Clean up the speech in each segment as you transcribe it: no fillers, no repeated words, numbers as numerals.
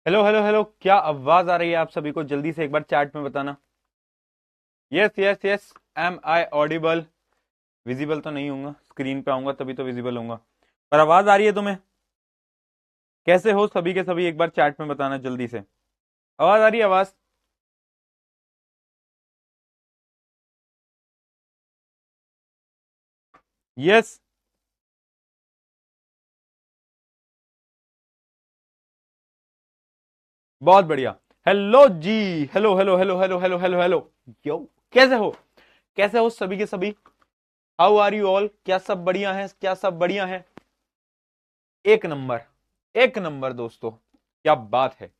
Hello hello hello, क्या आवाज आ रही है आप सभी को? जल्दी से एक बार चैट में बताना। Yes yes yes. Am I audible? Visible तो नहीं होऊंगा, स्क्रीन पे आऊंगा तभी तो विजिबल होऊंगा। पर आवाज आ रही है तुम्हें? कैसे हो सभी के सभी? एक बार चैट में बताना जल्दी से। आवाज आ रही है? आवाज? यस। बहुत बढ़िया। Hello ji. Hello hello hello hello hello hello hello. क्यों? कैसे हो? कैसे हो सभी के सभी? How are you all? क्या सब बढ़िया है? क्या सब बढ़िया है? एक नंबर। एक नंबर दोस्तों। क्या बात है।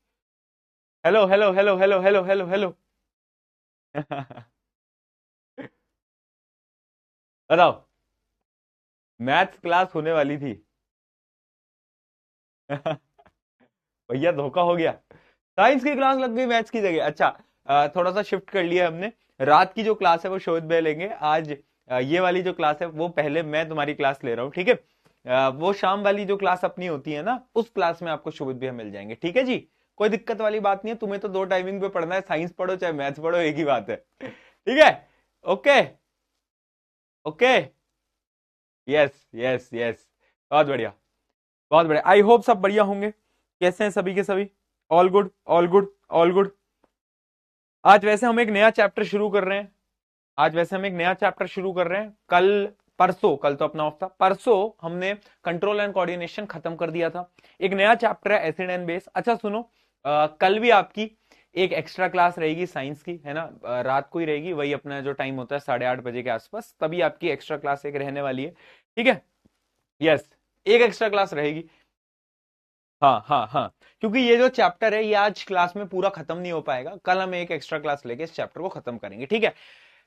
Hello hello hello hello hello hello hello. बताओ। मैथ्स क्लास होने वाली थी। भैया धोखा हो गया। साइंस की क्लास लग गई मैथ्स की जगह। अच्छा। थोड़ा सा शिफ्ट कर लिया हमने। रात की जो क्लास है वो शोध भाई लेंगे आज। ये वाली जो क्लास है वो पहले मैं तुम्हारी क्लास ले रहा हूँ, ठीक है? वो शाम वाली जो क्लास अपनी होती है ना, उस क्लास में आपको शोध भैया मिल जाएंगे, ठीक है जी? कोई दिक्कत वाली बात नहीं है, तुम्हें तो दो टाइमिंग पे पढ़ना है, साइंस पढ़ो चाहे मैथ्स पढ़ो, एक ही बात है। ठीक है। Okay. Okay. Yes yes yes. बहुत बढ़िया। बहुत बढ़िया, आई होप सब बढ़िया होंगे। कैसे हैं सभी के सभी? All good all good all good. आज वैसे हम एक नया चैप्टर शुरू कर रहे हैं। आज वैसे हम एक नया चैप्टर शुरू कर रहे हैं। कल परसों, कल तो अपना ऑफ था, परसों हमने कंट्रोल एंड कोऑर्डिनेशन खत्म कर दिया था। एक नया चैप्टर है एसिड एंड बेस। अच्छा सुनो, कल भी आपकी एक एक्स्ट्रा क्लास रहेगी साइंस की, है ना? रात को ही रहेगी, वही अपना जो टाइम होता है 8:30 बजे के आसपास, तभी आपकी एक्स्ट्रा क्लास एक रहने वाली है। ठीक है। यस। एक एक्स्ट्रा क्लास रहेगी। हाँ हाँ हाँ। क्योंकि ये जो चैप्टर है ये आज क्लास में पूरा खत्म नहीं हो पाएगा, कल हम एक एक्स्ट्रा क्लास लेके इस चैप्टर को खत्म करेंगे, ठीक है?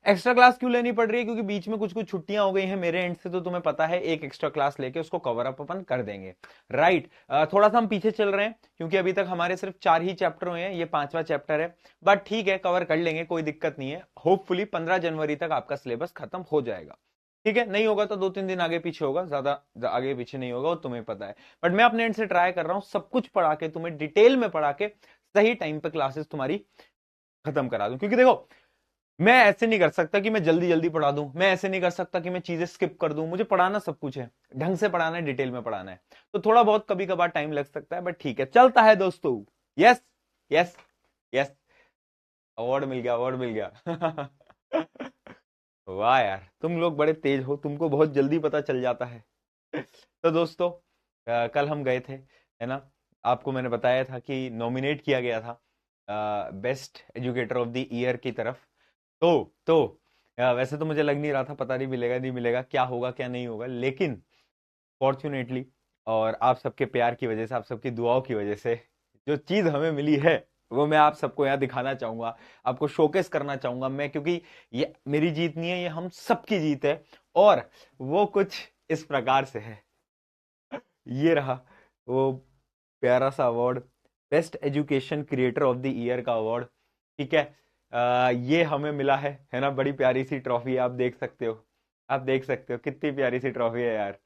एक्स्ट्रा क्लास क्यों लेनी पड़ रही है? क्योंकि बीच में कुछ कुछ छुट्टियां हो गई हैं मेरे एंड से, तो तुम्हें पता है एक एक्स्ट्रा क्लास लेके उसको कवर अप अपन कर देंगे। राइट। थोड़ा सा हम पीछे चल रहे हैं क्योंकि अभी तक हमारे सिर्फ 4 ही चैप्टर हुए हैं, ये पांचवा चैप्टर है। बट ठीक है, कवर कर लेंगे, कोई दिक्कत नहीं है। होपफुली 15 जनवरी तक आपका सिलेबस खत्म हो जाएगा। ठीक है, नहीं होगा तो 2-3 दिन आगे पीछे होगा, ज्यादा आगे पीछे नहीं होगा, वो तुम्हें पता है। बट मैं अपने एंड से ट्राई कर रहा हूं सब कुछ पढ़ा के, तुम्हें डिटेल में पढ़ा के सही टाइम पे क्लासेस तुम्हारी खत्म करा दूं। क्योंकि देखो, मैं ऐसे नहीं कर सकता कि मैं जल्दी जल्दी पढ़ा दूं, मैं ऐसे नहीं कर सकता कि मैं चीजें स्किप कर दूं, मुझे पढ़ाना सब कुछ है। ढंग से पढ़ाना है, डिटेल में पढ़ाना है। तो थोड़ा बहुत कभी कभार टाइम लग सकता है, बट ठीक है, चलता है दोस्तों। यस। यस। यस। अवार्ड मिल गया, अवार्ड मिल गया। वाह यार, तुम लोग बड़े तेज हो, तुमको बहुत जल्दी पता चल जाता है। तो दोस्तों, कल हम गए थे, है ना? आपको मैंने बताया था कि नॉमिनेट किया गया था best educator of the year की तरफ। तो वैसे तो मुझे लग नहीं रहा था, पता नहीं मिलेगा नहीं मिलेगा, क्या होगा क्या नहीं होगा, लेकिन फॉर्चुनेटली और आप सबके प्यार की वजह से, आप सबकी दुआओं की वजह से जो चीज हमें मिली है वो मैं आप सबको यहाँ दिखाना चाहूंगा, आपको शोकेस करना चाहूंगा मैं, क्योंकि ये मेरी जीत नहीं है, ये हम सबकी जीत है। और वो कुछ इस प्रकार से है। ये रहा वो प्यारा सा award, best education creator of the year का अवार्ड। ठीक है। ये हमें मिला है ना? बड़ी प्यारी सी ट्रॉफी है, आप देख सकते हो। आप देख सकते हो कितनी प्यारी सी ट्रॉफी है यार।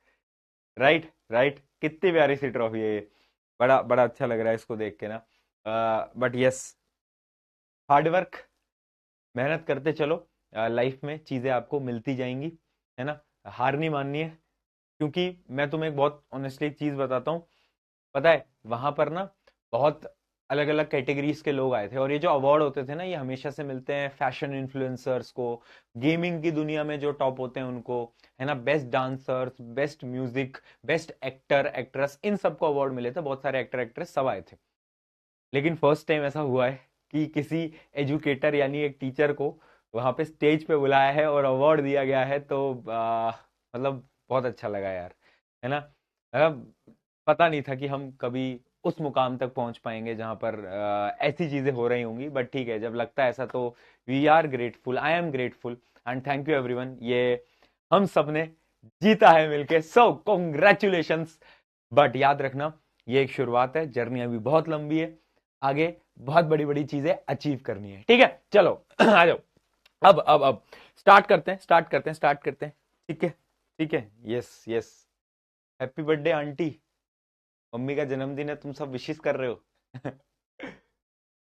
राइट राइट, कितनी प्यारी सी ट्रॉफी है ये। बड़ा बड़ा अच्छा लग रहा है इसको देख के ना। बट यस, हार्ड वर्क, मेहनत करते चलो, लाइफ में चीजें आपको मिलती जाएंगी, है ना? हार नहीं माननी है। क्योंकि मैं तुम्हें एक बहुत ऑनेस्टली एक चीज बताता हूँ। पता है, वहां पर ना बहुत अलग अलग कैटेगरीज के लोग आए थे, और ये जो अवार्ड होते थे ना, ये हमेशा से मिलते हैं फैशन इन्फ्लुएंसर्स को, गेमिंग की दुनिया में जो टॉप होते हैं उनको, है ना? Best dancers, best music, best actor actress, इन सबको अवार्ड मिले थे, बहुत सारे एक्टर एक्ट्रेस सब आए थे। लेकिन फर्स्ट टाइम ऐसा हुआ है कि किसी एजुकेटर यानी एक टीचर को वहां पे स्टेज पे बुलाया है और अवार्ड दिया गया है, तो मतलब बहुत अच्छा लगा यार, है ना? मतलब पता नहीं था कि हम कभी उस मुकाम तक पहुंच पाएंगे जहां पर ऐसी चीजें हो रही होंगी, बट ठीक है, जब लगता है ऐसा तो we are grateful, I am grateful, and thank you everyone. ये हम सब ने जीता है मिलके, सो कॉन्ग्रेचुलेशंस। बट याद रखना, ये एक शुरुआत है, जर्नी अभी बहुत लंबी है, आगे बहुत बड़ी बड़ी चीजें अचीव करनी है, ठीक है? चलो आ जाओ। अब स्टार्ट करते हैं, स्टार्ट करते हैं, स्टार्ट करते हैं। ठीक है। ठीक है। Yes yes. Happy birthday aunty. Mummy का जन्मदिन है, तुम सब विशेष कर रहे हो।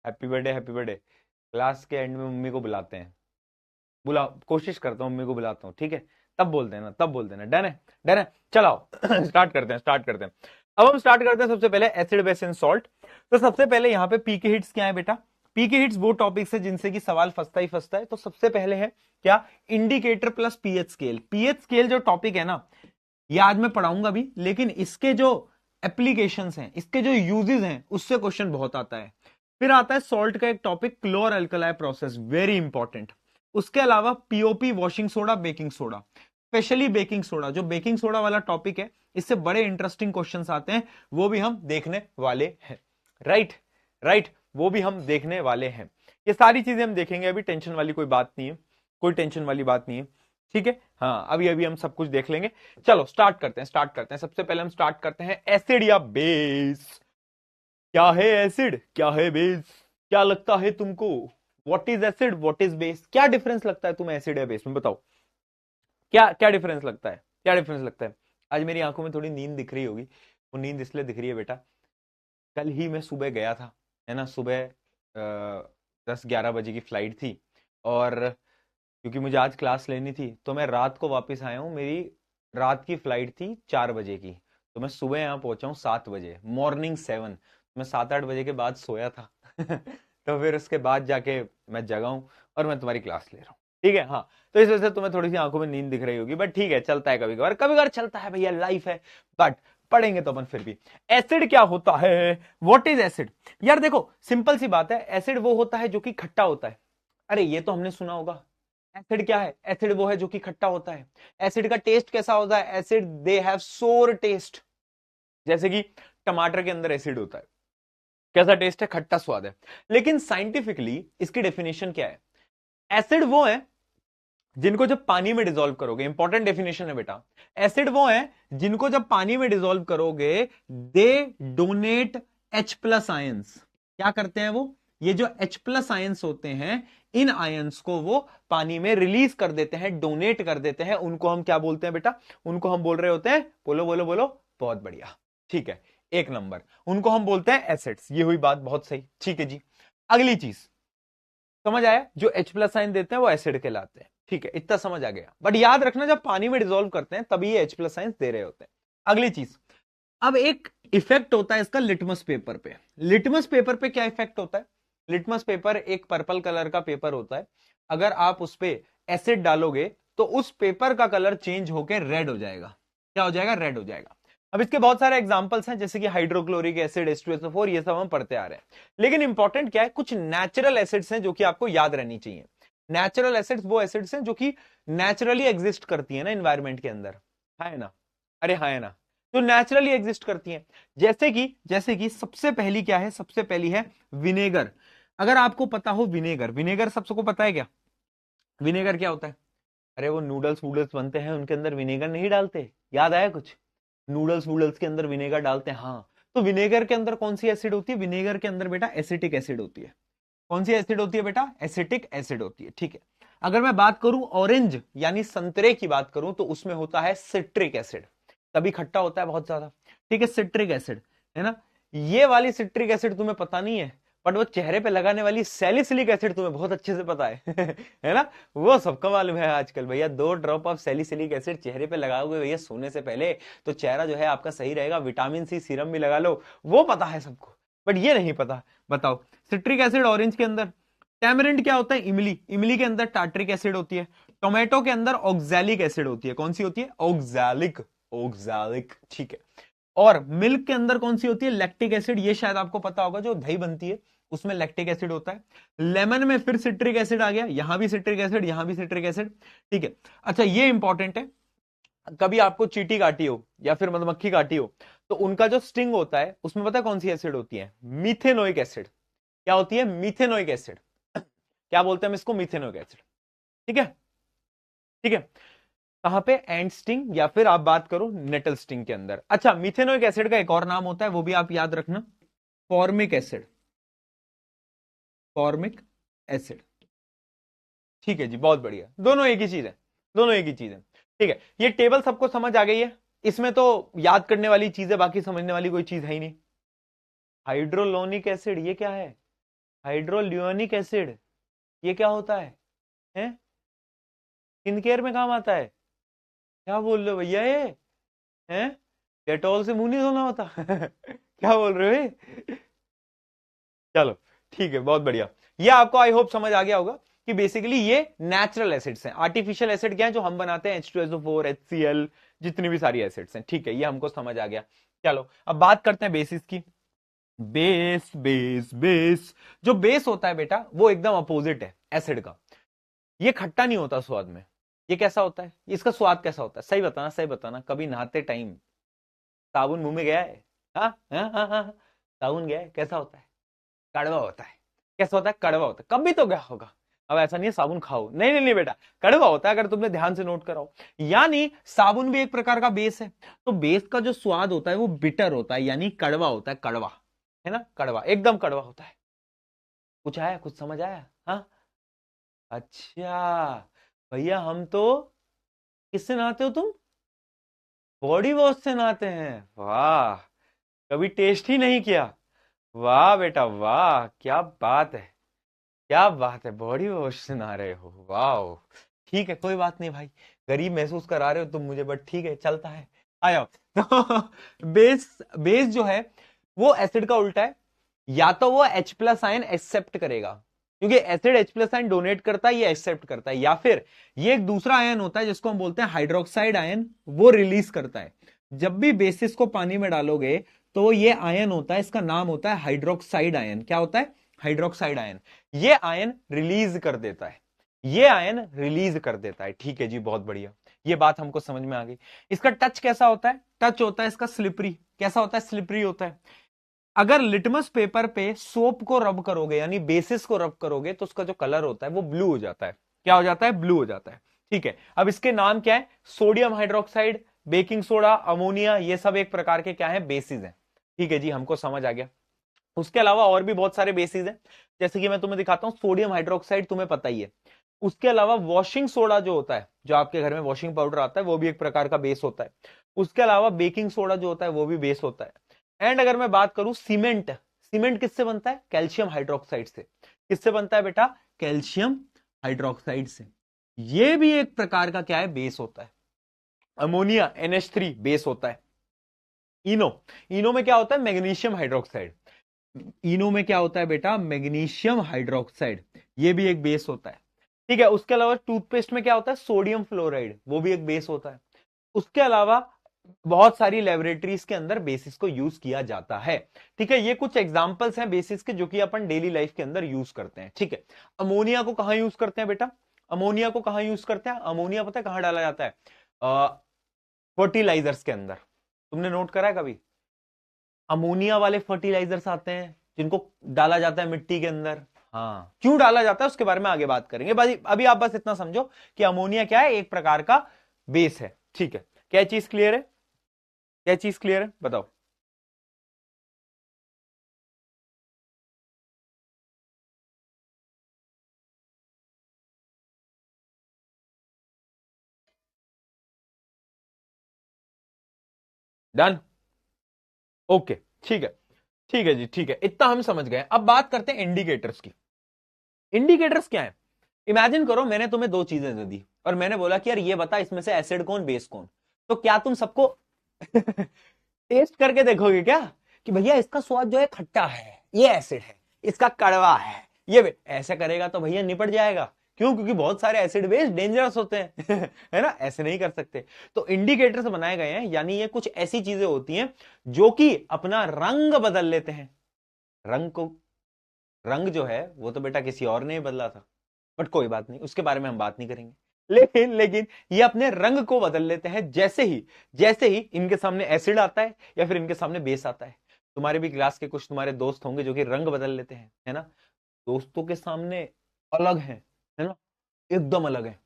Happy birthday, happy birthday. Class के एंड में मम्मी को बुलाते हैं, बुला, कोशिश करता हूँ मम्मी को बुलाता हूँ, ठीक है, तब बोल देना, तब बोल देना। डन है, डन है, चलाओ स्टार्ट करते हैं, स्टार्ट करते हैं। अब हम स्टार्ट करते हैं सबसे पहले एसिड बेस एंड सॉल्ट। तो सबसे पहले यहाँ पे पीके हिट्स क्या है बेटा? पीके हिट्स वो टॉपिक्स है जिनसे कि सवाल फंसता ही फंसता है। तो सबसे पहले है क्या? Indicator plus pH scale. PH scale जो टॉपिक है ना, ये आज मैं पढ़ाऊंगा भी, लेकिन इसके जो एप्लीकेशंस हैं, इसके जो यूजेस हैं, उससे क्वेश्चन बहुत आता है। फिर आता है सॉल्ट का एक topic, chlor alkali process, very important. उसके अलावा POP, washing soda, baking soda, specially baking soda, जो बेकिंग सोडा वाला टॉपिक है, इससे बड़े इंटरेस्टिंग क्वेश्चंस आते हैं, वो भी हम देखने वाले हैं। राइट राइट, वो भी हम देखने वाले हैं। ये सारी चीजें हम देखेंगे, अभी टेंशन वाली कोई बात नहीं है, कोई टेंशन वाली बात नहीं है, ठीक है। हाँ, अभी अभी हम सब कुछ देख लेंगे। चलो स्टार्ट करते हैं, स्टार्ट करते हैं। सबसे पहले हम स्टार्ट करते हैं एसिड या बेस। क्या है एसिड, क्या है बेस? क्या लगता है तुमको? What is acid, what is base? क्या डिफरेंस लगता है तुम्हें एसिड या बेस में? बताओ, क्या क्या डिफरेंस लगता है, क्या डिफरेंस लगता है? आज मेरी आंखों में थोड़ी नींद दिख रही होगी, वो नींद इसलिए दिख रही है बेटा, कल ही मैं सुबह गया था, है ना, सुबह 10-11 बजे की फ्लाइट थी, और क्योंकि मुझे आज क्लास लेनी थी तो मैं रात को वापस आया हूँ। मेरी रात की फ्लाइट थी 4 बजे की, तो मैं सुबह यहाँ पहुंचा हूँ 7 बजे, मॉर्निंग 7। मैं 7-8 बजे के बाद सोया था तो फिर उसके बाद जाके मैं जगा हूँ और मैं तुम्हारी क्लास ले रहा हूँ, ठीक है। हाँ, तो इस वजह से तुम्हें थोड़ी सी आंखों में नींद दिख रही होगी, बट ठीक है, चलता है, कभी कभार, कभी कभार चलता है भैया, लाइफ है। बट पढ़ेंगे तो अपन फिर भी। एसिड क्या होता है? What is acid? यार देखो, सिंपल सी बात है, एसिड वो होता है जो कि खट्टा होता है। अरे ये तो हमने सुना होगा। एसिड क्या है? एसिड वो है जो कि खट्टा होता है। एसिड का टेस्ट कैसा होता है? एसिड दे हैव सोर टेस्ट। जैसे कि टमाटर के अंदर एसिड होता है, कैसा टेस्ट है? खट्टा स्वाद है। लेकिन साइंटिफिकली इसकी डेफिनेशन क्या है? एसिड वो है जिनको जब पानी में डिसॉल्व करोगे, इंपॉर्टेंट डेफिनेशन है बेटा, एसिड वो है जिनको जब पानी में डिसॉल्व करोगे, दे डोनेट H प्लस आयंस। क्या करते हैं वो? ये जो H प्लस आयंस होते हैं, इन आयंस को वो पानी में रिलीज कर देते हैं, डोनेट कर देते हैं। उनको हम क्या बोलते हैं बेटा? उनको हम बोल रहे होते हैं, बोलो बोलो बोलो, बहुत बढ़िया, ठीक है, एक नंबर, उनको हम बोलते हैं एसिड्स। ये हुई बात, बहुत सही, ठीक है जी। अगली चीज समझ आया, जो H प्लस साइन देते हैं वो एसिड कहलाते हैं, ठीक है, इतना समझ आ गया। बट याद रखना, जब पानी में डिसॉल्व करते हैं तभी ये H प्लस साइन दे रहे होते हैं। अगली चीज, अब एक इफेक्ट होता है इसका लिटमस पेपर पे। लिटमस पेपर पे क्या इफेक्ट होता है? लिटमस पेपर एक पर्पल कलर का पेपर होता है, अगर आप उस पे एसिड डालोगे तो उस पेपर का कलर चेंज होकर रेड हो जाएगा। क्या हो जाएगा? रेड हो जाएगा। अब इसके बहुत सारे एग्जांपल्स हैं, जैसे कि हाइड्रोक्लोरिक एसिड, H2SO4, ये सब हम पढ़ते आ रहे हैं। लेकिन इंपॉर्टेंट क्या है, कुछ नेचुरल एसिड्स हैं जो कि आपको याद रहनी चाहिए। नेचुरल एसिड्स वो एसिड्स हैं जो कि नेचुरली एग्जिस्ट करती है ना एनवायरमेंट के अंदर, है ना? अरे हाँ, है ना, जो नेचुरली एग्जिस्ट करती हैं। जैसे कि सबसे पहली क्या है? सबसे पहली है विनेगर। अगर आपको पता हो विनेगर, विनेगर सबको पता है क्या? विनेगर क्या होता है? अरे वो नूडल्स वूडल्स बनते हैं, उनके अंदर विनेगर नहीं डालते? याद आया कुछ? नूडल्स वूडल्स के अंदर विनेगर डालते हैं, हाँ। तो विनेगर के अंदर कौन सी एसिड होती है? विनेगर के अंदर बेटा एसिटिक एसिड होती है। कौन सी एसिड होती है बेटा? एसिटिक एसिड होती है, ठीक है। अगर मैं बात करूं ऑरेंज यानी संतरे की बात करूं, तो उसमें होता है सिट्रिक एसिड, तभी खट्टा होता है बहुत ज्यादा, ठीक है, सिट्रिक एसिड, है ना। ये वाली सिट्रिक एसिड तुम्हें पता नहीं है, बट वो चेहरे पे लगाने वाली सैलिसिलिक एसिड तुम्हें बहुत अच्छे से पता है है ना, वो सबका मालूम है आजकल भैया। 2 ड्रॉप ऑफ सैलिसिलिक एसिड चेहरे पे लगाओगे भैया सोने से पहले, तो चेहरा जो है आपका सही रहेगा। विटामिन सी सीरम भी लगा लो, वो पता है सबको, बट ये नहीं पता। बताओ, सिट्रिक एसिड ऑरेंज के अंदर। टैमरिंड क्या होता है? इमली, इमली के अंदर टार्ट्रिक एसिड होती है। टोमेटो के अंदर ऑक्सैलिक एसिड होती है। कौन सी होती है? ऑक्सैलिक, ऑक्सैलिक, ठीक है। और मिल्क के अंदर कौन सी होती है? Lactic acid. ये शायद आपको पता होगा, जो दही बनती है उसमें लैक्टिक एसिड होता है। लेमन में फिर सिट्रिक एसिड आ गया, यहां भी सिट्रिक एसिड, यहां भी सिट्रिक एसिड, ठीक है। अच्छा, ये इंपॉर्टेंट है, कभी आपको चींटी काटी हो या फिर मधुमक्खी काटी हो, तो उनका जो स्टिंग होता है उसमें पता है कौन सी एसिड होती है? Methanoic acid. क्या होती है? Methanoic acid. क्या बोलते हैं हम इसको? मीथेनोइक एसिड, ठीक है, ठीक है। कहां पे? एंड स्टिंग, या फिर आप बात करो नेटल स्टिंग के अंदर। अच्छा, मीथेनोइक एसिड का एक और नाम होता है, वो भी आप याद रखना, फॉर्मिक एसिड, फॉर्मिक एसिड, ठीक है जी, बहुत बढ़िया। दोनों एक ही चीज है, दोनों एक ही चीज है, ठीक है। ये टेबल सबको समझ आ गई है? इसमें तो याद करने वाली चीज है, बाकी समझने वाली कोई चीज है ही नहीं। हाइड्रोलोनिक एसिड, ये क्या है? हाइड्रोल्यूरोनिक एसिड, ये क्या होता है? स्किन केयर में काम आता है? क्या बोल रहे हो भैया ये? हैं? डेटॉल से मुंह नहीं धोना होता? क्या बोल रहे हो ये? चलो ठीक है, बहुत बढ़िया। ये आपको आई होप समझ आ गया होगा कि बेसिकली ये नेचुरल एसिड्स हैं। आर्टिफिशियल एसिड क्या है? जो हम बनाते हैं H2SO4, HCl, जितनी भी सारी एसिड्स हैं। ठीक है, ये हमको समझ आ गया। चलो अब बात करते हैं बेसिस की। बेस बेस बेस, जो बेस होता है बेटा वो एकदम अपोजिट है एसिड का। ये खट्टा नहीं होता स्वाद में। ये कैसा होता है? इसका स्वाद कैसा होता है? सही बताना, सही बताना, कभी नहाते टाइम साबुन मुंह में गया है? हाँ हाँ हाँ हाँ, साबुन गया है, कैसा होता है? कड़वा होता है। कैसा होता है? कड़वा होता है। कभी तो गया होगा। अब ऐसा नहीं है साबुन खाओ, नहीं नहीं नहीं बेटा, कड़वा होता है, अगर तुमने ध्यान से नोट कराओ। यानी साबुन भी एक प्रकार का बेस है। तो बेस का जो स्वाद होता है वो बिटर होता है, यानी कड़वा होता है। कड़वा है ना, कड़वा, एकदम कड़वा होता है। कुछ आया, कुछ समझ आया? हाँ, अच्छा भैया, हम तो किससे नहाते हो तुम? बॉडी वॉश से नहाते हैं? वाह, कभी टेस्ट ही नहीं किया? वाह बेटा वाह, क्या बात है, क्या बात है, बॉडी वॉश से नहा रहे हो, वाह। ठीक है, कोई बात नहीं भाई, गरीब महसूस करा रहे हो तुम मुझे, बट ठीक है, चलता है। आ जाओ। तो बेस, बेस जो है वो एसिड का उल्टा है। या तो वो H प्लस आयन एक्सेप्ट करेगा, क्योंकि acid H plus ion donate करता है, ये एक्सेप्ट करता है, या फिर ये एक दूसरा आयन होता है जिसको हम बोलते हैं हाइड्रोक्साइड आयन, वो रिलीज करता है। जब भी बेसिस को पानी में डालोगे तो ये आयन होता है, इसका नाम होता है हाइड्रोक्साइड आयन। क्या होता है? Hydroxide ion. ये आयन रिलीज कर देता है, ये आयन रिलीज कर देता है। ठीक है जी, बहुत बढ़िया, ये बात हमको समझ में आ गई। इसका टच कैसा होता है? टच होता है इसका स्लिपरी। कैसा होता है? स्लिपरी होता है। अगर लिटमस पेपर पे सोप को रब करोगे, यानी बेसिस को रब करोगे, तो उसका जो कलर होता है वो ब्लू हो जाता है। क्या हो जाता है? ब्लू हो जाता है। ठीक है, अब इसके नाम क्या है? Sodium hydroxide, baking soda, ammonia, ये सब एक प्रकार के क्या है? बेसिस हैं। ठीक है जी, हमको समझ आ गया। उसके अलावा और भी बहुत सारे बेसिस हैं, जैसे कि मैं तुम्हें दिखाता हूं। सोडियम हाइड्रोक्साइड तुम्हें पता ही है। उसके अलावा वॉशिंग सोडा जो होता है, जो आपके घर में वॉशिंग पाउडर आता है, वो भी एक प्रकार का बेस होता है। उसके अलावा बेकिंग सोडा जो होता है वो भी बेस होता है। एंड अगर मैं बात करूं सीमेंट, सीमेंट किससे बनता है? कैल्शियम हाइड्रोक्साइड से। किससे बनता है बेटा? कैल्शियम हाइड्रोक्साइड से। ये भी एक प्रकार का क्या है? बेस होता है। अमोनिया NH3 बेस होता है। इनो, इनो में क्या होता है? Magnesium hydroxide. इनो में क्या होता है बेटा? मैग्नीशियम हाइड्रोक्साइड, ये भी एक बेस होता है। ठीक है, उसके अलावा टूथपेस्ट में क्या होता है? सोडियम फ्लोराइड, वो भी एक बेस होता है। उसके अलावा बहुत सारी लेबोरेटरीज के अंदर बेसिस को यूज किया जाता है। ठीक है, ये कुछ एग्जांपल्स हैं बेसिस के जो कि अपन डेली लाइफ के अंदर यूज करते हैं। ठीक है, अमोनिया को कहां यूज करते हैं बेटा? अमोनिया को कहां यूज करते हैं? अमोनिया पता है कहां डाला जाता है? फर्टिलाइजर्स के अंदर। तुमने नोट करा है कभी? अमोनिया वाले फर्टिलाइजर्स आते हैं जिनको डाला जाता है मिट्टी के अंदर। हाँ, क्यों डाला जाता है उसके बारे में आगे बात करेंगे। अभी आप बस इतना समझो कि अमोनिया क्या है? एक प्रकार का बेस है। ठीक है, क्या चीज क्लियर है? क्या चीज क्लियर है, बताओ। डन, ओके, ठीक है, ठीक है जी, ठीक है, इतना हम समझ गए। अब बात करते हैं इंडिकेटर्स की। इंडिकेटर्स क्या है? इमेजिन करो मैंने तुम्हें दो चीजें दे दी और मैंने बोला कि यार ये बता इसमें से एसिड कौन बेस कौन। तो क्या तुम सबको टेस्ट करके देखोगे क्या कि भैया इसका स्वाद जो है खट्टा है, ये एसिड है, इसका कड़वा है, ये ऐसा करेगा तो भैया निपट जाएगा। क्यों? क्योंकि बहुत सारे एसिड बेस डेंजरस होते हैं। है ना, ऐसे नहीं कर सकते। तो इंडिकेटर्स बनाए गए हैं, यानी ये कुछ ऐसी चीजें होती हैं जो कि अपना रंग बदल लेते हैं। रंग को, रंग जो है वो तो बेटा किसी और ने ही बदला था, बट कोई बात नहीं, उसके बारे में हम बात नहीं करेंगे। लेकिन लेकिन ये अपने रंग को बदल लेते हैं जैसे ही इनके सामने एसिड आता है या फिर इनके सामने बेस आता है। तुम्हारे भी क्लास के कुछ तुम्हारे दोस्त होंगे जो कि रंग बदल लेते हैं, है ना। दोस्तों के सामने अलग है ना, एकदम अलग है।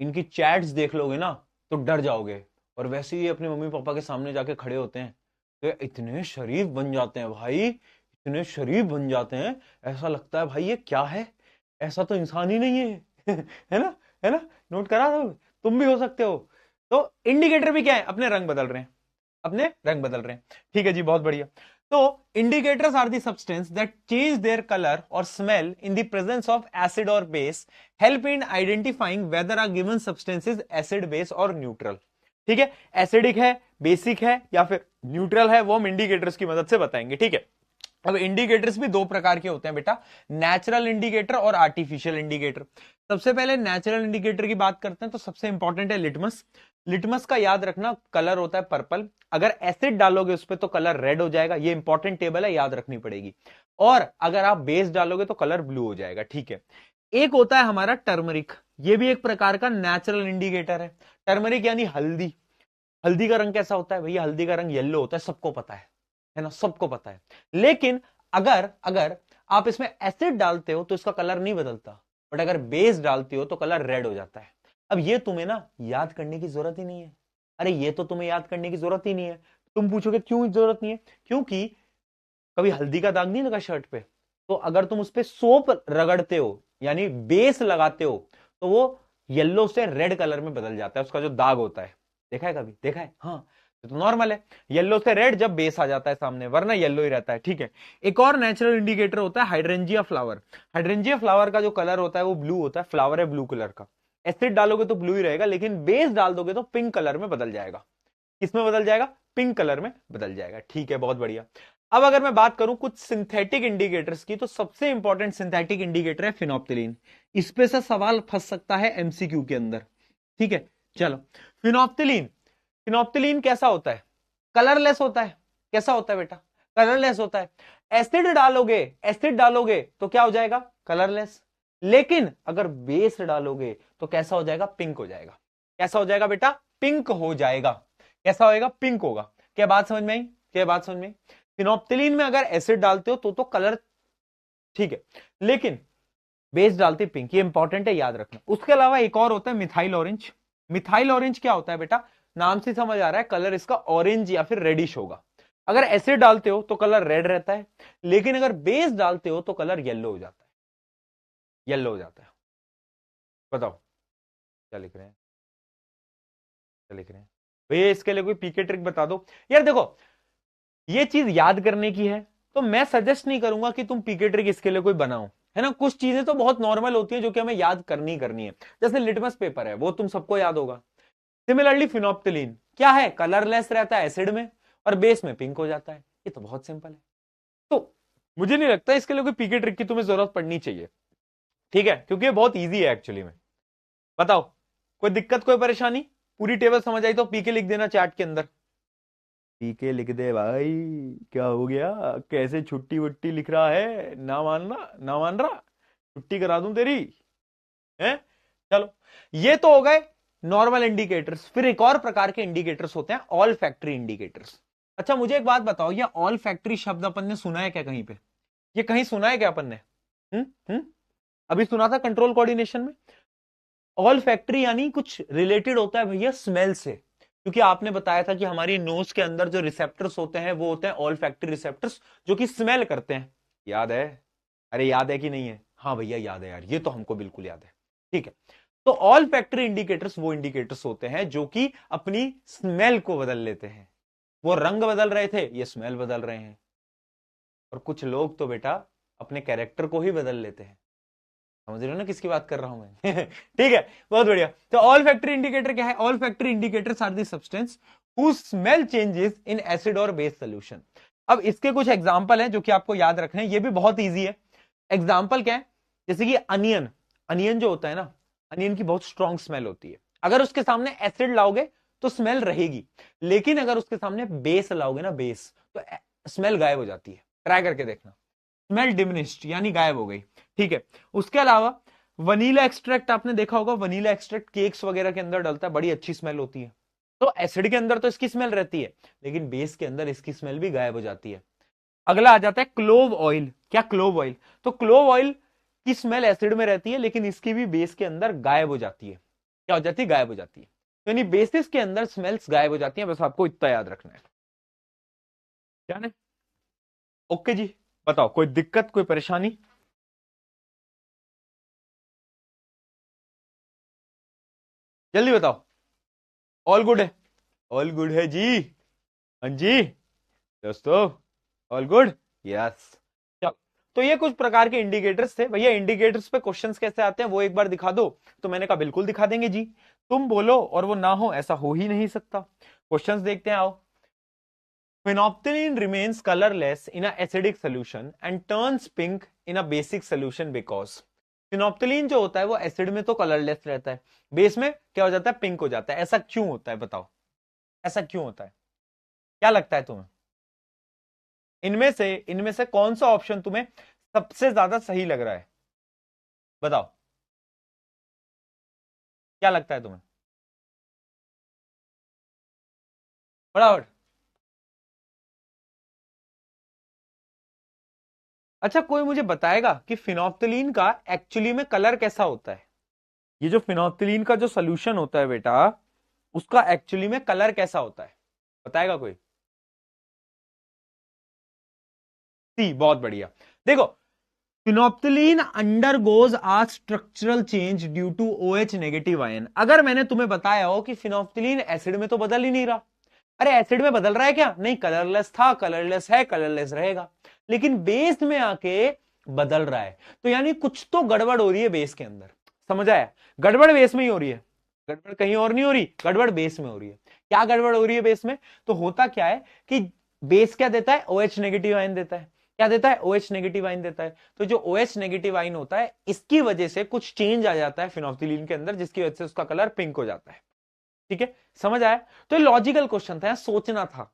इनकी चैट्स देख लोगे ना तो डर जाओगे, और वैसे ही अपने मम्मी पापा के सामने जाके खड़े होते हैं तो इतने शरीफ बन जाते हैं भाई, इतने शरीफ बन जाते हैं, ऐसा लगता है भाई ये क्या है, ऐसा तो इंसान ही नहीं है। है ना, है ना, नोट करा दो, तुम भी हो सकते हो। तो इंडिकेटर भी क्या है? अपने रंग बदल रहे हैं, अपने रंग बदल रहे हैं। ठीक है जी, बहुत बढ़िया। तो indicators are the substance that change their color or smell in the presence of acid or base, help in identifying whether a given substance is acid, base or neutral. ठीक है, एसिडिक है, बेसिक है या फिर neutral है, वो हम indicators की मदद से बताएंगे. ठीक है, अब इंडिकेटर्स भी दो प्रकार के होते हैं बेटा, नेचुरल इंडिकेटर और आर्टिफिशियल इंडिकेटर. सबसे पहले नेचुरल इंडिकेटर की बात करते हैं तो सबसे इंपॉर्टेंट है लिटमस. लिटमस का याद रखना कलर होता है पर्पल, अगर एसिड डालोगे उस पर तो कलर रेड हो जाएगा, ये इंपॉर्टेंट टेबल है, याद रखनी पड़ेगी. और अगर आप बेस डालोगे तो कलर ब्लू हो जाएगा. ठीक है, एक होता है हमारा टर्मरिक, ये भी एक प्रकार का नेचुरल इंडिकेटर है. टर्मरिक यानी हल्दी. हल्दी का रंग कैसा होता है भैया? हल्दी का रंग येलो होता है, सबको पता है ना, सबको पता है. लेकिन अगर अगर आप इसमें एसिड डालते हो तो इसका कलर नहीं बदलता, बट अगर बेस डालते हो तो कलर रेड हो जाता है. अब ये तुम्हें ना याद करने की जरूरत ही नहीं है. अरे ये तो तुम्हें याद करने की जरूरत ही नहीं है. तुम पूछोगे क्यों जरूरत नहीं है? क्योंकि कभी हल्दी का दाग नहीं लगा शर्ट पे, तो अगर तुम उस पर सोप रगड़ते हो यानी बेस लगाते हो तो वो येलो से रेड कलर में बदल जाता है, उसका जो दाग होता है. देखा है कभी? देखा है? हाँ, तो नॉर्मल है, येलो से रेड जब बेस आ जाता है सामने, वरना येलो ही रहता है. ठीक है, एक और नेचुरल इंडिकेटर होता है हाइड्रेंजिया फ्लावर. हाइड्रेंजिया फ्लावर का जो कलर होता है वो ब्लू होता है, फ्लावर है ब्लू कलर का. एसिड डालोगे तो ब्लू ही रहेगा, लेकिन बेस डाल दोगे तो पिंक कलर में बदल जाएगा. किसमें बदल जाएगा? पिंक कलर में बदल जाएगा. ठीक है, बहुत बढ़िया. अब अगर मैं बात करूं कुछ सिंथेटिक इंडिकेटर्स की, तो सबसे इंपॉर्टेंट सिंथेटिक इंडिकेटर है फिनोप्थिलीन. इस पे से सवाल फंस सकता है एमसीक्यू के अंदर. ठीक है, चलो. फिनोप्थिलीन, फिनोप्थिलीन कैसा होता है? कलरलेस होता है. कैसा होता है बेटा? कलरलेस होता है. एसिड डालोगे तो क्या हो जाएगा? कलरलेस. लेकिन अगर बेस डालोगे तो कैसा हो जाएगा? पिंक हो जाएगा. कैसा हो जाएगा बेटा? पिंक हो जाएगा. कैसा होएगा? पिंक होगा. क्या बात समझ में आई? क्या बात समझ में आई? फिनोप्थिलीन में अगर एसिड डालते हो तो कलर ठीक है, लेकिन बेस डालते पिंक. ये इंपॉर्टेंट है, याद रखना. उसके अलावा एक और होता है मिथाइल ऑरेंज. मिथाइल ऑरेंज क्या होता है बेटा? नाम से समझ आ रहा है, कलर इसका ऑरेंज या फिर रेडिश होगा. अगर एसिड डालते हो तो कलर रेड रहता है, लेकिन अगर बेस डालते हो तो कलर येलो हो जाता है. येलो हो जाता है. बताओ क्या लिख रहे हैं? क्या लिख रहे हैं भैया? इसके लिए कोई पीके ट्रिक बता दो यार. देखो, ये चीज याद करने की है, तो मैं सजेस्ट नहीं करूंगा कि तुम पीके ट्रिक इसके लिए कोई बनाओ, है ना. कुछ चीजें तो बहुत नॉर्मल होती है जो कि हमें याद करनी है. जैसे लिटमस पेपर है, वो तुम सबको याद होगा. सिमिलरली फिनोप्थिलीन क्या है? कलरलेस रहता है एसिड में, और बेस में पिंक हो जाता है. ये तो बहुत सिंपल है. तो मुझे नहीं लगता इसके लिए कोई पीके ट्रिक की तुम्हें जरूरत पड़नी चाहिए. ठीक है, क्योंकि ये बहुत ईजी है एक्चुअली में. बताओ, कोई दिक्कत, कोई परेशानी? पूरी टेबल समझ आई तो पीके लिख देना चैट के अंदर. पीके लिख दे भाई. क्या हो गया? कैसे छुट्टी वुट्टी लिख रहा है? ना मान रहा, ना मान रहा, छुट्टी करा दूं तेरी है. चलो, ये तो हो गए नॉर्मल इंडिकेटर्स. फिर एक और प्रकार के इंडिकेटर्स होते हैं ऑल फैक्ट्री इंडिकेटर्स. अच्छा, मुझे एक बात बताओ, ये ऑल फैक्ट्री शब्द अपन ने सुना है क्या कहीं पे? ये कहीं सुना है क्या अपन ने? अभी सुना था कंट्रोल कोऑर्डिनेशन में. ऑल फैक्ट्री यानी कुछ रिलेटेड होता है भैया स्मेल से, क्योंकि आपने बताया था कि हमारी नोज के अंदर जो रिसेप्टर्स होते हैं वो होते हैं ऑल फैक्ट्री रिसेप्टर्स, जो कि स्मेल करते हैं. याद है? अरे याद है कि नहीं है? हाँ भैया याद है यार, ये तो हमको बिल्कुल याद है. ठीक है, तो ऑल फैक्ट्री इंडिकेटर्स वो इंडिकेटर्स होते हैं जो कि अपनी स्मेल को बदल लेते हैं. वो रंग बदल रहे थे, ये स्मेल बदल रहे हैं. और कुछ लोग तो बेटा अपने कैरेक्टर को ही बदल लेते हैं. समझ रहे हो ना किसकी बात कर रहा हूं मैं? ठीक है, बहुत बढ़िया. तो ऑल फैक्ट्री इंडिकेटर क्या है? All factory indicators are the substance whose smell changes in acid और बेस सोल्यूशन. अब इसके कुछ एग्जांपल हैं जो कि आपको याद रखने हैं. ये भी बहुत इजी है. एग्जांपल क्या है? जैसे कि अनियन. अनियन जो होता है ना, अनियन की बहुत स्ट्रॉन्ग स्मेल होती है. अगर उसके सामने एसिड लाओगे तो स्मेल रहेगी, लेकिन अगर उसके सामने बेस लाओगे ना, बेस, तो स्मेल गायब हो जाती है. ट्राई करके देखना. स्मेल डिमिनिश्ड यानी गायब हो गई. ठीक है, उसके अलावा वनीला एक्सट्रैक्ट आपने देखा होगा. वनीला एक्सट्रैक्ट केक्स वगैरह के अंदर डलता है, बड़ी अच्छी स्मेल होती है. तो एसिड के अंदर तो इसकी स्मेल रहती है, लेकिन बेस के अंदर इसकी स्मेल भी गायब हो जाती है. अगला आ जाता है क्लोव ऑयल. क्या? Clove oil. तो क्लोव ऑयल की स्मेल एसिड में रहती है, लेकिन इसकी भी बेस के अंदर गायब हो जाती है. क्या हो जाती है? गायब हो जाती है. तो यानी बेसिस के अंदर स्मेल्स गायब हो जाती है. बस आपको इतना याद रखना है. क्या है? ओके जी, बताओ कोई दिक्कत, कोई परेशानी? जल्दी बताओ. ऑल गुड है? ऑल गुड है जी. हाँ जी दोस्तों, ऑल गुड, यस। चलो, तो ये कुछ प्रकार के इंडिकेटर्स थे भैया। इंडिकेटर्स पे क्वेश्चंस कैसे आते हैं वो एक बार दिखा दो। तो मैंने कहा बिल्कुल दिखा देंगे जी, तुम बोलो और वो ना हो, ऐसा हो ही नहीं सकता। क्वेश्चंस देखते हैं, आओ। Phenolphthalein remains colorless in an acidic solution and turns pink in a basic solution because phenolphthalein जो होता है वो एसिड में तो कलरलेस रहता है, बेस में क्या हो जाता है, पिंक हो जाता है। ऐसा क्यों होता है बताओ, ऐसा क्यों होता है, क्या लगता है तुम्हें? इनमें से कौन सा ऑप्शन तुम्हें सबसे ज्यादा सही लग रहा है, बताओ, क्या लगता है तुम्हें फटाफट। अच्छा, कोई मुझे बताएगा कि फिनोप्थलीन का एक्चुअली में कलर कैसा होता है? ये जो फिनोप्थलीन का जो सोल्यूशन होता है बेटा, उसका एक्चुअली में कलर कैसा होता है, बताएगा कोई? सी, बहुत बढ़िया। देखो, phenolphthalein undergoes a structural change due to OH negative ion. अगर मैंने तुम्हें बताया हो कि फिनोप्थलीन एसिड में तो बदल ही नहीं रहा, अरे एसिड में बदल रहा है क्या? नहीं, कलरलेस था, कलरलेस है, कलरलेस रहेगा, लेकिन बेस में आके बदल रहा है, तो यानी कुछ तो गड़बड़ हो रही है बेस के अंदर। समझ आया? गड़बड़ बेस में ही हो रही है, गड़बड़ कहीं और नहीं हो रही, गड़बड़ बेस में हो रही है। क्या गड़बड़ हो रही है बेस में? तो होता क्या है कि बेस क्या देता है, OH नेगेटिव आयन देता है। क्या देता है? OH नेगेटिव आयन देता है। तो जो OH नेगेटिव आयन होता है, इसकी वजह से कुछ चेंज आ जाता है फिनोप्थलीन के अंदर, जिसकी वजह से उसका कलर पिंक हो जाता है। ठीक है, समझ आया? तो ये लॉजिकल क्वेश्चन था, सोचना था,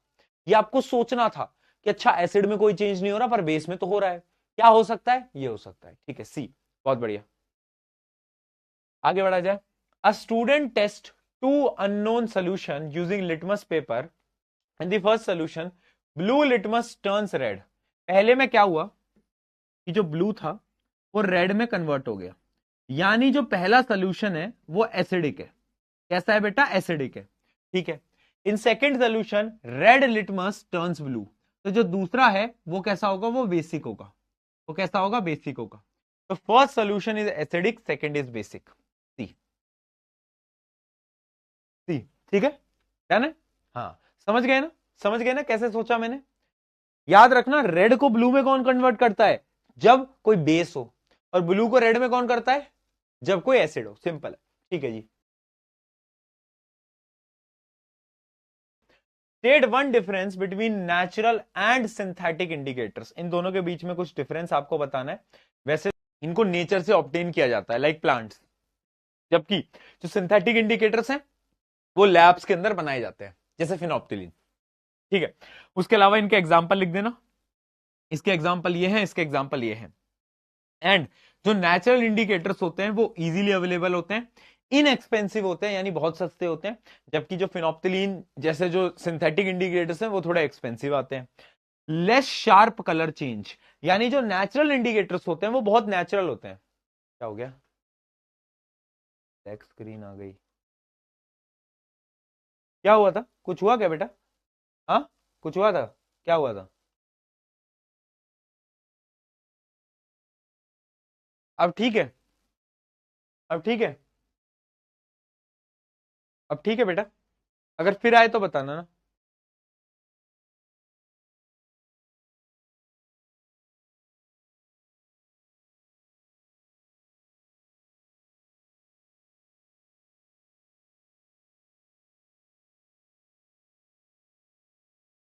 ये आपको सोचना था कि अच्छा एसिड में कोई चेंज नहीं हो रहा पर बेस में तो हो रहा है, क्या हो सकता है? ये हो सकता है। ठीक है, सी, बहुत बढ़िया। आगे बढ़ा जाए। A student tests two unknown solution using litmus paper. In the first solution blue litmus turns red. पहले में क्या हुआ कि जो ब्लू था वो रेड में कन्वर्ट हो गया, यानी जो पहला सोल्यूशन है वो एसिडिक है। कैसा है बेटा? एसिडिक है। ठीक है। In second solution red litmus turns blue, तो जो दूसरा है वो कैसा होगा? वो बेसिक होगा। वो कैसा होगा? बेसिक होगा। तो first solution is acidic, second is basic. See, see, ठीक है, डन है। हाँ, समझ गए ना? समझ गए ना कैसे सोचा मैंने? याद रखना, रेड को ब्लू में कौन कन्वर्ट करता है? जब कोई बेस हो। और ब्लू को रेड में कौन करता है? जब कोई एसिड हो। सिंपल है। ठीक है जी। State one difference between natural and synthetic indicators. इन दोनों के बीच में कुछ डिफरेंस आपको बताना है। वैसे इनको नेचर से ऑब्टेन किया जाता है, लाइक प्लांट्स, जबकि जो सिंथेटिक इंडिकेटर्स हैं वो लैब्स के अंदर बनाए जाते हैं, जैसे फिनोप्थलीन। ठीक है, उसके अलावा इनके एग्जाम्पल लिख देना। इसके एग्जाम्पल ये हैं, इसके एग्जाम्पल ये हैं। एंड जो नेचुरल इंडिकेटर्स होते हैं वो इजीली अवेलेबल होते हैं, इनएक्सपेंसिव होते हैं, यानी बहुत सस्ते होते हैं, जबकि जो फिनोप्थलीन जैसे जो सिंथेटिक इंडिकेटर्स हैं वो थोड़े एक्सपेंसिव आते हैं। लेस शार्प कलर चेंज, यानी जो नेचुरल इंडिकेटर्स होते हैं वो बहुत नेचुरल होते हैं। क्या हो गया? ब्लैक स्क्रीन आ गई, क्या हुआ था? कुछ हुआ क्या बेटा? हाँ, कुछ हुआ था? क्या हुआ था? अब ठीक है? अब ठीक है? अब ठीक है बेटा? अगर फिर आए तो बताना ना।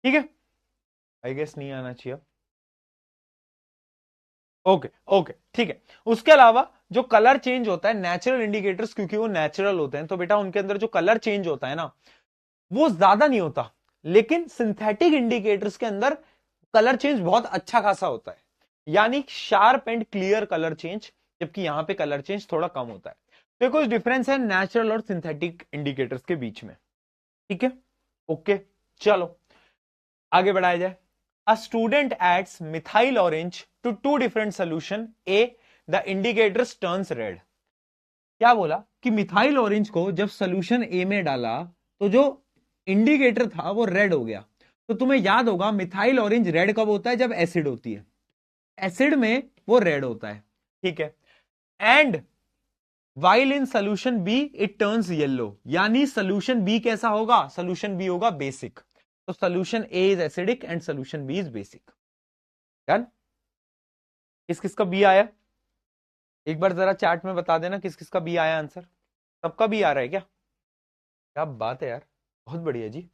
ठीक है, आई गेस नहीं आना चाहिए। ओके, ओके, ठीक है। उसके अलावा जो कलर चेंज होता है नेचुरल इंडिकेटर्स, क्योंकि वो नेचुरल होते हैं, तो बेटा उनके अंदर जो कलर चेंज होता है ना वो ज्यादा नहीं होता, लेकिन सिंथेटिक इंडिकेटर्स के अंदर कलर चेंज बहुत अच्छा खासा होता है, यानी sharp and clear colour change, जबकि यहां पे कलर चेंज थोड़ा कम होता है। तो कुछ डिफरेंस है नेचुरल और सिंथेटिक इंडिकेटर्स के बीच में। ठीक है, ओके, चलो आगे बढ़ाया जाए। A student adds methyl orange to two different solution A, the indicators turns red। क्या बोला कि मिथाइल ऑरेंज को जब सोल्यूशन ए में डाला तो जो इंडिकेटर था वो रेड हो गया। तो तुम्हें याद होगा मिथाइल ऑरेंज रेड कब होता है? जब एसिड होती है, एसिड में वो रेड होता है। ठीक है। And while in solution B it turns yellow, यानी सोल्यूशन बी कैसा होगा? सोल्यूशन बी होगा बेसिक। तो solution A is acidic and solution B is basic. Done. किस किस का बी आया, एक बार जरा चैट में बता देना किस किस का बी आया आंसर। सबका बी आ रहा है क्या? क्या बात है यार, बहुत बढ़िया जी।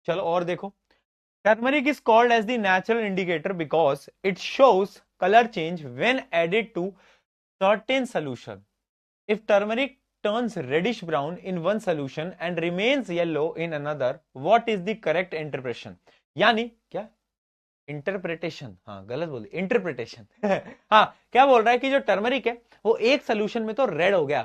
चलो और देखो, turmeric is called as the natural indicator because it shows colour change when added to certain solution. इफ turmeric turns reddish brown in one solution and remains yellow in another, what is the correct interpretation? यानी क्या, interpretation, हाँ गलत बोली, interpretation हाँ, क्या बोल रहा है कि जो टर्मरिक है वो एक सोल्यूशन में तो रेड हो गया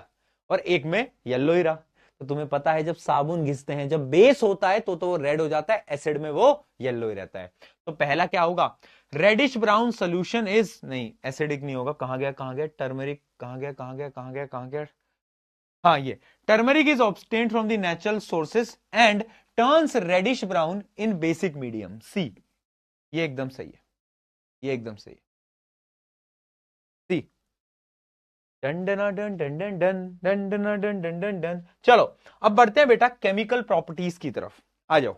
और एक में येलो ही रहा। तो तुम्हें पता है जब साबुन घिसते हैं, जब बेस होता है तो वो रेड हो जाता है, एसिड में वो येलो ही रहता है। तो पहला क्या होगा, रेडिश ब्राउन सोल्यूशन इज, नहीं एसिडिक नहीं होगा, कहां गया कहां गया टर्मरिक, कहां गया कहां गया कहां गया कहां गया, हाँ ये turmeric is obtained from the natural sources and turns reddish brown in basic medium, see, ये एकदम सही है, ये एकदम सही है, see. Done done done done done done done done done done done done. चलो अब बढ़ते हैं बेटा केमिकल प्रॉपर्टीज की तरफ, आ जाओ,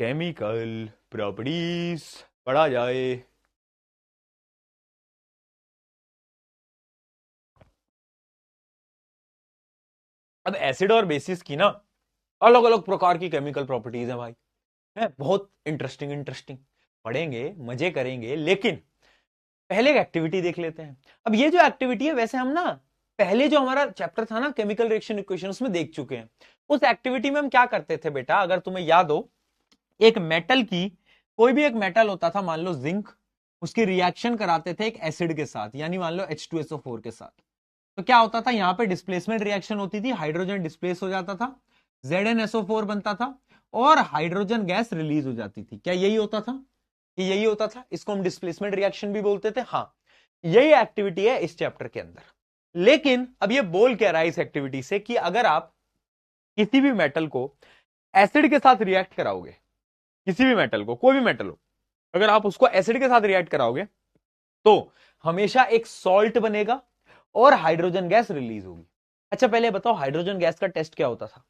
केमिकल प्रॉपर्टीज पढ़ा जाए। अब एसिड और बेसिस की ना अलग अलग प्रकार की केमिकल प्रॉपर्टीज है भाई, है बहुत इंटरेस्टिंग, इंटरेस्टिंग पढ़ेंगे, मजे करेंगे, लेकिन पहले एक एक्टिविटी देख लेते हैं। अब ये जो एक्टिविटी है वैसे हम ना पहले जो हमारा चैप्टर था ना केमिकल रिएक्शन इक्वेशन, उसमें देख चुके हैं। उस एक्टिविटी में हम क्या करते थे बेटा, अगर तुम्हें याद हो, एक मेटल की, कोई भी एक मेटल होता था, मान लो जिंक, उसकी रिएक्शन कराते थे एक एसिड के साथ, यानी मान लो H2SO4 के साथ। तो क्या होता था, यहां पे डिस्प्लेसमेंट रिएक्शन होती थी, हाइड्रोजन डिस्प्लेस हो जाता था, ZnSO4 बनता था और हाइड्रोजन गैस रिलीज हो जाती थी। क्या यही होता था, यही होता था, इसको हम डिस्प्लेसमेंट रिएक्शन भी बोलते थे। हाँ, यही एक्टिविटी है इस चैप्टर के अंदर। लेकिन अब ये बोल क्या रहा है इस एक्टिविटी से कि अगर आप किसी भी मेटल को एसिड के साथ रिएक्ट कराओगे, किसी भी मेटल को, कोई भी मेटल हो, अगर आप उसको एसिड के साथ रिएक्ट कराओगे तो हमेशा एक सॉल्ट बनेगा और हाइड्रोजन गैस रिलीज होगी। अच्छा पहले बताओ हाइड्रोजन गैस का टेस्ट क्या होता था?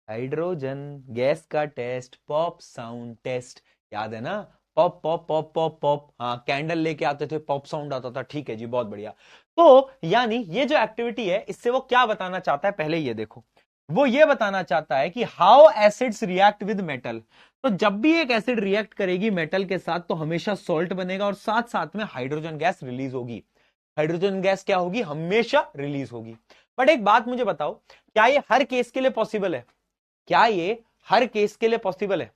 हाइड्रोजन गैस का टेस्ट पॉप साउंड टेस्ट, याद है ना, pop pop pop pop pop, हाँ कैंडल लेके आते थे, पॉप साउंड आता था। ठीक है जी, बहुत बढ़िया। तो यानी ये जो एक्टिविटी है इससे वो क्या बताना चाहता है, पहले ये देखो, वो ये बताना चाहता है कि how acids react with metal. तो जब भी एक एसिड रिएक्ट करेगी मेटल के साथ तो हमेशा सॉल्ट बनेगा और साथ साथ में हाइड्रोजन गैस रिलीज होगी। हाइड्रोजन गैस क्या होगी, हमेशा रिलीज होगी। बट एक बात मुझे बताओ, क्या ये हर केस के लिए पॉसिबल है? क्या ये हर केस के लिए पॉसिबल है?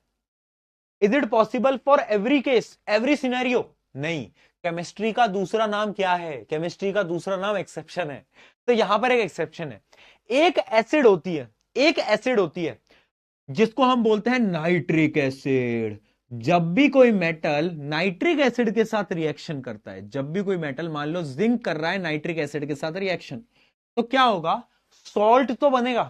Is it possible for every case, every scenario? नहीं। केमिस्ट्री का दूसरा नाम क्या है? केमिस्ट्री का दूसरा नाम एक्सेप्शन है। तो यहां पर एक एक्सेप्शन है, एक एसिड होती है, एक एसिड होती है जिसको हम बोलते हैं नाइट्रिक एसिड। जब भी कोई मेटल नाइट्रिक एसिड के साथ रिएक्शन करता है, जब भी कोई मेटल मान लो जिंक कर रहा है नाइट्रिक एसिड के साथ रिएक्शन, तो क्या होगा, सॉल्ट तो बनेगा,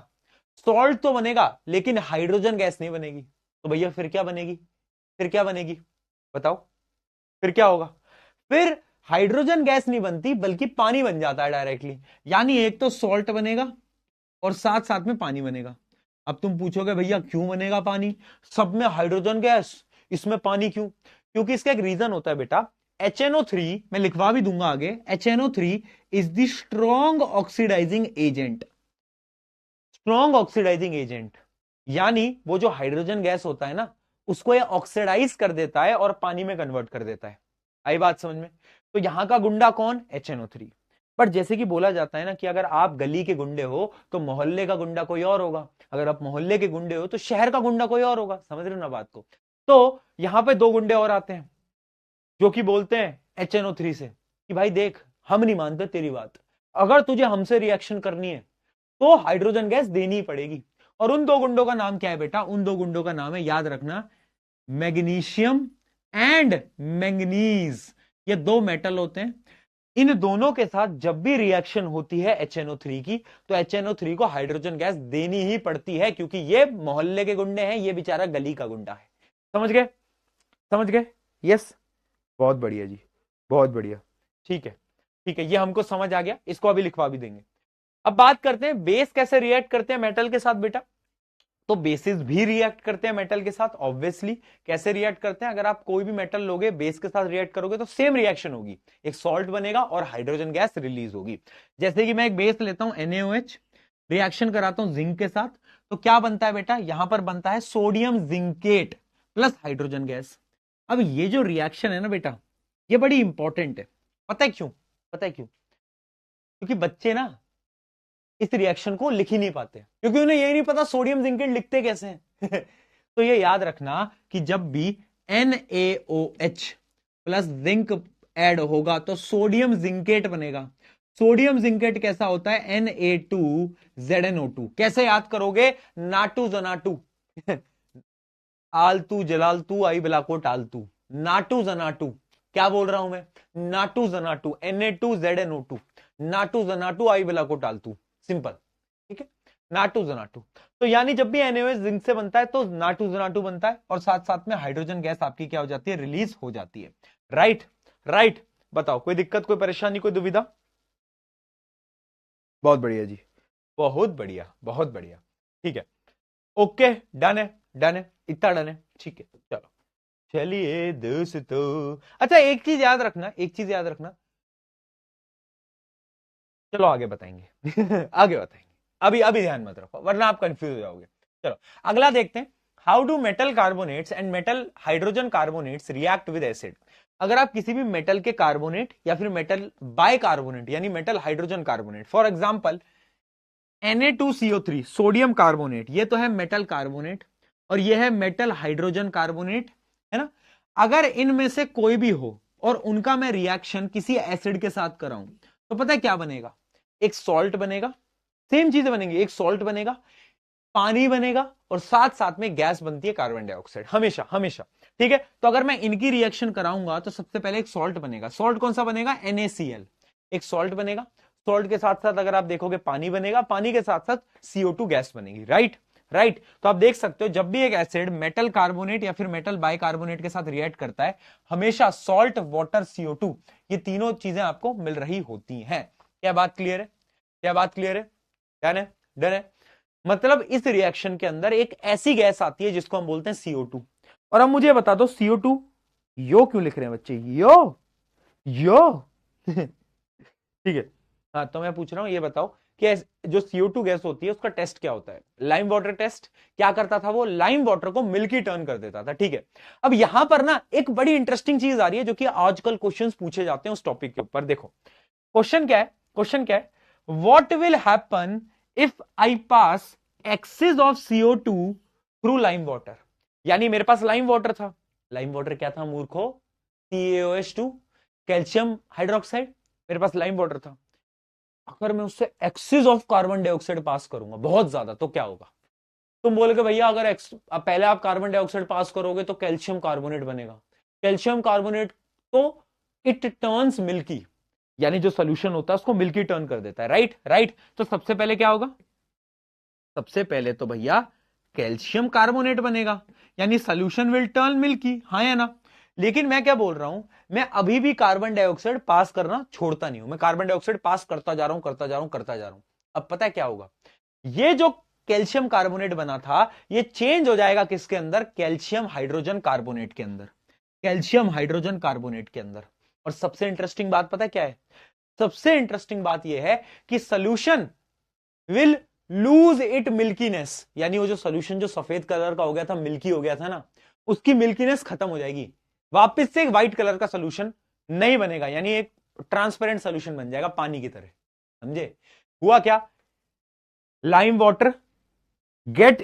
सॉल्ट तो बनेगा लेकिन हाइड्रोजन गैस नहीं बनेगी। तो भैया फिर क्या बनेगी, फिर क्या बनेगी बताओ, फिर क्या होगा? फिर हाइड्रोजन गैस नहीं बनती बल्कि पानी बन जाता है डायरेक्टली। यानी एक तो सॉल्ट बनेगा और साथ साथ में पानी बनेगा। अब तुम पूछोगे भैया क्यों बनेगा पानी, सब में हाइड्रोजन गैस इसमें पानी क्यों? क्योंकि इसका एक रीजन होता है बेटा, HNO3, मैं लिखवा भी दूंगा आगे, HNO3 is the strong oxidising agent, strong oxidising agent. यानी वो जो हाइड्रोजन गैस होता है ना, उसको ये ऑक्सीडाइज कर देता है और पानी में कन्वर्ट कर देता है। आई बात समझ में? तो यहां का गुंडा कौन, HNO3। पर जैसे कि बोला जाता है ना कि अगर आप गली के गुंडे हो तो मोहल्ले का गुंडा कोई और होगा, अगर आप मोहल्ले के गुंडे हो तो शहर का गुंडा कोई और होगा। समझ रहे हो ना बात को? तो यहां पे दो गुंडे और आते हैं जो कि बोलते हैं HNO3 से कि भाई देख, हम नहीं मानते तेरी बात, अगर तुझे हमसे रिएक्शन करनी है तो हाइड्रोजन गैस देनी पड़ेगी। और उन दो गुंडों का नाम क्या है बेटा? उन दो गुंडों का नाम है, याद रखना, मैग्नीशियम एंड मैंगनीज। ये दो मेटल होते हैं, इन दोनों के साथ जब भी रिएक्शन होती है HNO3 की तो HNO3 को हाइड्रोजन गैस देनी ही पड़ती है, क्योंकि ये मोहल्ले के गुंडे हैं, ये बेचारा गली का गुंडा है। समझ गए, समझ गए? यस, बहुत बढ़िया जी, बहुत बढ़िया। ठीक है, ठीक है, ये हमको समझ आ गया, इसको अभी लिखवा भी देंगे। अब बात करते हैं बेस कैसे रिएक्ट करते हैं मेटल के साथ बेटा। तो बेसिस भी रिएक्ट करते हैं मेटल के साथ ऑब्वियसली। कैसे रिएक्ट करते हैं? अगर आप कोई भी मेटल लोगे, बेस के साथ रिएक्ट करोगे तो सेम रिएक्शन होगी, एक सॉल्ट बनेगा और हाइड्रोजन गैस रिलीज होगी। जैसे कि मैं एक बेस लेता हूं NaOH, रिएक्शन कराता हूं जिंक के साथ, तो क्या बनता है बेटा? यहां पर बनता है sodium zincate plus hydrogen gas. अब ये जो रिएक्शन है ना बेटा, ये बड़ी इंपॉर्टेंट है। पता है क्यों? पता है क्यों? क्योंकि बच्चे ना इस रिएक्शन को लिख ही नहीं पाते, क्योंकि उन्हें यही नहीं पता सोडियम जिंकेट लिखते कैसे हैं। तो ये याद रखना कि जब भी NaOH प्लस जिंक ऐड होगा तो सोडियम जिंकेट बनेगा। सोडियम जिंकेट कैसा होता है? Na2ZnO2। कैसे याद करोगे? नाटू जनाटू। आलतू जलालतू आई बिलाको टालतू, नाटू जनाटू। क्या बोल रहा हूं मैं? नाटू जनाटू, Na2ZnO2, नाटू जनाटू आई बिलाको टालतू, सिंपल। ठीक है, नाटू जनाटू। तो यानी जब भी NaOH जिंक से बनता है तो नाटू जनाटू बनता है, और साथ साथ में हाइड्रोजन गैस आपकी क्या हो जाती है? रिलीज हो जाती है। Right right. बताओ, कोई दिक्कत, कोई परेशानी, कोई दुविधा? बहुत बढ़िया जी, बहुत बढ़िया, बहुत बढ़िया। ठीक है, ओके, डन है, डन है, इतना डन है। ठीक है, चलो चलिए दोस्तों। अच्छा, एक चीज याद रखना, एक चीज याद रखना। चलो आगे बताएंगे। आगे बताएंगे, अभी अभी ध्यान मत रखो वरना आप कंफ्यूज हो जाओगे। चलो अगला देखते हैं। How do metal carbonates and metal hydrogen carbonates react with acid? अगर आप किसी भी मेटल के कार्बोनेट या फिर मेटल बाय कार्बोनेट यानी metal hydrogen carbonate, for example Na2CO3 sodium carbonate, ये तो है मेटल कार्बोनेट और ये है मेटल हाइड्रोजन कार्बोनेट, है ना? अगर इनमें से कोई भी हो और उनका मैं रिएक्शन किसी एसिड के साथ कराऊं तो पता है क्या बनेगा? एक सॉल्ट बनेगा, सेम चीजें बनेंगी, एक सॉल्ट बनेगा, पानी बनेगा और साथ साथ में गैस बनती है कार्बन डाइऑक्साइड, हमेशा हमेशा। ठीक है, तो अगर मैं इनकी रिएक्शन कराऊंगा तो सबसे पहले एक सॉल्ट बनेगा। सॉल्ट कौन सा बनेगा? NaCl, एक सॉल्ट बनेगा। सॉल्ट के साथ साथ अगर आप देखोगे पानी बनेगा, पानी के साथ साथ CO2 गैस बनेगी। Right right. तो आप देख सकते हो जब भी एक एसिड मेटल कार्बोनेट या फिर मेटल बाइकार्बोनेट के साथ रिएक्ट करता है, हमेशा सॉल्ट, वाटर, CO2, ये तीनों चीजें आपको मिल रही होती हैं। क्या बात क्लियर है? क्या बात क्लियर है? डन है, डन है। मतलब इस रिएक्शन के अंदर एक ऐसी गैस आती है जिसको हम बोलते हैं CO2। और अब मुझे बता दो CO2 यो क्यों लिख रहे हैं बच्चे? यो यो। ठीक है, हाँ तो मैं पूछ रहा हूं, ये बताओ कि जो CO2 गैस होती है उसका टेस्ट क्या होता है? Lime water test. क्या करता था वो? लाइम वाटर को मिल्की टर्न कर देता था। ठीक है, अब यहां पर ना एक बड़ी इंटरेस्टिंग चीज आ रही है जो कि आजकल क्वेश्चंस पूछे जाते हैं उस टॉपिक के ऊपर। देखो क्वेश्चन क्या है, क्वेश्चन क्या है? What will happen if I pass excess of CO2 through lime water? यानी मेरे पास लाइम वाटर था, लाइम वाटर क्या था मूर्खो? CaOH2, calcium hydroxide. मेरे पास लाइम वाटर था, अगर मैं उससे एक्सेस ऑफ कार्बन डाइऑक्साइड पास करूंगा बहुत ज्यादा तो क्या होगा? तुम बोलोगे भैया अगर पहले आप कार्बन डाइऑक्साइड पास करोगे तो कैल्शियम कार्बोनेट बनेगा। कैल्शियम कार्बोनेट तो इट टर्न्स मिल्की, यानी जो सोल्यूशन होता है उसको मिल्की टर्न कर देता है। Right right. तो सबसे पहले क्या होगा? सबसे पहले तो भैया कैल्शियम कार्बोनेट बनेगा, यानी सोल्यूशन विल टर्न मिल्की, हाँ या ना? लेकिन मैं क्या बोल रहा हूं, मैं अभी भी कार्बन डाइऑक्साइड पास करना छोड़ता नहीं हूं, मैं कार्बन डाइऑक्साइड पास करता जा रहा हूं, करता जा रहा हूं, करता जा रहा हूं। अब पता है क्या होगा? ये जो कैल्शियम कार्बोनेट बना था ये चेंज हो जाएगा किसके अंदर? कैल्शियम हाइड्रोजन कार्बोनेट के अंदर, कैल्शियम हाइड्रोजन कार्बोनेट के अंदर। और सबसे इंटरेस्टिंग बात पता है क्या है? सबसे इंटरेस्टिंग बात यह है कि solution will lose it milkiness, यानी वो जो सोल्यूशन जो सफेद कलर का हो गया था, मिल्की हो गया था ना, उसकी मिल्कीनेस खत्म हो जाएगी, वापस से एक व्हाइट कलर का सोल्यूशन नहीं बनेगा, यानी एक ट्रांसपेरेंट सोल्यूशन बन जाएगा पानी की तरह। समझे? हुआ क्या? Lime water get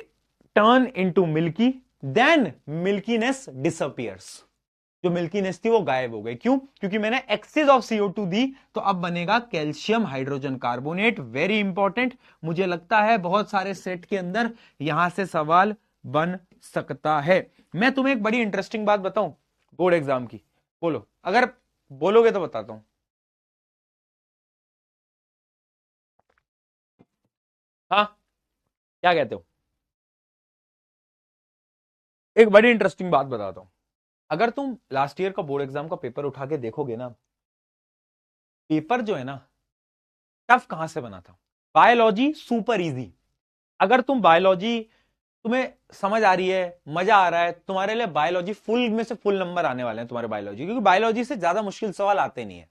turn into milky, then milkiness disappears. जो मिल्कीनेस थी वो गायब हो गई। क्यों? क्योंकि मैंने एक्सेस ऑफ CO2 दी, तो अब बनेगा calcium hydrogen carbonate. Very important, मुझे लगता है बहुत सारे सेट के अंदर यहां से सवाल बन सकता है। मैं तुम्हें एक बड़ी इंटरेस्टिंग बात बताऊं बोर्ड एग्जाम की, बोलो, अगर बोलोगे तो बताता हूं। हाँ, क्या कहते हो? एक बड़ी इंटरेस्टिंग बात बताता हूं। अगर तुम लास्ट ईयर का बोर्ड एग्जाम का पेपर उठा के देखोगे ना, पेपर जो है ना टफ कहां से बना था? Biology super easy. अगर तुम बायोलॉजी तुम्हें समझ आ रही है, मजा आ रहा है, तुम्हारे लिए बायोलॉजी फुल में से फुल नंबर आने वाले हैं तुम्हारे बायोलॉजी, क्योंकि बायोलॉजी से ज्यादा मुश्किल सवाल आते नहीं है।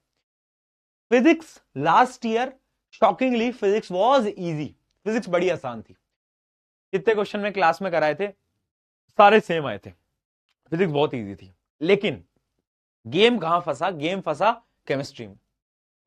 Physics last year shockingly physics was easy, physics बड़ी आसान थी। जितने क्वेश्चन में क्लास में कराए थे सारे सेम आए थे, फिजिक्स बहुत इजी थी। लेकिन गेम कहां फंसा, गेम फंसा केमिस्ट्री में।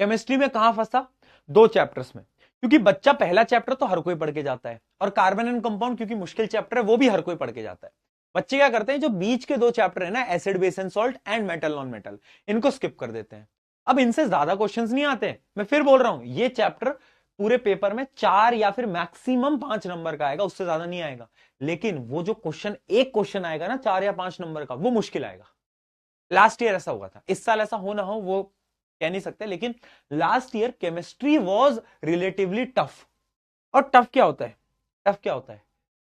केमिस्ट्री में कहां फंसा, दो चैप्टर्स में। क्योंकि बच्चा पहला चैप्टर तो हर कोई पढ़ के जाता है, और कार्बन एंड कंपाउंड क्योंकि मुश्किल चैप्टर है वो भी हर कोई पढ़ के जाता है। बच्चे क्या करते हैं, जो बीच के दो चैप्टर है ना, acid base and salt and metal non metal, इनको स्किप कर देते हैं। अब इनसे ज्यादा क्वेश्चंस नहीं आते। मैं फिर बोल रहा हूं, ये चैप्टर पूरे पेपर में 4 या फिर मैक्सिमम 5 नंबर का आएगा, उससे ज्यादा नहीं आएगा। लेकिन वो जो क्वेश्चन, एक क्वेश्चन आएगा ना 4 या 5 नंबर का, वो मुश्किल आएगा। लास्ट ईयर ऐसा हुआ था, इस साल ऐसा हो ना हो वो कह नहीं सकते, लेकिन last year chemistry was relatively tough. और टफ क्या होता है, टफ क्या होता है,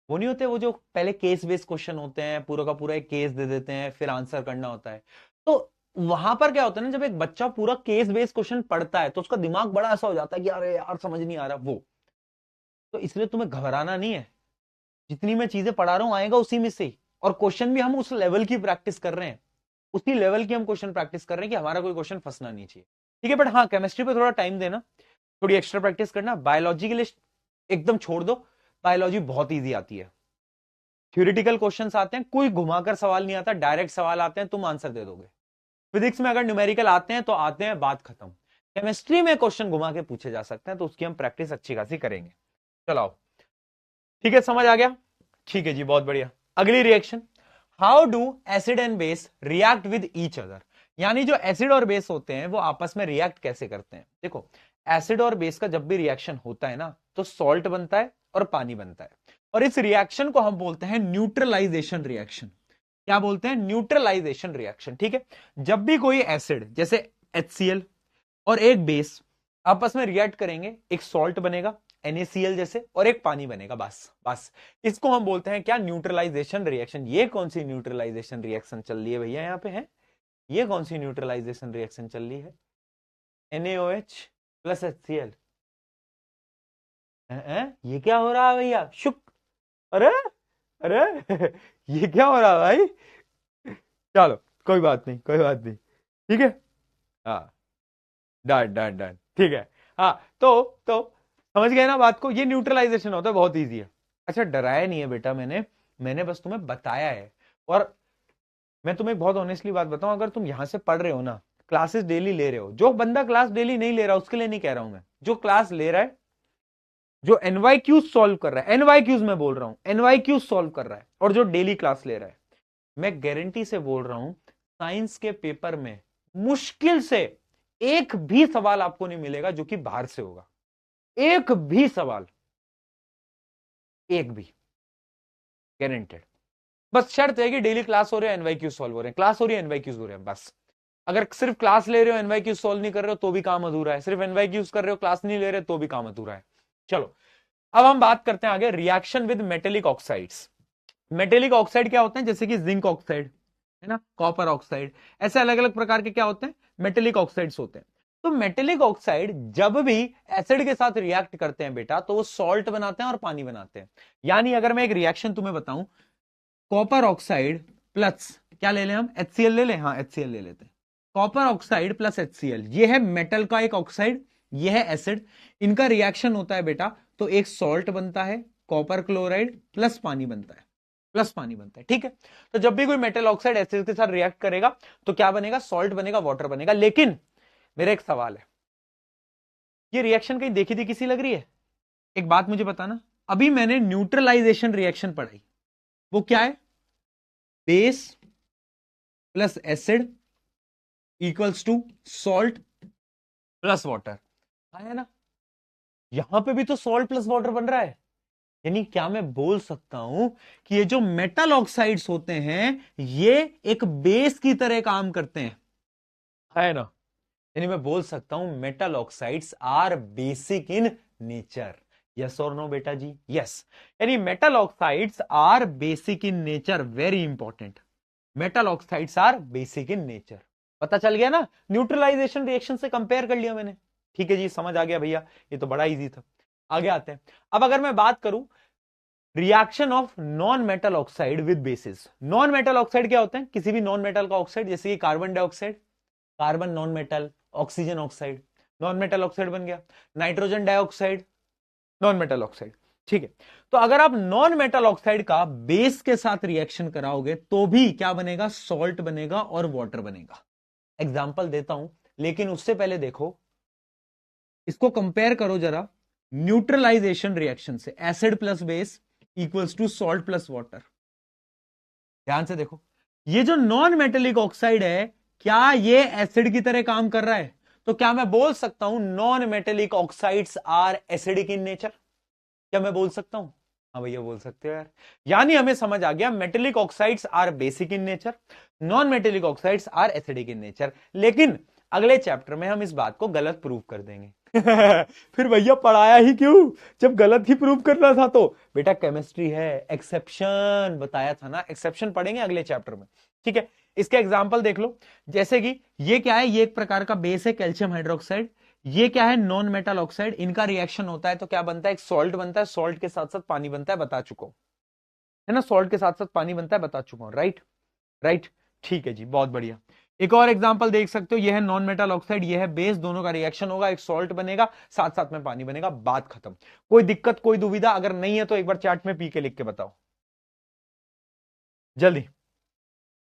वो नहीं होते वो जो पहले केस बेस्ड क्वेश्चन होते हैं, पूरा का पूरा एक केस दे देते हैं, फिर आंसर करना होता है। तो वहां पर क्या होता है ना, जब एक बच्चा पूरा केस बेस्ड क्वेश्चन पढ़ता है तो उसका दिमाग बड़ा ऐसा हो जाता है कि अरे यार समझ नहीं आ रहा वो। तो इसलिए तुम्हें घबराना नहीं है, जितनी मैं चीजें पढ़ा रहा हूं आएगा उसी में से ही। और क्वेश्चन भी हम उस लेवल की प्रैक्टिस कर रहे हैं, उसी लेवल की हम क्वेश्चन प्रैक्टिस कर रहे हैं कि हमारा कोई क्वेश्चन फंसना नहीं चाहिए। ठीक है, बट हाँ केमिस्ट्री पे थोड़ा टाइम देना, थोड़ी एक्स्ट्रा प्रैक्टिस करना। बायोलॉजी के लिए एकदम छोड़ दो, बायोलॉजी बहुत ईजी आती है। थ्योरेटिकल क्वेश्चंस आते हैं, कोई घुमाकर सवाल नहीं आता, डायरेक्ट सवाल आते हैं, तुम आंसर दे दोगे। फिजिक्स में अगर न्यूमेरिकल आते हैं तो आते हैं, बात खत्म। केमिस्ट्री में क्वेश्चन घुमा के पूछे जा सकते हैं, तो उसकी हम प्रैक्टिस अच्छी खासी करेंगे। चलाओ, ठीक है, समझ आ गया? ठीक है जी, बहुत बढ़िया। अगली reaction, how do acid and base react with each other. यानी जो एसिड और बेस होते हैं वो आपस में रिएक्ट कैसे करते हैं। देखो, एसिड और बेस का जब भी रिएक्शन होता है ना, तो सॉल्ट बनता है और पानी बनता है, और इस रिएक्शन को हम बोलते हैं न्यूट्रलाइजेशन रिएक्शन। क्या बोलते हैं, न्यूट्रलाइजेशन रिएक्शन। ठीक है, जब भी कोई एसिड जैसे HCl और एक बेस आपस में रिएक्ट करेंगे, एक सॉल्ट बनेगा NaCl जैसे, और एक पानी बनेगा, बस बस इसको हम बोलते हैं क्या, न्यूट्रलाइजेशन रिएक्शन। ये कौन सी न्यूट्रलाइजेशन रिएक्शन चल रही है भैया यहाँ पे है, ये कौन सी न्यूट्रलाइजेशन रिएक्शन चल रही है, NaOH प्लस HCl। ये क्या हो रहा है भैया, शुक, अरे अरे ये क्या हो रहा है भाई। चलो कोई बात नहीं, कोई बात नहीं, ठीक है, हाँ डन डन डन, ठीक है। हाँ तो समझ गए ना बात को, ये न्यूट्रलाइजेशन होता है, बहुत इजी है। अच्छा, डराया नहीं है बेटा, मैंने बस तुम्हें बताया है। और मैं तुम्हें बहुत ऑनेस्टली बात बताऊं, अगर तुम यहां से पढ़ रहे हो ना, क्लासेस डेली ले रहे हो, जो बंदा क्लास डेली नहीं ले रहा उसके लिए नहीं कह रहा हूं मैं, जो क्लास ले रहा है, जो NYQs सॉल्व कर रहा है, NYQs मैं बोल रहा हूं, NYQs सॉल्व कर रहा है, और जो डेली क्लास ले रहा है, मैं गारंटी से बोल रहा हूं, साइंस के पेपर में मुश्किल से एक भी सवाल आपको नहीं मिलेगा जो कि बाहर से होगा, एक भी सवाल, एक भी, गारंटेड। बस शर्त है कि डेली क्लास हो रहे हैं, NYQ सॉल्व हो रहे हैं, क्लास हो रही है, NYQs हो रहे हैं, बस। अगर सिर्फ क्लास ले रहे हो, NYQ सॉल्व नहीं कर रहे हो, तो भी काम अधूरा है। सिर्फ NYQs कर रहे हो, क्लास नहीं ले रहे, तो भी काम अधूरा है। चलो, अब हम बात करते हैं आगे, reaction with metallic oxides. Metallic oxide क्या होते हैं, जैसे कि जिंक ऑक्साइड है ना, कॉपर ऑक्साइड, ऐसे अलग अलग प्रकार के क्या होते हैं, मेटेलिक ऑक्साइड्स होते हैं। तो मेटेलिक ऑक्साइड जब भी एसिड के साथ रिएक्ट करते हैं बेटा, तो वो सॉल्ट बनाते हैं और पानी बनाते हैं। यानी अगर मैं एक रिएक्शन तुम्हें बताऊं, कॉपर ऑक्साइड प्लस, क्या ले लें हम, HCl ले लें, हाँ HCl ले लेते हैं। कॉपर ऑक्साइड प्लस HCl, ये है मेटल का एक ऑक्साइड, ये है एसिड, इनका रिएक्शन होता है बेटा, तो एक सॉल्ट बनता है, कॉपर क्लोराइड प्लस पानी बनता है, प्लस पानी बनता है। ठीक है, तो जब भी कोई मेटल ऑक्साइड एसिड के साथ रिएक्ट करेगा तो क्या बनेगा, सॉल्ट बनेगा, वाटर बनेगा। लेकिन मेरा एक सवाल है, ये रिएक्शन कहीं देखी थी किसी लग रही है, एक बात मुझे बताना। अभी मैंने न्यूट्रलाइजेशन रिएक्शन पढ़ाई, वो क्या है, base plus acid equals to salt plus water, आया ना। यहां पे भी तो सॉल्ट प्लस वाटर बन रहा है, यानी क्या मैं बोल सकता हूं कि ये जो मेटल ऑक्साइड्स होते हैं ये एक बेस की तरह काम करते हैं, है ना। यानी मैं बोल सकता हूं metal oxides are basic in nature, yes और नो बेटा जी, यस। यानी metal oxides are basic in nature, very important, metal oxides are basic in nature. पता चल गया ना, न्यूट्रलाइजेशन रिएक्शन से कंपेयर कर लिया मैंने। ठीक है जी, समझ आ गया भैया, ये तो बड़ा इजी था। आगे आते हैं। अब अगर मैं बात करूं reaction of non metal oxide with basis. Non metal oxide क्या होते हैं? किसी भी नॉन मेटल का ऑक्साइड, जैसे कि carbon dioxide, carbon non metal, oxygen oxide non metal oxide बन गया, nitrogen dioxide non metal oxide. ठीक है, तो अगर आप नॉन मेटल ऑक्साइड का बेस के साथ रिएक्शन कराओगे तो भी क्या बनेगा? सॉल्ट बनेगा और वाटर बनेगा। एग्जाम्पल देता हूं, लेकिन उससे पहले देखो, इसको कंपेयर करो जरा न्यूट्रलाइजेशन रिएक्शन से। Acid plus base equals to salt plus water. ध्यान से देखो, ये जो नॉन मेटेलिक ऑक्साइड है, क्या ये एसिड की तरह काम कर रहा है? तो क्या मैं बोल सकता हूं non metallic oxides are acidic in nature? क्या मैं बोल सकता हूं? हाँ भैया बोल सकते हो यार। यानी हमें समझ आ गया, metallic oxides are basic in nature, non metallic oxides are acidic in nature. लेकिन अगले चैप्टर में हम इस बात को गलत प्रूव कर देंगे। फिर भैया पढ़ाया ही क्यों जब गलत ही प्रूव करना था? तो बेटा केमिस्ट्री है, एक्सेप्शन बताया था ना, एक्सेप्शन पढ़ेंगे अगले चैप्टर में। ठीक है, इसके एग्जांपल देख लो। जैसे कि ये क्या है? ये एक प्रकार का बेस है, कैल्शियम हाइड्रोक्साइड। ये क्या है? Non metal oxide. इनका रिएक्शन होता है तो क्या बनता है? एक सॉल्ट बनता है, सॉल्ट के साथ साथ पानी बनता है, बता चुका हूं, है ना? सॉल्ट के साथ साथ पानी बनता है, बता चुका हूं। राइट राइट, ठीक है जी, बहुत बढ़िया। एक और एग्जांपल देख सकते हो, यह है नॉन मेटल ऑक्साइड, यह है बेस, दोनों का रिएक्शन होगा, एक सॉल्ट बनेगा, साथ साथ में पानी बनेगा, बात खत्म। कोई दिक्कत, कोई दुविधा? अगर नहीं है तो एक बार चैट में पी के लिख के बताओ, जल्दी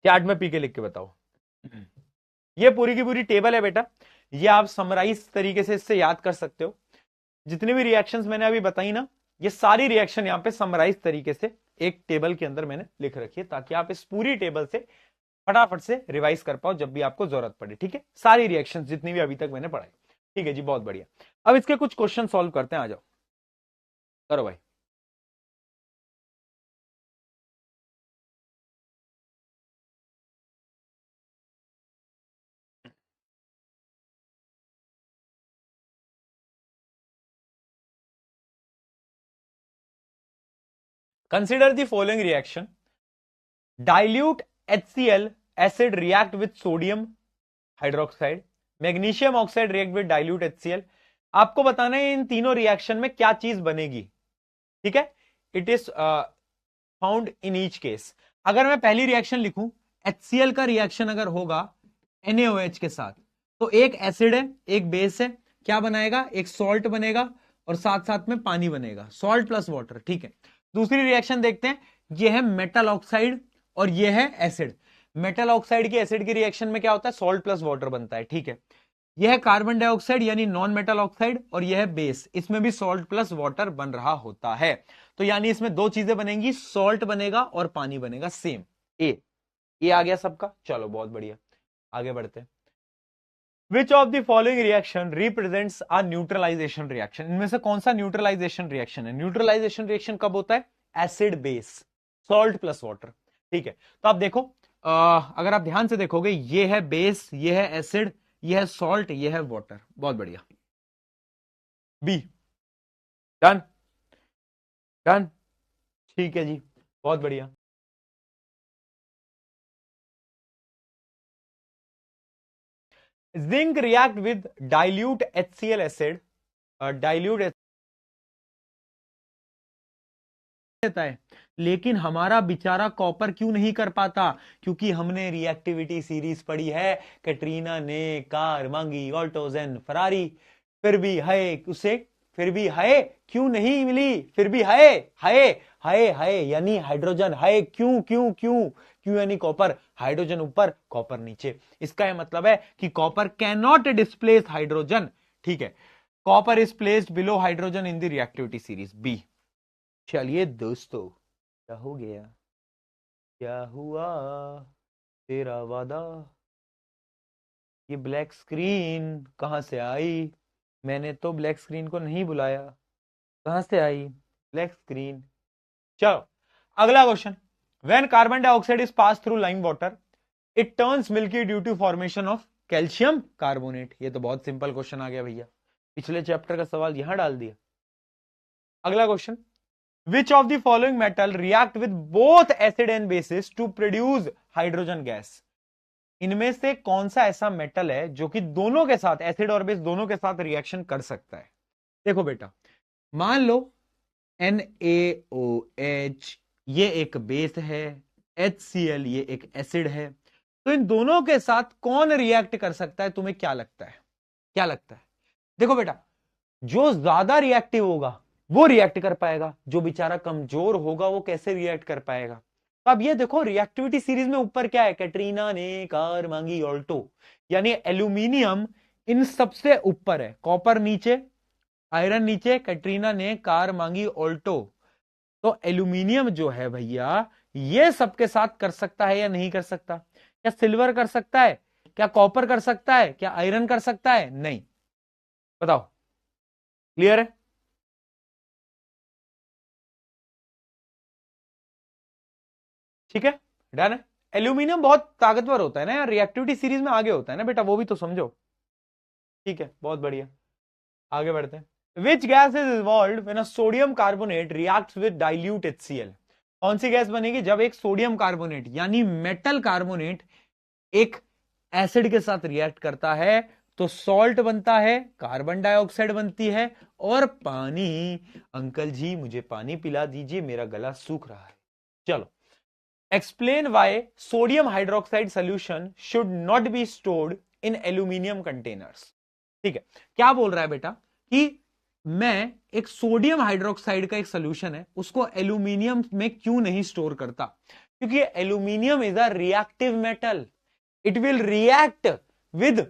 चैट में पी के लिख के बताओ। ये पूरी की पूरी टेबल है बेटा, ये आप समराइज तरीके से इससे याद कर सकते हो। जितनी भी रिएक्शंस मैंने अभी बताई ना, ये सारी रिएक्शन यहां पे समराइज तरीके से एक टेबल के अंदर मैंने लिख रखी है, ताकि आप इस पूरी टेबल से फटाफट से रिवाइज कर पाओ जब भी आपको जरूरत पड़े। ठीक है, सारी रिएक्शंस जितनी भी अभी तक मैंने पढ़ाई। ठीक है जी, बहुत बढ़िया। अब इसके कुछ क्वेश्चन सॉल्व करते हैं, आ जाओ, करो भाई। Consider the following reaction, dilute HCl acid react with sodium hydroxide, magnesium oxide react with dilute HCl। आपको बताना है इन तीनों रिएक्शन में क्या चीज बनेगी। ठीक है, it is found in each case. अगर मैं पहली रिएक्शन लिखूं, HCl का रिएक्शन अगर होगा NaOH के साथ, तो एक एसिड है, एक बेस है, क्या बनाएगा? एक सॉल्ट बनेगा और साथ साथ में पानी बनेगा, सॉल्ट प्लस वाटर। ठीक है, दूसरी रिएक्शन देखते हैं, यह है मेटल ऑक्साइड और यह है एसिड। मेटल ऑक्साइड की एसिड की रिएक्शन में क्या होता है? सॉल्ट प्लस वाटर बनता है। ठीक है, यह है कार्बन डाइऑक्साइड यानी नॉन मेटल ऑक्साइड, और यह है बेस, इसमें भी सॉल्ट प्लस वाटर बन रहा होता है। तो यानी इसमें दो चीजें बनेंगी, सॉल्ट बनेगा और पानी बनेगा, सेम। ए आ गया सबका, चलो बहुत बढ़िया, आगे बढ़ते हैं। Which of the following reaction represents a neutralization reaction? इनमें से कौन सा न्यूट्रलाइजेशन रिएक्शन है? न्यूट्रलाइजेशन रिएक्शन कब होता है? Acid base, salt plus water. ठीक है, तो आप देखो, अगर आप ध्यान से देखोगे, ये है बेस, ये है एसिड, ये है सॉल्ट, ये है वाटर। बहुत बढ़िया, बी, डन डन, ठीक है जी, बहुत बढ़िया। Zinc react with dilute HCl acid, dilute देता है, लेकिन हमारा बेचारा कॉपर क्यों नहीं कर पाता? क्योंकि हमने रिएक्टिविटी सीरीज पढ़ी है, कैटरीना ने कार मांगी, ऑल्टोजेन फरारी, फिर भी है उसे, फिर भी है क्यों नहीं मिली? फिर भी है, है यानी हाइड्रोजन है, क्यों क्यों क्यों क्यों? यानी कॉपर, हाइड्रोजन ऊपर, कॉपर नीचे। इसका यह मतलब है कि copper can not displace hydrogen. ठीक है, copper is placed below hydrogen in the reactivity series, B. चलिए दोस्तों, क्या हो गया? क्या हुआ तेरा वादा? ये ब्लैक स्क्रीन कहां से आई? मैंने तो ब्लैक स्क्रीन को नहीं बुलाया, कहां से आई ब्लैक स्क्रीन? चलो अगला question, when carbon dioxide is pass through lime water it turns milky due to formation of calcium carbonate. ये तो बहुत सिंपल क्वेश्चन आ गया भैया, पिछले चैप्टर का सवाल यहां डाल दिया। अगला question, which of the following metal react with both acid and bases to produce hydrogen gas? इनमें से कौन सा ऐसा मेटल है जो कि दोनों के साथ, एसिड और बेस दोनों के साथ रिएक्शन कर सकता है? देखो बेटा, मान लो NaOH ये एक बेस है, HCl ये एक एसिड है। तो इन दोनों के साथ कौन रिएक्ट कर सकता है, तुम्हें क्या लगता है? क्या लगता है? देखो बेटा, जो ज्यादा रिएक्टिव होगा वो रिएक्ट कर पाएगा, जो बेचारा कमजोर होगा वो कैसे रिएक्ट कर पाएगा? तो अब ये देखो, रिएक्टिविटी सीरीज में ऊपर क्या है, कैटरीना ने कार मांगी ऑल्टो, यानी एल्यूमिनियम इन सबसे ऊपर है, कॉपर नीचे, आयरन नीचे, कैटरीना ने कार मांगी ऑल्टो। तो एल्यूमिनियम जो है भैया, ये सबके साथ कर सकता है या नहीं कर सकता? क्या सिल्वर कर सकता है? क्या कॉपर कर सकता है? क्या आयरन कर सकता है? नहीं। बताओ, क्लियर है? ठीक है, डन है। एल्यूमिनियम बहुत ताकतवर होता है ना यार, रिएक्टिविटी सीरीज में आगे होता है ना बेटा, वो भी तो समझो। ठीक है, बहुत बढ़िया, आगे बढ़ते हैं। Which gas is evolve when a sodium carbonate reacts with dilute HCl? कौन सी गैस बनेगी जब एक सोडियम कार्बोनेट यानी मेटल कार्बोनेट एक एसिड के साथ रिएक्ट करता है? तो सॉल्ट बनता है, कार्बन डाइऑक्साइड बनती है और पानी। अंकल जी मुझे पानी पिला दीजिए, मेरा गला सूख रहा है। चलो, explain why sodium hydroxide solution should not be stored in aluminium containers. ठीक है, क्या बोल रहा है बेटा कि मैं एक सोडियम हाइड्रोक्साइड का एक सोल्यूशन है उसको एल्यूमिनियम में क्यों नहीं स्टोर करता? क्योंकि aluminium is a reactive metal, it will react with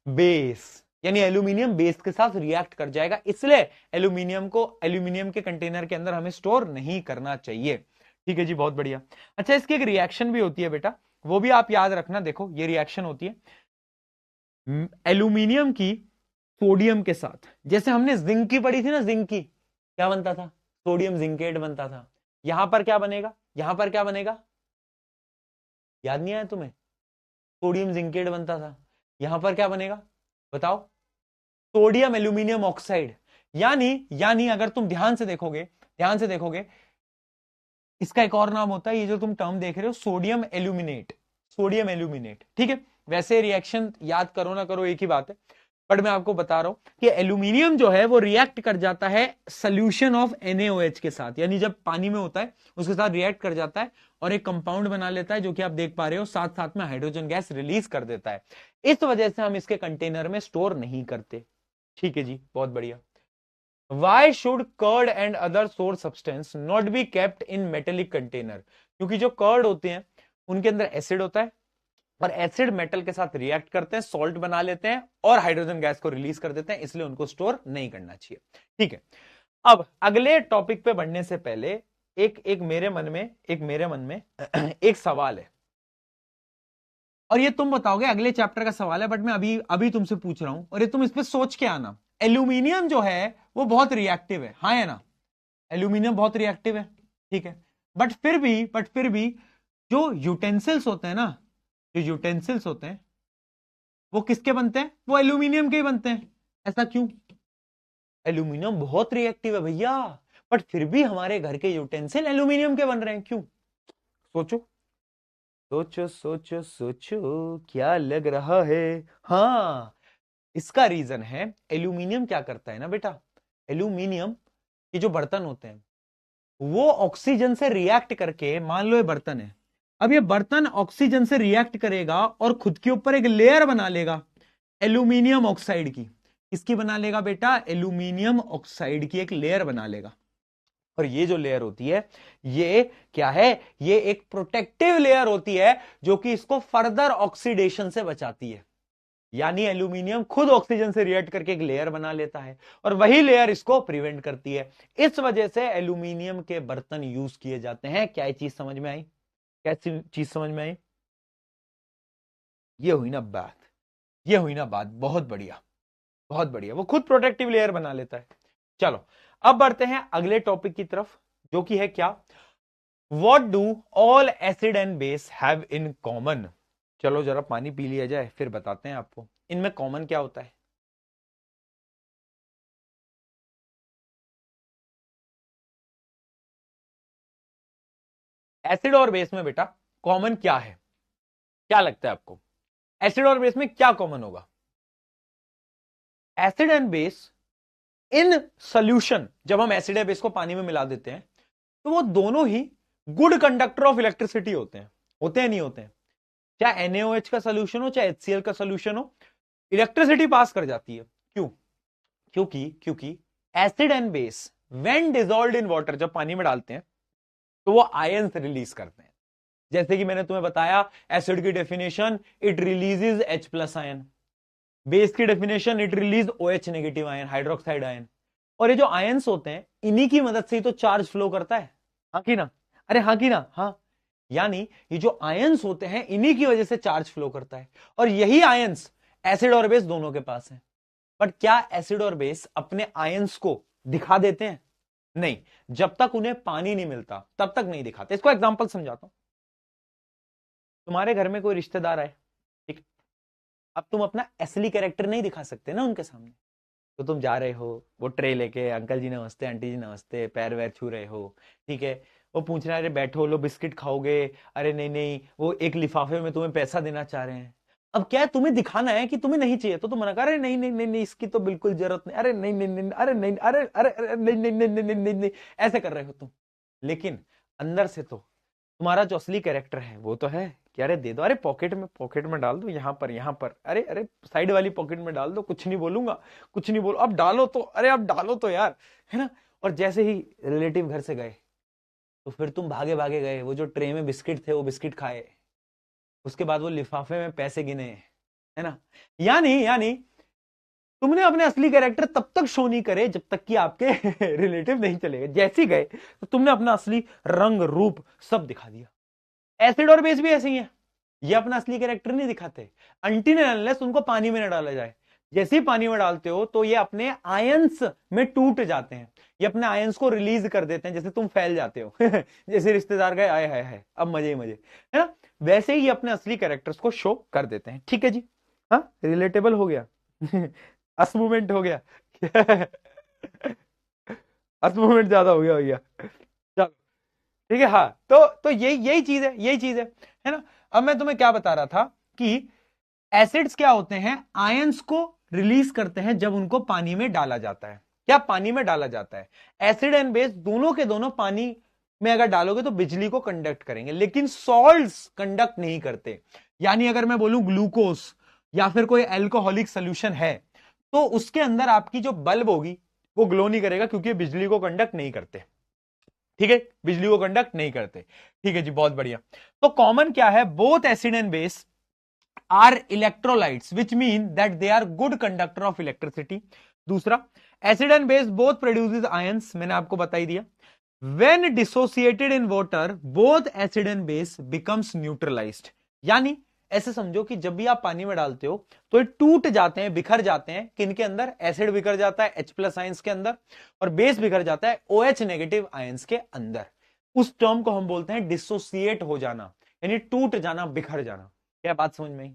base, यानी एल्यूमिनियम बेस के साथ रिएक्ट कर जाएगा, इसलिए एल्यूमिनियम को एल्यूमिनियम के कंटेनर के अंदर हमें स्टोर नहीं करना चाहिए। ठीक है जी, बहुत बढ़िया। अच्छा, इसकी एक रिएक्शन भी होती है बेटा, वो भी आप याद रखना। देखो, ये रिएक्शन होती है एल्यूमिनियम की सोडियम के साथ। जैसे हमने जिंक की पढ़ी थी ना, जिंक की क्या बनता था? सोडियम जिंकेट बनता था। यहां पर क्या बनेगा? यहां पर क्या बनेगा? याद नहीं आया तुम्हें? सोडियम जिंकेट बनता था। यहां पर क्या बनेगा बताओ? Sodium aluminium oxide. यानी अगर तुम ध्यान से देखोगे, ध्यान से देखोगे, इसका एक और नाम होता है, ये जो तुम टर्म देख रहे हो, सोडियम एल्यूमिनेट, सोडियम एल्यूमिनेट। ठीक है, वैसे रिएक्शन याद करो ना करो एक ही बात है, बट मैं आपको बता रहा हूं कि एल्यूमिनियम जो है वो रिएक्ट कर जाता है सोल्यूशन ऑफ NaOH के साथ, यानी जब पानी में होता है उसके साथ रिएक्ट कर जाता है और एक कंपाउंड बना लेता है, जो कि आप देख पा रहे हो, साथ साथ में हाइड्रोजन गैस रिलीज कर देता है। इस वजह से हम इसके कंटेनर में स्टोर नहीं करते। ठीक है जी, बहुत बढ़िया। Why should curd and other sour substance not be kept in metallic container? क्योंकि जो कर्ड होते हैं उनके अंदर एसिड होता है और एसिड मेटल के साथ रिएक्ट करते हैं, सॉल्ट बना लेते हैं और हाइड्रोजन गैस को रिलीज कर देते हैं, इसलिए उनको स्टोर नहीं करना चाहिए। ठीक है, अब अगले टॉपिक पे बढ़ने से पहले एक मेरे मन में एक सवाल है, और ये तुम बताओगे, अगले चैप्टर का सवाल है, बट मैं अभी अभी तुमसे पूछ रहा हूं और ये तुम इस पे सोच के आना। एल्यूमिनियम जो है वो बहुत रिएक्टिव है, हाँ है ना? एल्यूमिनियम बहुत रिएक्टिव है, ठीक है, बट फिर भी जो यूटेंसिल्स होते हैं ना, जो यूटेंसिल्स होते हैं वो किसके बनते हैं? वो एल्यूमिनियम के ही बनते हैं। ऐसा क्यों? एल्यूमिनियम बहुत रिएक्टिव है भैया, बट फिर भी हमारे घर के यूटेंसिल एल्यूमिनियम के बन रहे हैं, क्यों? सोचो सोचो सोचो सोचो, क्या लग रहा है? हाँ, इसका रीजन है, एल्यूमिनियम क्या करता है ना बेटा, एल्यूमिनियम के जो बर्तन होते हैं वो ऑक्सीजन से रिएक्ट करके, मान लो ये बर्तन है, अब ये बर्तन ऑक्सीजन से रिएक्ट करेगा और खुद के ऊपर एक लेयर बना लेगा एल्यूमिनियम ऑक्साइड की। किसकी बना लेगा बेटा? एल्यूमिनियम ऑक्साइड की एक लेयर बना लेगा। और ये जो लेयर होती है, ये क्या है? ये एक प्रोटेक्टिव लेयर होती है जो कि इसको फर्दर ऑक्सीडेशन से बचाती है। यानी एल्यूमिनियम खुद ऑक्सीजन से रिएक्ट करके एक लेयर बना लेता है और वही लेयर इसको प्रिवेंट करती है। इस वजह से एल्यूमिनियम के बर्तन यूज किए जाते हैं। क्या ये चीज समझ में आई? कैसी चीज समझ में आई? ये हुई ना बात, ये हुई ना बात, बहुत बढ़िया, बहुत बढ़िया, वो खुद प्रोटेक्टिव लेयर बना लेता है। चलो, अब बढ़ते हैं अगले टॉपिक की तरफ, जो कि है क्या? What do all acid and base have in common? चलो जरा पानी पी लिया जाए, फिर बताते हैं आपको इनमें कॉमन क्या होता है। एसिड और बेस में बेटा कॉमन क्या है? क्या लगता है आपको? एसिड और बेस में क्या कॉमन होगा? Acid and base in solution जब हम एसिड या बेस को पानी में मिला देते हैं तो वो दोनों ही गुड कंडक्टर ऑफ इलेक्ट्रिसिटी होते हैं नहीं होते हैं? चाहे NaOH का सोल्यूशन हो चाहे HCl का सोल्यूशन हो, इलेक्ट्रिसिटी पास कर जाती है। क्यों? क्योंकि acid and base when dissolved in water, जब पानी में डालते हैं तो वो आयंस रिलीज करते हैं। जैसे कि मैंने तुम्हें बताया एसिड की definition, it releases H+ ion. Base की definition, it release OH negative ion, hydroxide ion. और ये जो आयंस होते हैं इन्हीं की मदद से ही तो चार्ज फ्लो करता है, हाँ कि ना? अरे हाँ कि ना? हाँ, यानी ये जो आयंस होते हैं इन्हीं की वजह से चार्ज फ्लो करता है। और यही आयंस एसिड और बेस दोनों के पास है। बट क्या एसिड और बेस अपने आयंस को दिखा देते हैं? नहीं, जब तक उन्हें पानी नहीं मिलता तब तक नहीं दिखाते। इसको एग्जांपल समझाता हूं। तुम्हारे घर में कोई रिश्तेदार आए, ठीक, अब तुम अपना असली कैरेक्टर नहीं दिखा सकते ना उनके सामने। तो तुम जा रहे हो, वो ट्रे लेके, अंकल जी नमस्ते, आंटी जी नमस्ते, पैर वैर छू रहे हो, ठीक है। वो पूछ रहा है, अरे बैठो, लो बिस्किट खाओगे? अरे नहीं नहीं, वो एक लिफाफे में तुम्हें पैसा देना चाह रहे हैं। अब क्या है, तुम्हें दिखाना है कि तुम्हें नहीं चाहिए, तो तुम मना कर, अरे नहीं नहीं नहीं नहीं, इसकी तो बिल्कुल जरूरत नहीं, अरे नहीं नहीं नहीं, अरे नहीं, अरे अरे अरे नहीं नहीं नहीं नहीं नहीं नहीं, ऐसे कर रहे हो तुम। लेकिन अंदर से तो तुम्हारा जो असली कैरेक्टर है वो तो है कि अरे दे दो, अरे पॉकेट में डाल दो, यहाँ पर, अरे अरे साइड वाली पॉकेट में डाल दो, कुछ नहीं बोलूंगा, कुछ नहीं बोलो, अब डालो तो, अरे अब डालो तो यार, है ना? और जैसे ही रिलेटिव घर से गए तो फिर तुम भागे भागे गए, वो जो ट्रे में बिस्किट थे वो बिस्किट खाए, उसके बाद वो लिफाफे में पैसे गिने, है ना? यानी तुमने अपने असली कैरेक्टर तब तक शो नहीं करे जब तक कि आपके रिलेटिव नहीं चले गए। जैसे ही गए तो तुमने अपना असली रंग रूप सब दिखा दिया। एसिड और बेस भी ऐसे ही है, ये अपना असली कैरेक्टर नहीं दिखाते अनटिल एंड अनलेस उनको पानी में न डाला जाए। जैसे ही पानी में डालते हो तो ये अपने आयंस में टूट जाते हैं, ये अपने आयंस को रिलीज कर देते हैं, जैसे तुम फैल जाते हो जैसे रिश्तेदार गए, आए हाय अब मजे ही मजे, है ना? वैसे ही अपने असली कैरेक्टर्स को शो कर देते हैं। ठीक है जी, हाँ, रिलेटेबल हो गया अस मूवमेंट हो गया अस मूवमेंट ज्यादा हो गया भैया, चलो ठीक है। हाँ, तो यही चीज है, है ना? अब मैं तुम्हें क्या बता रहा था कि एसिड्स क्या होते हैं, आयंस को रिलीज करते हैं जब उनको पानी में डाला जाता है। क्या पानी में डाला जाता है? एसिड एंड बेस दोनों के दोनों पानी में अगर डालोगे तो बिजली को कंडक्ट करेंगे, लेकिन सॉल्ट्स कंडक्ट नहीं करते। यानी अगर मैं बोलूं ग्लूकोज या फिर कोई एल्कोहलिक सोल्यूशन है तो उसके अंदर आपकी जो बल्ब होगी वो ग्लो नहीं करेगा, क्योंकि बिजली को कंडक्ट नहीं करते। ठीक है, बिजली को कंडक्ट नहीं करते। ठीक है जी, बहुत बढ़िया। तो कॉमन क्या है, both acid and base are electrolytes which mean that they are good conductor of electricity. दूसरा, acid and base both produces ions, मैंने आपको बता ही दिया। When dissociated in water both acid and base becomes neutralized. यानी ऐसे समझो कि जब भी आप पानी में डालते हो तो ये टूट जाते हैं, बिखर जाते हैं। किनके अंदर? एसिड बिखर जाता है H+ आयंस के अंदर, और बेस बिखर जाता है OH नेगेटिव आयंस के अंदर। उस टर्म को हम बोलते हैं डिसोसिएट हो जाना, यानी टूट जाना, बिखर जाना। क्या बात समझ में आई?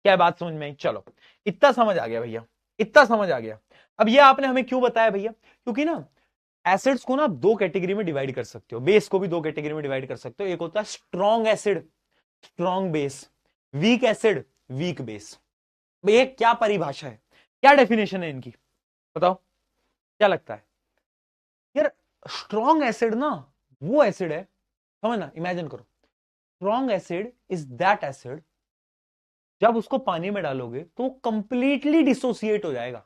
क्या बात समझ में आई? चलो, इतना समझ आ गया भैया, इतना समझ आ गया। अब ये आपने हमें क्यों बताया भैया? क्योंकि ना एसिड्स को ना आप दो कैटेगरी में डिवाइड कर सकते हो, बेस को भी दो कैटेगरी में डिवाइड कर सकते हो। एक होता है strong acid, strong base, weak acid, weak base. ये क्या परिभाषा है, क्या डेफिनेशन है इनकी, बताओ क्या लगता है यार? स्ट्रॉन्ग एसिड ना वो एसिड है, समझना, इमेजिन करो, strong acid is that acid जब उसको पानी में डालोगे तो कंप्लीटली डिसोसिएट हो जाएगा,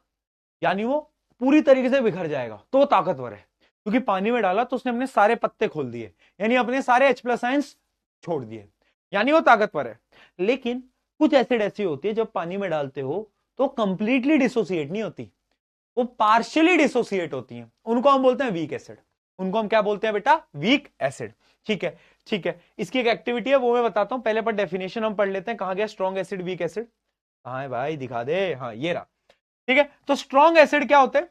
यानी वो पूरी तरीके से बिखर जाएगा, तो ताकतवर है। क्योंकि पानी में डाला तो उसने अपने सारे पत्ते खोल दिए, यानी अपने सारे H+ आयंस छोड़ दिए, यानी वो ताकतवर है। लेकिन कुछ एसिड ऐसी होती है जब पानी में डालते हो तो कंप्लीटली डिसोसिएट नहीं होती, वो पार्शियली डिसोसिएट होती हैं, उनको हम बोलते हैं वीक एसिड। उनको हम क्या बोलते हैं बेटा? Weak acid. ठीक है, ठीक है। इसकी एक एक्टिविटी है वो मैं बताता हूं, पहले पर डेफिनेशन हम पढ़ लेते हैं। कहां गया स्ट्रॉन्ग एसिड, वीक एसिड? कहां है भाई, दिखा दे। हाँ, ये रहा। ठीक है, तो स्ट्रॉन्ग एसिड क्या होते हैं?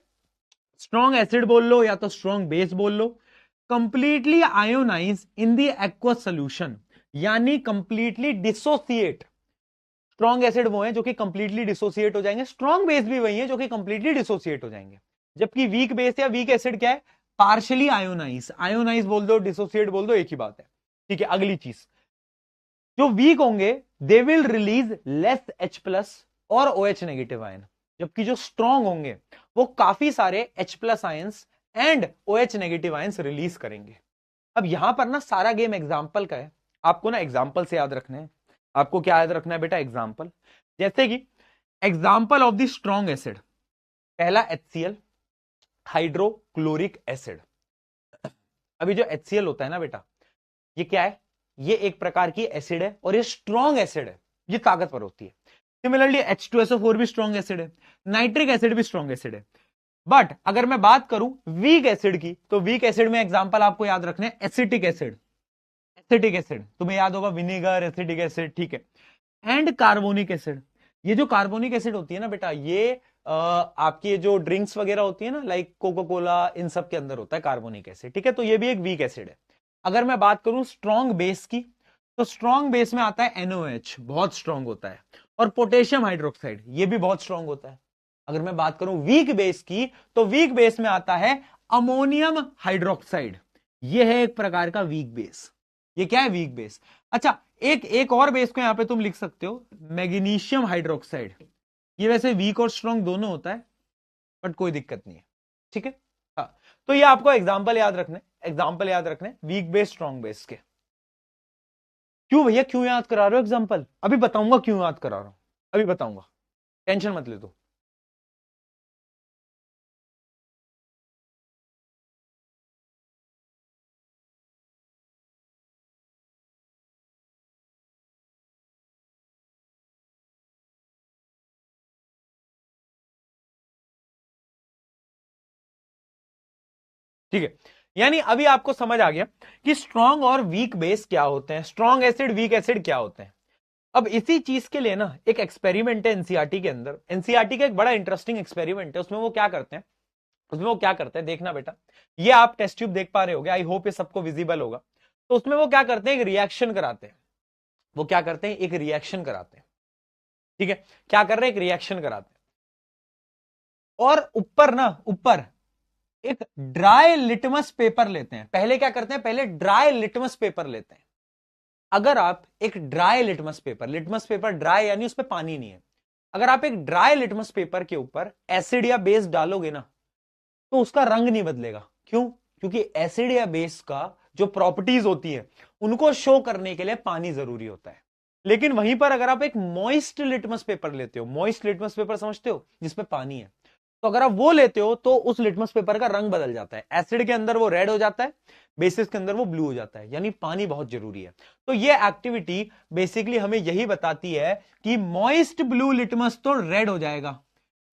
स्ट्रॉन्ग एसिड बोल लो या तो स्ट्रॉन्ग बेस बोल लो, completely ionize in the aqueous solution, यानी कंप्लीटली डिसोसिएट। स्ट्रॉन्ग एसिड वो है जो कि कंप्लीटली डिसोसिएट हो जाएंगे, स्ट्रॉन्ग बेस भी वही है जो कि कंप्लीटली डिसोसिएट हो जाएंगे। जबकि वीक बेस या वीक एसिड क्या है? पार्शियली आयोनाइज, आयोनाइज बोल दो, डिसोसिएट बोल दो, एक ही बात है। ठीक है, अगली चीज, जो वीक होंगे they will release less H+ और OH नेगेटिव आयन, जबकि जो स्ट्रॉन्ग होंगे वो काफी सारे H+ ions and OH negative ions release करेंगे। अब यहां पर ना सारा गेम एग्जाम्पल का है, आपको ना एग्जाम्पल से याद रखना है। आपको क्या याद रखना है बेटा? एग्जाम्पल। जैसे कि example of the strong acid, पहला HCl, हाइड्रोक्लोरिक एसिड। अभी जो HCl होता है ना बेटा, ये क्या है? ये एक प्रकार की एसिड है और ये स्ट्रॉन्ग एसिड है, ये ताकतवर होती है। सिमिलरली H2SO4 भी स्ट्रॉन्ग एसिड है, नाइट्रिक एसिड भी स्ट्रॉन्ग एसिड है। बट अगर मैं बात करूं वीक एसिड की, तो वीक एसिड में एग्जांपल आपको याद रखने हैं एसिटिक एसिड। एसिटिक एसिड तुम्हें याद होगा, विनेगर, एसिटिक एसिड, ठीक है। And carbonic acid. ये जो कार्बोनिक एसिड होती है ना बेटा, ये आपकी जो ड्रिंक्स वगैरह होती है ना, लाइक कोको कोला, इन सब के अंदर होता है कार्बोनिक एसिड, ठीक है। तो ये भी एक वीक एसिड है। अगर मैं बात करूं स्ट्रॉन्ग बेस की, तो स्ट्रॉन्ग बेस में आता है NOH, बहुत स्ट्रॉन्ग होता है, और पोटेशियम हाइड्रोक्साइड, ये भी बहुत स्ट्रॉन्ग होता है। अगर मैं बात करूं वीक बेस की, तो वीक बेस में आता है अमोनियम हाइड्रोक्साइड, ये है एक प्रकार का वीक बेस। ये क्या है? Weak base. अच्छा, एक और बेस को यहां पे तुम लिख सकते हो, मैग्नीशियम हाइड्रोक्साइड। ये वैसे वीक और स्ट्रॉन्ग दोनों होता है, बट कोई दिक्कत नहीं है, ठीक है। हाँ, तो ये आपको एग्जाम्पल याद रखने, एग्जाम्पल याद रखने वीक बेस स्ट्रॉन्ग बेस के। क्यों भैया, क्यों याद करा रहे हो एग्जाम्पल? अभी बताऊंगा क्यों याद करा रहा हूं, अभी बताऊंगा, टेंशन मत ले तो। ठीक है, यानी अभी आपको समझ आ गया कि स्ट्रॉन्ग और वीक बेस क्या होते हैं, स्ट्रॉन्ग एसिड, वीक एसिड क्या होते हैं। अब इसी चीज के लिए ना एक एक्सपेरिमेंट है एनसीईआरटी के अंदर। एनसीईआरटी का एक बड़ा इंटरेस्टिंग एक्सपेरिमेंट है। उसमें वो क्या करते हैं, उसमें वो क्या करते हैं, देखना बेटा। ये आप टेस्ट ट्यूब देख पा रहे होगे, आई होप ये सबको विजिबल होगा। तो उसमें वो क्या करते हैं, एक रिएक्शन कराते हैं। वो क्या करते हैं, एक रिएक्शन कराते हैं, ठीक है। क्या कर रहे हैं, एक रिएक्शन कराते हैं, और ऊपर ना, ऊपर एक ड्राई लिटमस पेपर लेते हैं। पहले क्या करते हैं, पहले ड्राई लिटमस पेपर लेते हैं। अगर आप एक ड्राई लिटमस पेपर ड्राई यानी उसमें पानी नहीं है, अगर आप एक ड्राई लिटमस पेपर के ऊपर एसिड या बेस डालोगे ना, तो उसका रंग नहीं बदलेगा। क्यों? क्योंकि एसिड या बेस का जो प्रॉपर्टीज होती है, उनको शो करने के लिए पानी जरूरी होता है। लेकिन वहीं पर अगर आप एक मॉइस्ट लिटमस पेपर लेते हो, मॉइस्ट लिटमस पेपर समझते हो, जिसमें पानी है, तो अगर आप वो लेते हो तो उस लिटमस पेपर का रंग बदल जाता है। एसिड के अंदर वो रेड हो जाता है, बेसिस के अंदर वो ब्लू हो जाता है, यानी पानी बहुत जरूरी है। तो ये एक्टिविटी बेसिकली हमें यही बताती है कि मॉइस्ट ब्लू लिटमस तो रेड हो जाएगा,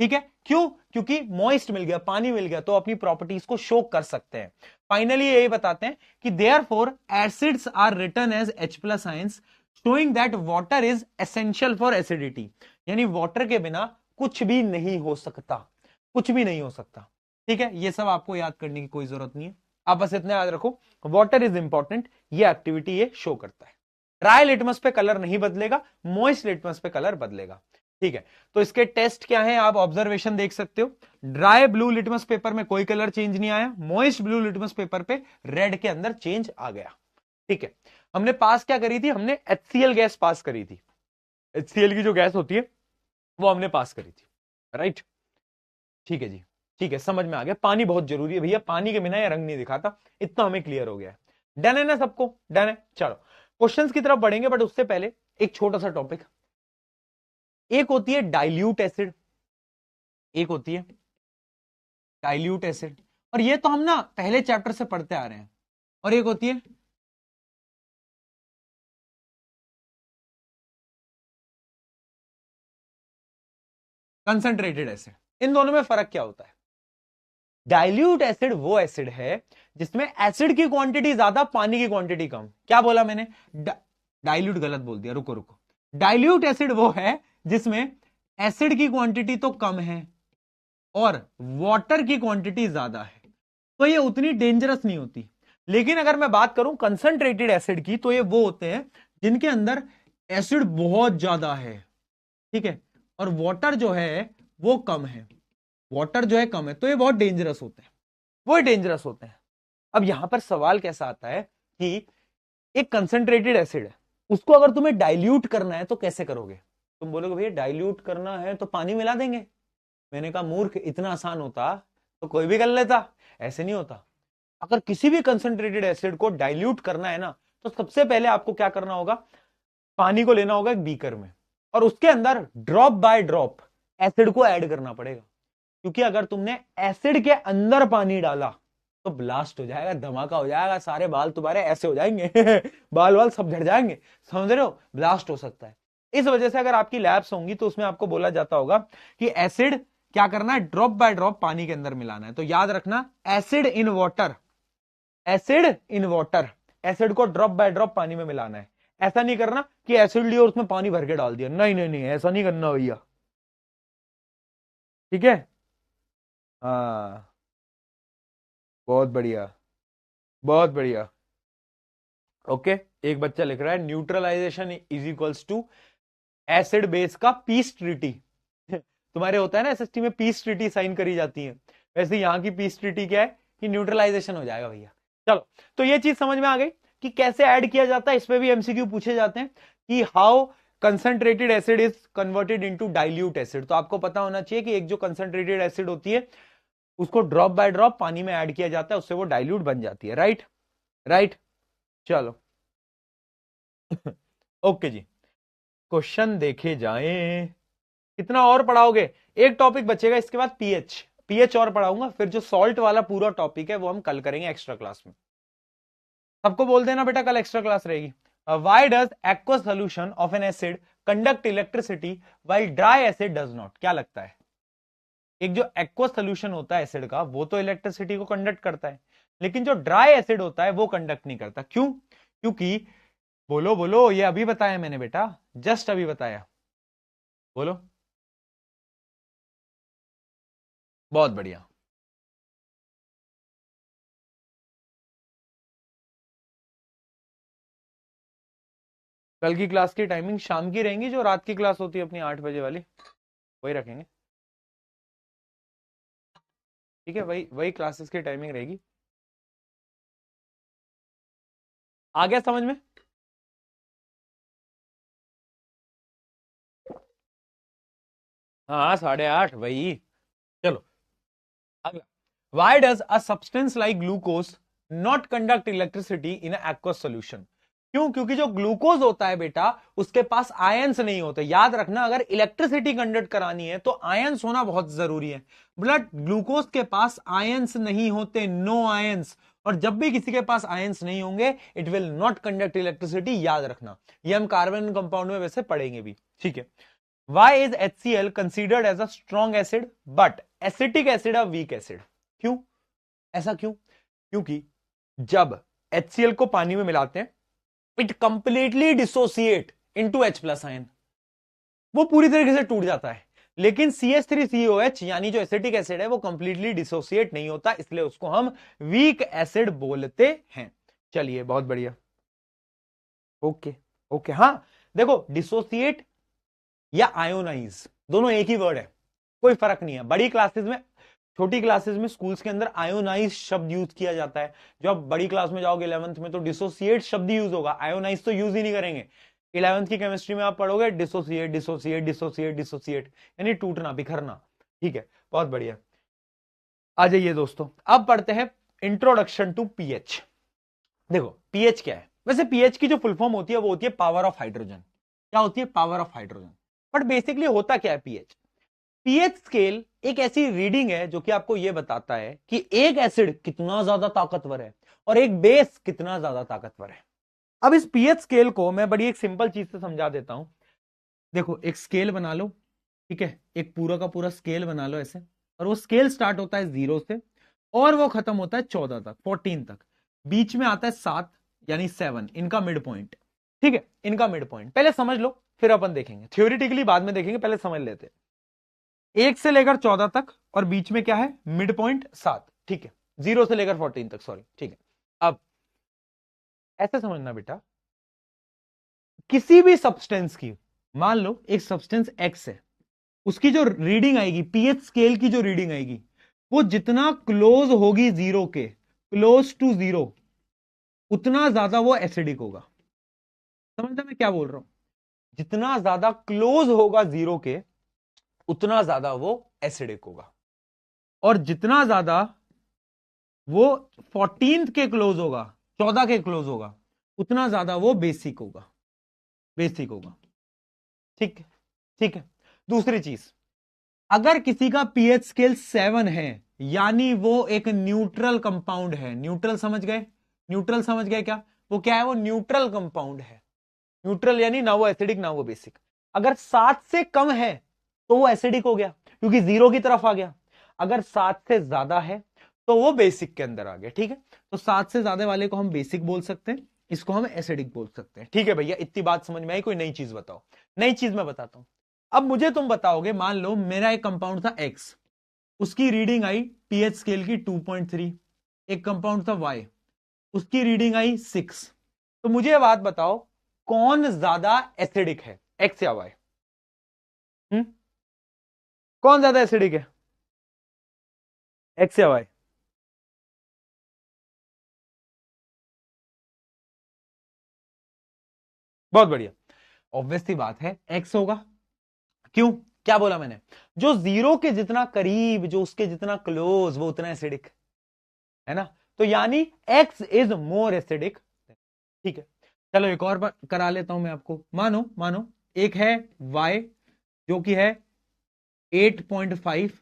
ठीक है। क्यों? क्योंकि मॉइस्ट मिल गया, पानी मिल गया, तो अपनी प्रॉपर्टीज को शो कर सकते हैं। फाइनली यही बताते हैं कि therefore acids are written as H+ ions, showing that water is essential for acidity. यानी वाटर के बिना कुछ भी नहीं हो सकता, कुछ भी नहीं हो सकता, ठीक है। ये सब आपको याद करने की कोई जरूरत नहीं है, आप बस इतना याद रखो, वाटर इज इंपॉर्टेंट। ये एक्टिविटी ये शो करता है। ड्राई लिटमस पे कलर नहीं बदलेगा, मॉइस्ट लिटमस पे कलर बदलेगा, ठीक है। तो इसके टेस्ट क्या है, आप ऑब्जर्वेशन देख सकते हो। ड्राई ब्लू लिटमस पेपर में कोई कलर चेंज नहीं आया, मॉइस्ट ब्लू लिटमस पेपर पे रेड के अंदर चेंज आ गया, ठीक है। हमने पास क्या करी थी, हमने HCl गैस पास करी थी। HCl की जो गैस होती है वो हमने पास करी थी, राइट। ठीक है जी, ठीक है, समझ में आ गया। पानी बहुत जरूरी है भैया, पानी के बिना ये रंग नहीं दिखाता, इतना हमें क्लियर हो गया है। डन है ना सबको? डन है। चलो क्वेश्चंस की तरफ बढ़ेंगे, बट उससे पहले एक छोटा सा टॉपिक। एक होती है डाइल्यूट एसिड, एक होती है डाइल्यूट एसिड, और ये तो हम ना पहले चैप्टर से पढ़ते आ रहे हैं। और एक होती है कंसंट्रेटेड एसिड। इन दोनों में फर्क क्या होता है? डाइल्यूट एसिड वो एसिड है जिसमें एसिड की क्वांटिटी ज्यादा, पानी की क्वांटिटी कम। क्या बोला मैंने? डाइल्यूट गलत बोल दिया, रुको रुको। डाइल्यूट एसिड वो है जिसमें एसिड की क्वांटिटी तो कम है और वाटर की क्वांटिटी ज्यादा है, तो ये उतनी डेंजरस नहीं होती। लेकिन अगर मैं बात करूं कंसंट्रेटेड एसिड की, तो ये वो होते हैं जिनके अंदर एसिड बहुत ज्यादा है, ठीक है, और वाटर जो है वो कम है, वाटर जो है कम है, तो ये बहुत डेंजरस होते हैं, वो डेंजरस होते हैं। अब यहां पर सवाल कैसा आता है कि एक कंसंट्रेटेड एसिड है, उसको अगर तुम्हें डाइल्यूट करना है तो कैसे करोगे? तुम बोलोगे भैया डाइल्यूट करना है तो पानी मिला देंगे, मैंने कहा मूर्ख, इतना आसान होता तो कोई भी कर लेता, ऐसे नहीं होता। अगर किसी भी कंसंट्रेटेड एसिड को डाइल्यूट करना है ना, तो सबसे पहले आपको क्या करना होगा, पानी को लेना होगा एक बीकर में, और उसके अंदर ड्रॉप बाय ड्रॉप एसिड को ऐड करना पड़ेगा। क्योंकि अगर तुमने एसिड के अंदर पानी डाला तो ब्लास्ट हो जाएगा, धमाका हो जाएगा, सारे बाल तुम्हारे ऐसे हो जाएंगे बाल वाल सब झड़ जाएंगे, समझ रहे हो, ब्लास्ट हो सकता है। इस वजह से अगर आपकी लैब्स होंगी तो उसमें आपको बोला जाता होगा कि एसिड क्या करना है, ड्रॉप बाय ड्रॉप पानी के अंदर मिलाना है। तो याद रखना, acid in water, acid in water, acid को ड्रॉप बाय ड्रॉप पानी में मिलाना है। ऐसा नहीं करना कि एसिड लिया और उसमें पानी भर के डाल दिया, नहीं नहीं नहीं, ऐसा नहीं करना भैया, ठीक है। हाँ, बहुत बढ़िया, बहुत बढ़िया। ओके, एक बच्चा लिख रहा है neutralization is equals to acid base का पीस ट्रीटी तुम्हारे होता है ना एसएसटी में पीस ट्रीटी साइन करी जाती है, वैसे यहां की पीस ट्रीटी क्या है कि न्यूट्रलाइजेशन हो जाएगा भैया। चलो, तो ये चीज समझ में आ गई कि कैसे ऐड किया जाता है। इसमें भी एमसीक्यू पूछे जाते हैं कि how concentrated acid is converted into dilute acid. तो आपको पता होना चाहिए कि एक जो कंसंट्रेटेड एसिड होती है उसको ड्रॉप बाय ड्रॉप पानी में ऐड किया जाता है, उससे वो डाइल्यूट बन जाती है, राइट राइट। चलो ओके जी, क्वेश्चन देखे जाएं। कितना और पढ़ाओगे, एक टॉपिक बचेगा इसके बाद पीएच, पीएच और पढ़ाऊंगा, फिर जो सॉल्ट वाला पूरा टॉपिक है वो हम कल करेंगे एक्स्ट्रा क्लास में। सबको बोल देना बेटा कल एक्स्ट्रा क्लास रहेगी। Why does aqueous solution of N acid conduct electricity while dry acid does not? क्या लगता है, एक जो एक्वस सोल्यूशन होता है एसिड का वो तो इलेक्ट्रिसिटी को कंडक्ट करता है, लेकिन जो ड्राई एसिड होता है वो कंडक्ट नहीं करता, क्यों? क्योंकि, बोलो बोलो, ये अभी बताया मैंने बेटा, जस्ट अभी बताया, बोलो। बहुत बढ़िया। कल की क्लास की टाइमिंग शाम की रहेंगी, जो रात की क्लास होती है अपनी 8 बजे वाली, वही रखेंगे, ठीक है, वही वही क्लासेस की टाइमिंग रहेगी। आ गया समझ में? हाँ, 8:30 वही। चलो अगला, why does a substance like glucose not conduct electricity in aqueous solution? क्यों? क्योंकि जो ग्लूकोज होता है बेटा उसके पास आयंस नहीं होते। याद रखना, अगर इलेक्ट्रिसिटी कंडक्ट करानी है तो आयंस होना बहुत जरूरी है। ब्लड ग्लूकोज के पास आयंस नहीं होते, नो आयंस, और जब भी किसी के पास आयंस नहीं होंगे it will not conduct electricity, याद रखना। ये हम कार्बन कंपाउंड में वैसे पढ़ेंगे भी, ठीक है। Why is HCl considered as a strong acid but acetic acid a weak acid? क्यों? ऐसा क्यों? क्योंकि जब HCl को पानी में मिलाते हैं it completely dissociate into H plus ion, वो पूरी तरीके से टूट जाता है। लेकिन CH3COH यानी जो एसिटिक एसिड है वो कंप्लीटली डिसोसिएट नहीं होता, इसलिए उसको हम वीक एसिड बोलते हैं। चलिए, बहुत बढ़िया। ओके ओके, हाँ देखो, डिसोसिएट या आयोनाइज दोनों एक ही वर्ड है, कोई फर्क नहीं है। बड़ी क्लासेस में, छोटी क्लासेस में स्कूल्स के अंदर आयोनाइज शब्द यूज किया जाता है। जब आप बड़ी क्लास में जाओगे 11th में तो डिसोसिएट शब्द यूज होगा, आयोनाइज तो यूज ही नहीं करेंगे। 11th की केमिस्ट्री में आप पढ़ोगे डिसोसिएट डिसोसिएट डिसोसिएट डिसोसिएट, यानी टूटना बिखरना, ठीक है, बहुत बढ़िया। आ जाइए दोस्तों, अब पढ़ते हैं इंट्रोडक्शन टू पीएच। देखो पीएच क्या है, वैसे पीएच की जो फुल फॉर्म होती है वो होती है पावर ऑफ हाइड्रोजन। क्या होती है? Power of hydrogen. But basically होता क्या है पीएच? पीएच स्केल एक ऐसी रीडिंग है जो कि आपको यह बताता है कि एक एसिड कितना ज्यादा ताकतवर है और एक बेस कितना ज्यादा ताकतवर है। अब इस पीएच स्केल को मैं बड़ी एक सिंपल चीज से समझा देता हूं। देखो, एक स्केल बना लो, ठीक है, एक पूरा का पूरा स्केल बना लो ऐसे, और वो स्केल स्टार्ट होता है 0 से और वो खत्म होता है 14 तक, 14 तक। बीच में आता है 7 यानी 7, इनका मिड पॉइंट, ठीक है, इनका मिड पॉइंट पहले समझ लो, फिर अपन देखेंगे थ्योरेटिकली, बाद में देखेंगे, पहले समझ लेते हैं। 1 से लेकर 14 तक और बीच में क्या है? मिड पॉइंट 7, ठीक है, 0 से लेकर 14 तक, सॉरी, ठीक है। अब ऐसे समझना बेटा, किसी भी सब्सटेंस की, मान लो एक सब्सटेंस एक्स है, उसकी जो रीडिंग आएगी, पीएच स्केल की जो रीडिंग आएगी, वो जितना क्लोज होगी 0 के, क्लोज टू 0, उतना ज्यादा वो एसिडिक होगा। समझना मैं क्या बोल रहा हूं? जितना ज्यादा क्लोज होगा 0 के, उतना ज्यादा वो एसिडिक होगा, और जितना ज्यादा वो 14th के क्लोज होगा, 14 के क्लोज होगा, उतना ज्यादा वो बेसिक होगा, बेसिक होगा। ठीक है, ठीक है। दूसरी चीज, अगर किसी का पीएच स्केल 7 है, यानी वो एक न्यूट्रल कंपाउंड है। न्यूट्रल समझ गए? न्यूट्रल समझ गए क्या? वो क्या है? वो न्यूट्रल कंपाउंड है। न्यूट्रल यानी ना वो एसिडिक ना वो बेसिक। अगर 7 से कम है तो वो एसिडिक हो गया, क्योंकि 0 की तरफ आ गया। अगर 7 से ज्यादा है तो वो बेसिक के अंदर आ गया। ठीक है, तो 7 से ज्यादा वाले को हम बेसिक बोल सकते हैं, इसको हम एसिडिक बोल सकते हैं। ठीक है भैया, इतनी बात समझ में आई? कोई नई चीज बताओ। नई चीज मैं बताता हूं। अब मुझे तुम बताओगे, मान लो मेरा एक कंपाउंड था एक्स, उसकी रीडिंग आई पीएच स्केल की 2.3। एक कंपाउंड था वाई, उसकी रीडिंग आई 6। तो मुझे ये बात बताओ, कौन ज्यादा एसिडिक है, एक्स या वाई? कौन ज्यादा एसिडिक है, एक्स या वाई? बहुत बढ़िया, ऑब्वियस सी बात है एक्स होगा। क्यों? क्या बोला मैंने? जो 0 के जितना करीब, जो उसके जितना क्लोज, वो उतना एसिडिक है ना। तो यानी एक्स इज मोर एसिडिक। ठीक है, चलो एक और बार करा लेता हूं मैं आपको। मानो मानो एक है y जो कि है 8.5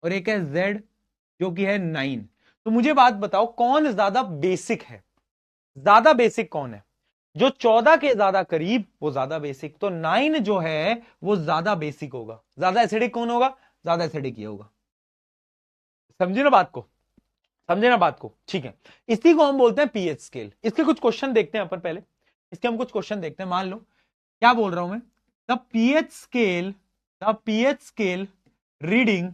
और एक है z जो कि है 9। तो मुझे बात बताओ, कौन ज्यादा बेसिक है? ज्यादा बेसिक कौन है? जो 14 के ज्यादा करीब वो ज्यादा बेसिक, तो 9 जो है वो ज्यादा बेसिक होगा। ज्यादा एसिडिक कौन होगा? ज्यादा एसिडिक ये होगा। समझे ना बात को? समझे ना बात को? ठीक है, इसी को हम बोलते हैं पीएच स्केल। इसके कुछ क्वेश्चन देखते हैं अपन पहले। इसके हम कुछ क्वेश्चन देखते हैं। मान लो, क्या बोल रहा हूं मैं? The pH scale, the pH scale reading,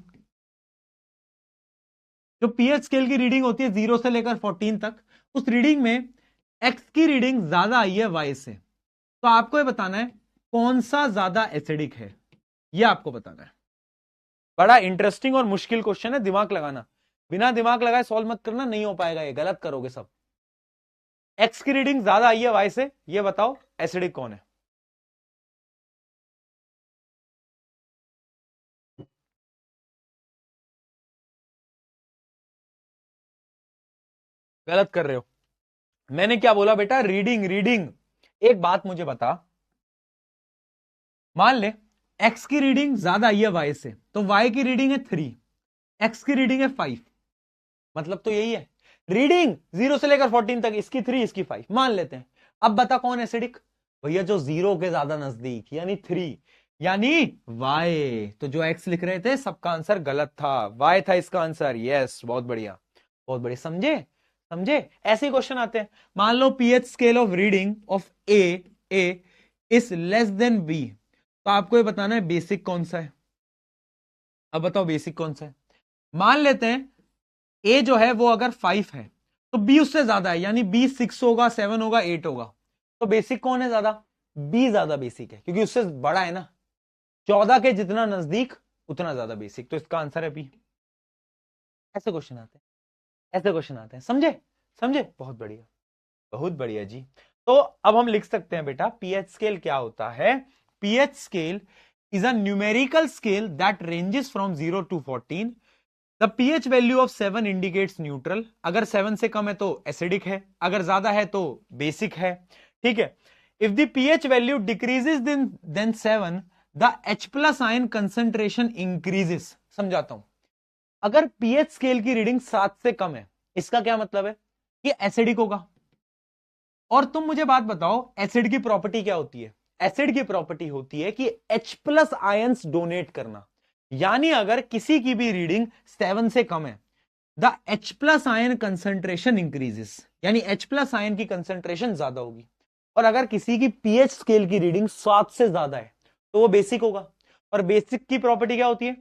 जो पीएच स्केल की रीडिंग होती है 0 से लेकर 14 तक, उस रीडिंग में एक्स की रीडिंग ज्यादा आई है वाई से। तो आपको ये बताना है कौन सा ज्यादा एसिडिक है, ये आपको बताना है। बड़ा इंटरेस्टिंग और मुश्किल क्वेश्चन है, दिमाग लगाना। बिना दिमाग लगाए सॉल्व मत करना, नहीं हो पाएगा, ये गलत करोगे सब। एक्स की रीडिंग ज्यादा आई है वाई से, ये बताओ एसिडिक कौन है? गलत कर रहे हो। मैंने क्या बोला बेटा? Reading, reading. एक बात मुझे बता, मान ले एक्स की रीडिंग ज्यादा आई है वाई से, तो वाई की रीडिंग है 3, एक्स की रीडिंग है 5। मतलब तो यही है, रीडिंग 0 से लेकर 14 तक, इसकी 3 इसकी 5 मान लेते हैं। अब बता कौन एसिडिक? भैया जो 0 के ज्यादा नजदीक, यानी 3, यानी वाई। तो जो एक्स लिख रहे थे सबका आंसर गलत था, वाई था इसका आंसर। यस, बहुत बढ़िया, बहुत बढ़िया। समझे? समझे? ऐसे क्वेश्चन आते हैं। मान लो pH scale of reading of A is less than B, तो आपको ये बताना है बेसिक कौन सा है। अब बताओ बेसिक कौन सा है। मान लेते हैं ए जो है वो अगर 5 है, तो बी उससे ज्यादा है, यानी बी 6 होगा, 7 होगा, 8 होगा। तो बेसिक कौन है ज्यादा? बी ज्यादा बेसिक है, क्योंकि उससे बड़ा है ना। 14 के जितना नजदीक उतना ज्यादा बेसिक, तो इसका आंसर है बी। ऐसे क्वेश्चन आते हैं, ऐसे क्वेश्चन आते हैं। समझे? समझे? बहुत बढ़िया, बहुत बढ़िया जी। तो अब हम लिख सकते हैं बेटा, पीएच स्केल क्या होता है? PH scale is a numerical scale that ranges from 0 to 14। The pH value of 7 indicates neutral. अगर 7 से कम है तो एसिडिक है, अगर ज्यादा है तो बेसिक है। ठीक है, if the pH value decreases then 7, the H plus ion concentration increases. समझाता हूं। अगर पीएच स्केल की रीडिंग 7 से कम है, इसका क्या मतलब है? कि एसिडिक होगा। और तुम मुझे बात बताओ, एसिड की प्रॉपर्टी क्या होती है? एसिड की प्रॉपर्टी होती है कि H प्लस आयंस डोनेट करना। यानी अगर किसी की भी रीडिंग 7 से कम है, the H plus ion concentration increases, यानी H प्लस आयन की कंसेंट्रेशन ज्यादा होगी। और अगर किसी की पीएच स्केल की रीडिंग 7 से ज्यादा है तो वो बेसिक होगा। और बेसिक की प्रॉपर्टी क्या होती है?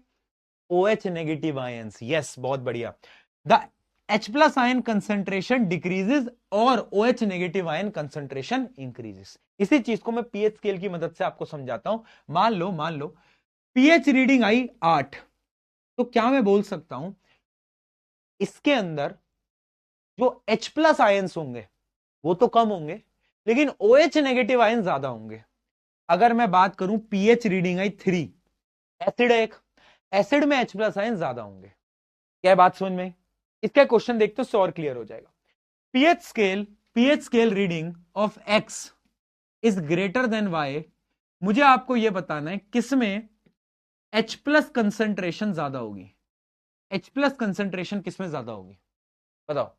OH negative ions. यस, बहुत बढ़िया। The H plus ion concentration decreases और OH negative ion concentration increases. इसी चीज को मैं पीएच स्केल की मदद से आपको समझाता हूं। मान लो पीएच रीडिंग आई 8, तो क्या मैं बोल सकता हूं इसके अंदर जो H प्लस आयंस होंगे वो तो कम होंगे, लेकिन OH नेगेटिव आयन ज्यादा होंगे। अगर मैं बात करूं पीएच रीडिंग आई 3, एसिड है एक, एसिड में H प्लस आयन ज्यादा होंगे। क्या बात समझ में? इसका क्वेश्चन देखते हो, और क्लियर हो जाएगा। PH scale reading of X is greater than Y। मुझे आपको यह बताना है किसमें H प्लस कंसेंट्रेशन ज्यादा होगी। H प्लस कंसेंट्रेशन किसमें ज्यादा होगी बताओ।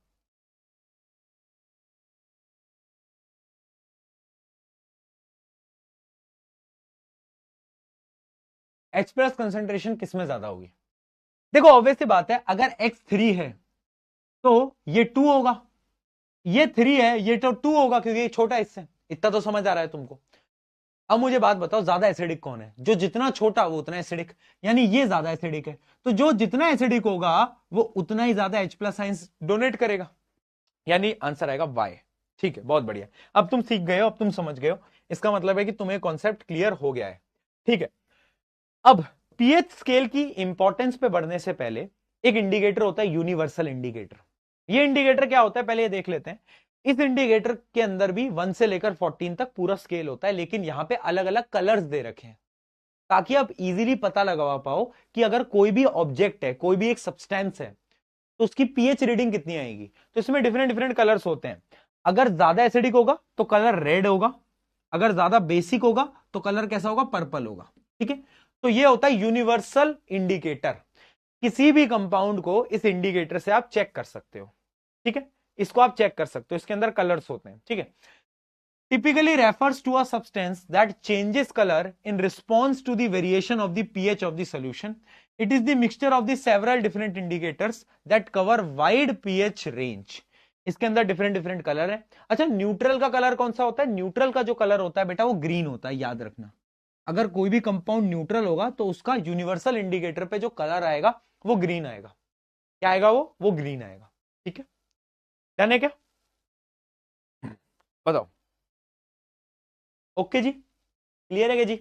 H प्लस कंसेंट्रेशन किसमें ज्यादा होगी? देखो ऑब्वियस सी बात है, अगर X3 है तो ये 2 होगा, ये 3 है ये तो 2 होगा, क्योंकि ये छोटा इससे। इतना तो समझ आ रहा है तुमको। अब मुझे बात बताओ, ज्यादा एसिडिक कौन है? जो जितना छोटा वो उतना एसिडिक, यानी ये ज्यादा एसिडिक है। तो जो जितना एसिडिक होगा वो उतना ही ज्यादा H प्लस साइंस डोनेट करेगा, यानी आंसर आएगा वाई। ठीक है, बहुत बढ़िया। अब तुम सीख गए हो, अब तुम समझ गए हो, इसका मतलब है कि तुम्हें कॉन्सेप्ट क्लियर हो गया है। ठीक है, अब पीएच स्केल की इंपॉर्टेंस पे बढ़ने से पहले एक इंडिकेटर होता है यूनिवर्सल इंडिकेटर। ये इंडिकेटर क्या होता है पहले ये देख लेते हैं। इस इंडिकेटर के अंदर भी 1 से लेकर 14 तक पूरा स्केल होता है, लेकिन यहां पे अलग अलग कलर्स दे रखे हैं ताकि आप इजीली पता लगा पाओ कि अगर कोई भी ऑब्जेक्ट है, कोई भी एक सब्सटेंस है, तो उसकी पीएच रीडिंग कितनी आएगी। तो इसमें डिफरेंट डिफरेंट कलर्स होते हैं। अगर ज्यादा एसिडिक होगा तो कलर रेड होगा, अगर ज्यादा बेसिक होगा तो कलर कैसा होगा, पर्पल होगा। ठीक है, तो ये होता है यूनिवर्सल इंडिकेटर। किसी भी कंपाउंड को इस इंडिकेटर से आप चेक कर सकते हो। ठीक है, इसको आप चेक कर सकते हो, इसके अंदर कलर्स होते हैं। ठीक है, typically refers to a substance that changes color in response to the variation of the pH of the solution. It is the mixture of the several different indicators that cover wide pH range. इसके अंदर different different colour है। अच्छा, neutral का colour कौन सा होता है? Neutral का जो कलर होता है बेटा वो ग्रीन होता है, याद रखना। अगर कोई भी कंपाउंड न्यूट्रल होगा तो उसका यूनिवर्सल इंडिकेटर पे जो कलर आएगा वो ग्रीन आएगा। क्या आएगा? वो ग्रीन आएगा। ठीक है, डन है क्या? बताओ। ओके जी, क्लियर है क्या जी?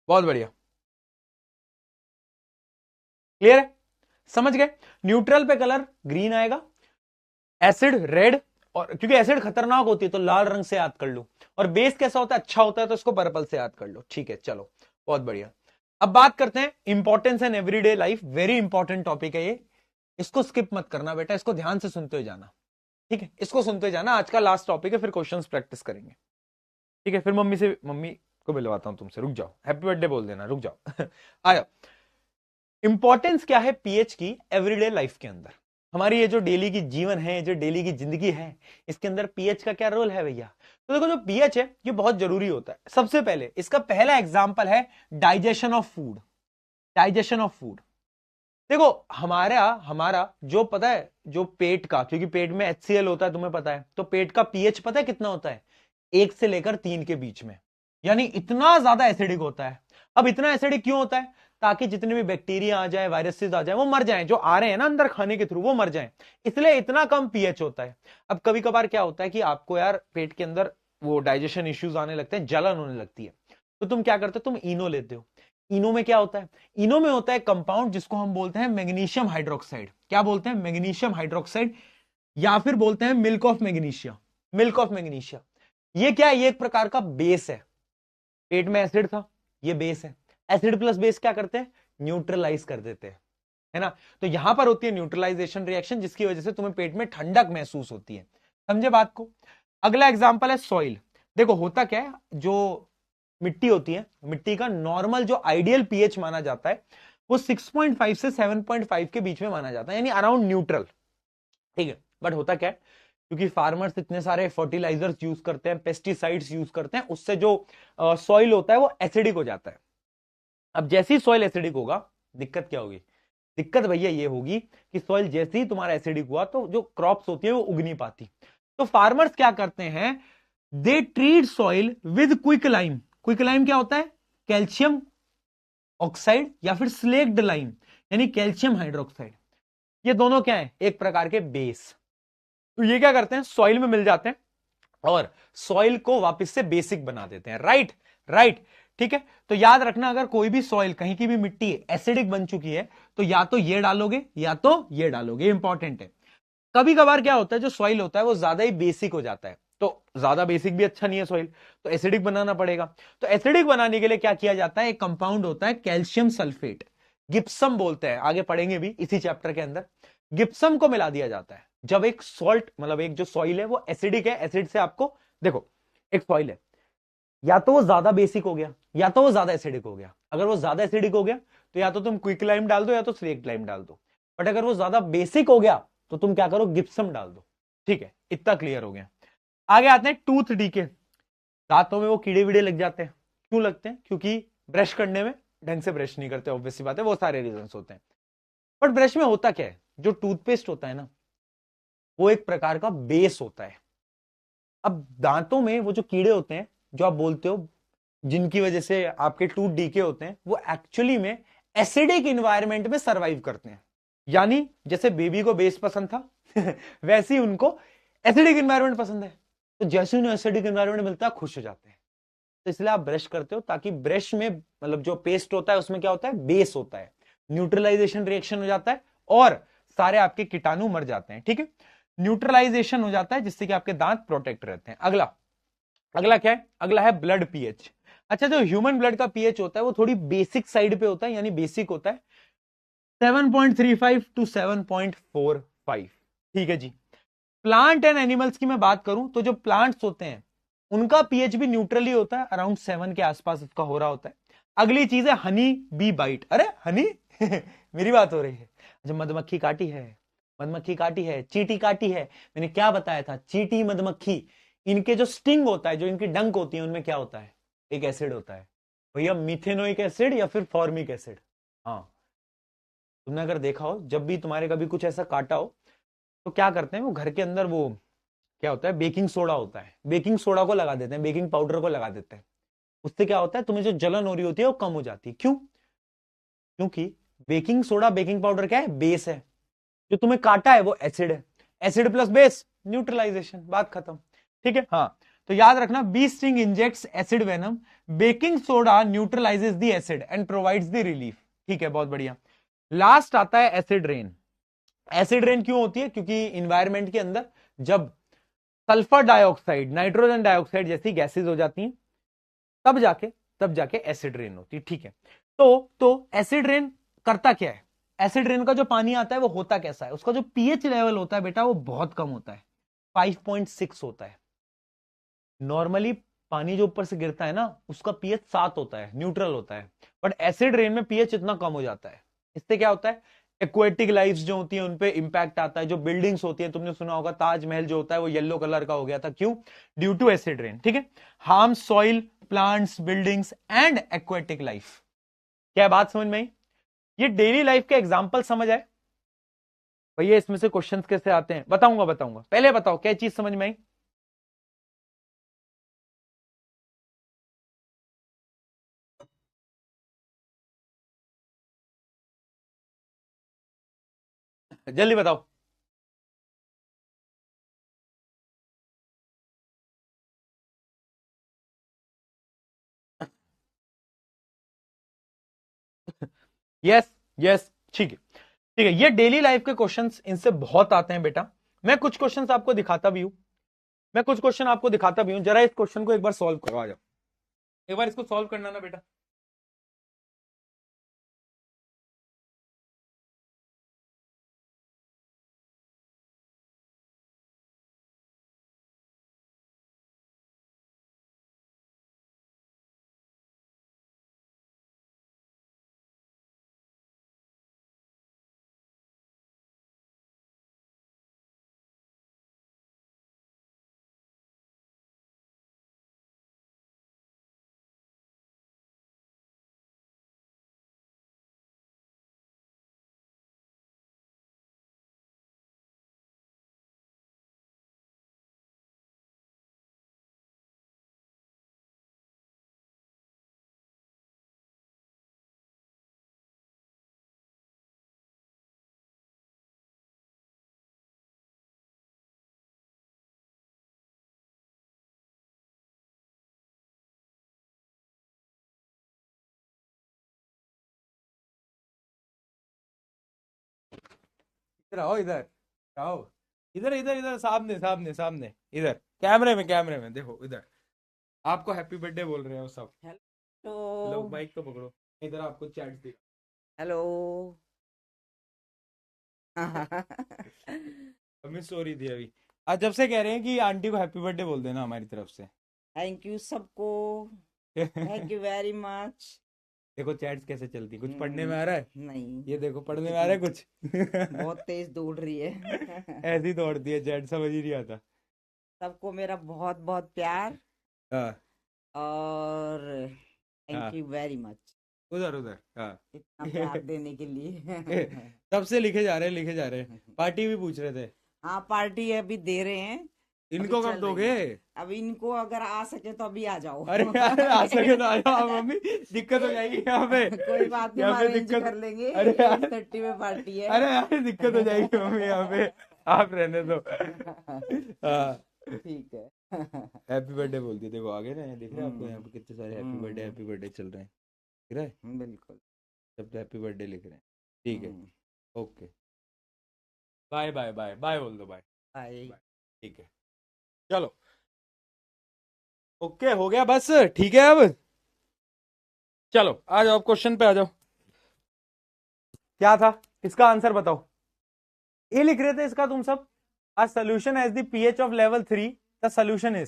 बहुत बढ़िया, क्लियर है, समझ गए। न्यूट्रल पे कलर ग्रीन आएगा, एसिड रेड, और क्योंकि एसिड खतरनाक होती है तो लाल रंग से याद कर लो, और बेस कैसा होता है, अच्छा होता है तो इसको पर्पल से याद कर लो। ठीक है, चलो बहुत बढ़िया। अब बात करते हैं importance in everyday life. Very important topic है ये, इसको स्किप मत करना बेटा, इसको ध्यान से सुनते हुए जाना। ठीक है, इसको सुनते हुए जाना, आज का लास्ट टॉपिक है, फिर क्वेश्चंस प्रैक्टिस करेंगे। ठीक है, फिर मम्मी को मिलवाता हूं तुमसे, रुक जाओ, हैप्पी बर्थडे बोल देना, रुक जाओ। आया, इंपॉर्टेंस क्या है पीएच की एवरीडे लाइफ के अंदर? हमारी ये जो डेली की जीवन है, जो डेली की जिंदगी है, इसके अंदर पीएच का क्या रोल है भैया? तो देखो, जो पीएच है ये बहुत जरूरी होता है। सबसे पहले इसका पहला एग्जांपल है digestion of food. Digestion of food, देखो हमारा जो पता है, जो पेट का, क्योंकि पेट में HCl होता है तुम्हें पता है, तो पेट का पीएच पता है कितना होता है? 1 से लेकर 3 के बीच में, यानी इतना ज्यादा एसिडिक होता है। अब इतना एसिडिक क्यों होता है? ताकि जितने भी बैक्टीरिया आ जाए, वायरसेस आ जाए, वो मर जाएं, जो आ रहे हैं ना अंदर खाने के थ्रू, वो मर जाएं, इसलिए इतना कम पीएच होता है। अब कभी कभार क्या होता है कि आपको यार पेट के अंदर वो डाइजेशन इश्यूज आने लगते हैं, जलन होने लगती है, तो तुम क्या करते हो? तुम इनो लेते हो। इनो में क्या होता है? इनो में होता है कंपाउंड जिसको हम बोलते हैं मैग्नीशियम हाइड्रोक्साइड। क्या बोलते हैं? मैग्नीशियम हाइड्रोक्साइड, या फिर बोलते हैं milk of magnesia. Milk of magnesia, ये क्या है? ये एक प्रकार का बेस है। पेट में एसिड था, ये बेस है। एसिड प्लस बेस क्या करते हैं? न्यूट्रलाइज कर देते हैं, है ना? तो यहां पर होती है न्यूट्रलाइजेशन रिएक्शन, जिसकी वजह से तुम्हें पेट में ठंडक महसूस होती है। समझे बात को? अगला एग्जांपल है सॉइल। देखो होता क्या है, जो मिट्टी होती है, मिट्टी का नॉर्मल जो आइडियल पीएच माना जाता है वो 6.5 से 7.5 के बीच में माना जाता है, यानी अराउंड न्यूट्रल। ठीक है, बट होता क्या है, क्योंकि फार्मर्स इतने सारे फर्टिलाइजर्स यूज करते हैं, पेस्टिसाइड्स यूज करते हैं, उससे जो सॉइल होता है वो एसिडिक हो जाता है। अब जैसे ही सॉइल एसिडिक होगा, दिक्कत क्या होगी? दिक्कत भैया ये होगी कि सॉइल जैसे ही तुम्हारा एसिडिक हुआ तो जो क्रॉप्स होती है वो उग नहीं पाती। तो फार्मर्स क्या करते हैं? They treat soil with quick lime. Quick lime क्या होता है? कैल्शियम ऑक्साइड या फिर स्लेक्ड लाइम, यानी कैल्शियम हाइड्रोक्साइड। ये दोनों क्या है? एक प्रकार के बेस। तो ये क्या करते हैं? सॉइल में मिल जाते हैं और सॉइल को वापस से बेसिक बना देते हैं। राइट राइट, ठीक है। तो याद रखना, अगर कोई भी सॉइल, कहीं की भी मिट्टी एसिडिक बन चुकी है तो या तो ये डालोगे या तो ये डालोगे, इंपॉर्टेंट है। कभी कभार क्या होता है, जो सॉइल होता है वो ज्यादा ही बेसिक हो जाता है, तो ज्यादा बेसिक भी अच्छा नहीं है सॉइल, तो एसिडिक बनाना पड़ेगा। तो एसिडिक बनाने के लिए क्या किया जाता है, एक कंपाउंड होता है कैल्शियम सल्फेट, गिप्सम बोलते हैं, आगे पढ़ेंगे भी इसी चैप्टर के अंदर। गिप्सम को मिला दिया जाता है जब एक सॉल्ट, मतलब एक जो सॉइल है वो एसिडिक है, एसिड से आपको, देखो एक सॉइल है, या तो वो ज्यादा बेसिक हो गया या तो वो ज्यादा एसिडिक हो गया। अगर वो ज्यादा एसिडिक हो गया तो या तो तुम क्विक लाइम डाल दो या तो स्लेक्ट लाइम डाल दो, बट अगर वो ज्यादा बेसिक हो गया तो तुम क्या करो, गिप्सम डाल दो। ठीक है, इतना क्लियर हो गया। आगे आते हैं टूथ डीके। दांतों में वो कीड़े वीड़े लग जाते हैं, क्यों लगते हैं, क्योंकि ब्रश करने में ढंग से ब्रश नहीं करते, ऑब्वियसली बात है, वो सारे रीजन होते हैं। बट ब्रश में होता क्या है, जो टूथपेस्ट होता है ना, वो एक प्रकार का बेस होता है। अब दांतों में वो जो कीड़े होते हैं, जो आप बोलते हो जिनकी वजह से आपके टूथ डीके होते हैं, वो एक्चुअली में एसिडिक इन्वायरमेंट में सरवाइव करते हैं। यानी जैसे बेबी को बेस पसंद था वैसे ही उनको एसिडिक इन्वायरमेंट पसंद है, तो जैसे उन्हें एसिडिक इन्वायरमेंट मिलता है खुश हो जाते हैं। तो इसलिए आप ब्रश करते हो ताकि ब्रश में, मतलब जो पेस्ट होता है उसमें क्या होता है, बेस होता है, न्यूट्रलाइजेशन रिएक्शन हो जाता है और सारे आपके कीटाणु मर जाते हैं। ठीक है, न्यूट्रलाइजेशन हो जाता है जिससे कि आपके दांत प्रोटेक्ट रहते हैं। अगला, अगला क्या है, अगला है ब्लड पीएच। अच्छा, जो ह्यूमन ब्लड का पीएच होता है वो थोड़ी बेसिक साइड पे होता है, यानी बेसिक होता है 7.35 टू 7.45। ठीक है जी। प्लांट एंड एनिमल्स की मैं बात करूं तो जो प्लांट्स होते हैं उनका पीएच भी न्यूट्रल ही होता है, अराउंड 7 के आसपास उसका हो रहा होता है। अगली चीज है हनी बी बाइट। अरे हनी मेरी बात हो रही है। अच्छा, मधुमक्खी काटी है, मधुमक्खी काटी है, चींटी काटी है, मैंने क्या बताया था, चींटी मधुमक्खी, इनके जो स्टिंग होता है, जो इनकी डंक होती है, उनमें क्या होता है, एक एसिड होता है, भैया मिथेनोइक एसिड या फिर फॉर्मिक एसिड। हाँ, तुमने अगर देखा हो, जब भी तुम्हारे कभी कुछ ऐसा काटा हो तो क्या करते हैं, वो घर के अंदर वो क्या होता है, बेकिंग सोडा होता है, बेकिंग सोडा को लगा देते हैं, बेकिंग पाउडर को लगा देते हैं। उससे क्या होता है, तुम्हें जो जलन हो रही होती है वो कम हो जाती है। क्यों? क्योंकि बेकिंग सोडा, बेकिंग पाउडर क्या है, बेस है, जो तुम्हें काटा है वो एसिड है, एसिड प्लस बेस न्यूट्रलाइजेशन, बात खत्म। ठीक है, हाँ। तो याद रखना, bee sting injects acid venom, baking soda neutralizes the acid and provides the relief. ठीक है, बहुत बढ़िया। लास्ट आता है एसिड रेन। एसिड रेन क्यों होती है, क्योंकि इंवायरमेंट के अंदर जब सल्फर डाइऑक्साइड, नाइट्रोजन डाइऑक्साइड जैसी गैसेज हो जाती हैं, तब जाके तब जाके एसिड रेन होती है। ठीक है, तो एसिड रेन करता क्या है, एसिड रेन का जो पानी आता है वो होता कैसा है, उसका जो पीएच लेवल होता है बेटा वो बहुत कम होता है, 5.6 होता है। नॉर्मली पानी जो ऊपर से गिरता है ना, उसका पीएच 7 होता है, न्यूट्रल होता है, बट एसिड रेन में पीएच इतना कम हो जाता है। इससे क्या होता है, एक्वेटिक लाइफ जो होती है उन पे इंपैक्ट आता है, जो बिल्डिंग्स होती है, तुमने सुना होगा ताजमहल जो होता है वो येलो कलर का हो गया था, क्यों, ड्यू टू एसिड रेन। ठीक है, harm soil, plants, buildings and aquatic life. क्या बात समझ में आई? ये डेली लाइफ के एग्जाम्पल समझ आए भैया? इसमें से क्वेश्चंस कैसे आते हैं बताऊंगा, बताऊंगा, पहले बताओ क्या चीज समझ में आई। जल्दी बताओ। यस, यस, ठीक है, ठीक है, ये डेली लाइफ के क्वेश्चंस इनसे बहुत आते हैं बेटा। मैं कुछ क्वेश्चंस आपको दिखाता भी हूं, मैं कुछ क्वेश्चन आपको दिखाता भी हूं, जरा इस क्वेश्चन को एक बार सॉल्व करो, आ जाओ, एक बार इसको सॉल्व करना ना बेटा। इधर आओ, इधर आओ। इधर इधर इधर, सामने सामने सामने, इधर कैमरे में देखो इधर। आपको हैप्पी बर्थडे बोल रहे हो सब। हेलो। लो माइक तो पकड़ो, इधर आपको चैट दिखा। हेलो। हमें स्टोरी थी अभी। आज जब से कह रहे हैं कि आंटी को हैप्पी बर्थडे बोल देना हमारी तरफ से। थैंक यू सबको। Thank you very much. देखो चैट्स कैसे चलती, कुछ पढ़ने में आ रहा है? नहीं, ये देखो पढ़ने में आ रहा है कुछ। बहुत तेज दौड़ रही है। ऐसी दौड़ती है चैट, समझ ही नहीं आता। सबको मेरा बहुत बहुत प्यार हाँ और थैंक हाँ, यू वेरी मच उधर उधर हाँ। इतना प्यार देने के लिए। तब से लिखे जा रहे हैं, लिखे जा रहे हैं। पार्टी भी पूछ रहे थे। हाँ, पार्टी अभी दे रहे हैं। अभी इनको कब चल रही दोगे? है। अब इनको अगर आ सके तो अभी आ जाओ। अरे यार आ सके तो आ जाओ मम्मी, दिक्कत हो जाएगी यहाँ पे। कोई बात नहीं, हम यहाँ पे अरेंज दिक्कत। कर लेंगे। अरे यार, 8:30 में पार्टी है। अरे यार दिक्कत हो जाएगी मम्मी यहाँ पे। आप रहने दो। हाँ, ठीक है। हैप्पी बर्थडे बोलती है। देखो आगे ना, दिख रहा है आपको यहाँ पे कितने सारे हम्म, हैप्पी बर्थडे चल रहे हैं, दिख रहा है? बिल्कुल। सब तो हैप्पी बर्थडे लिख रहे हैं। ठीक है, hmm, okay, bye bye bye bye बोल दो, बाय बाय। बाय। ठीक है, चलो, ओके हो गया बस। ठीक है अब चलो आ जाओ, क्वेश्चन पे आ जाओ। क्या था इसका आंसर बताओ। ये लिख रहे थे इसका तुम सब। A solution as the pH of level 3, the solution is,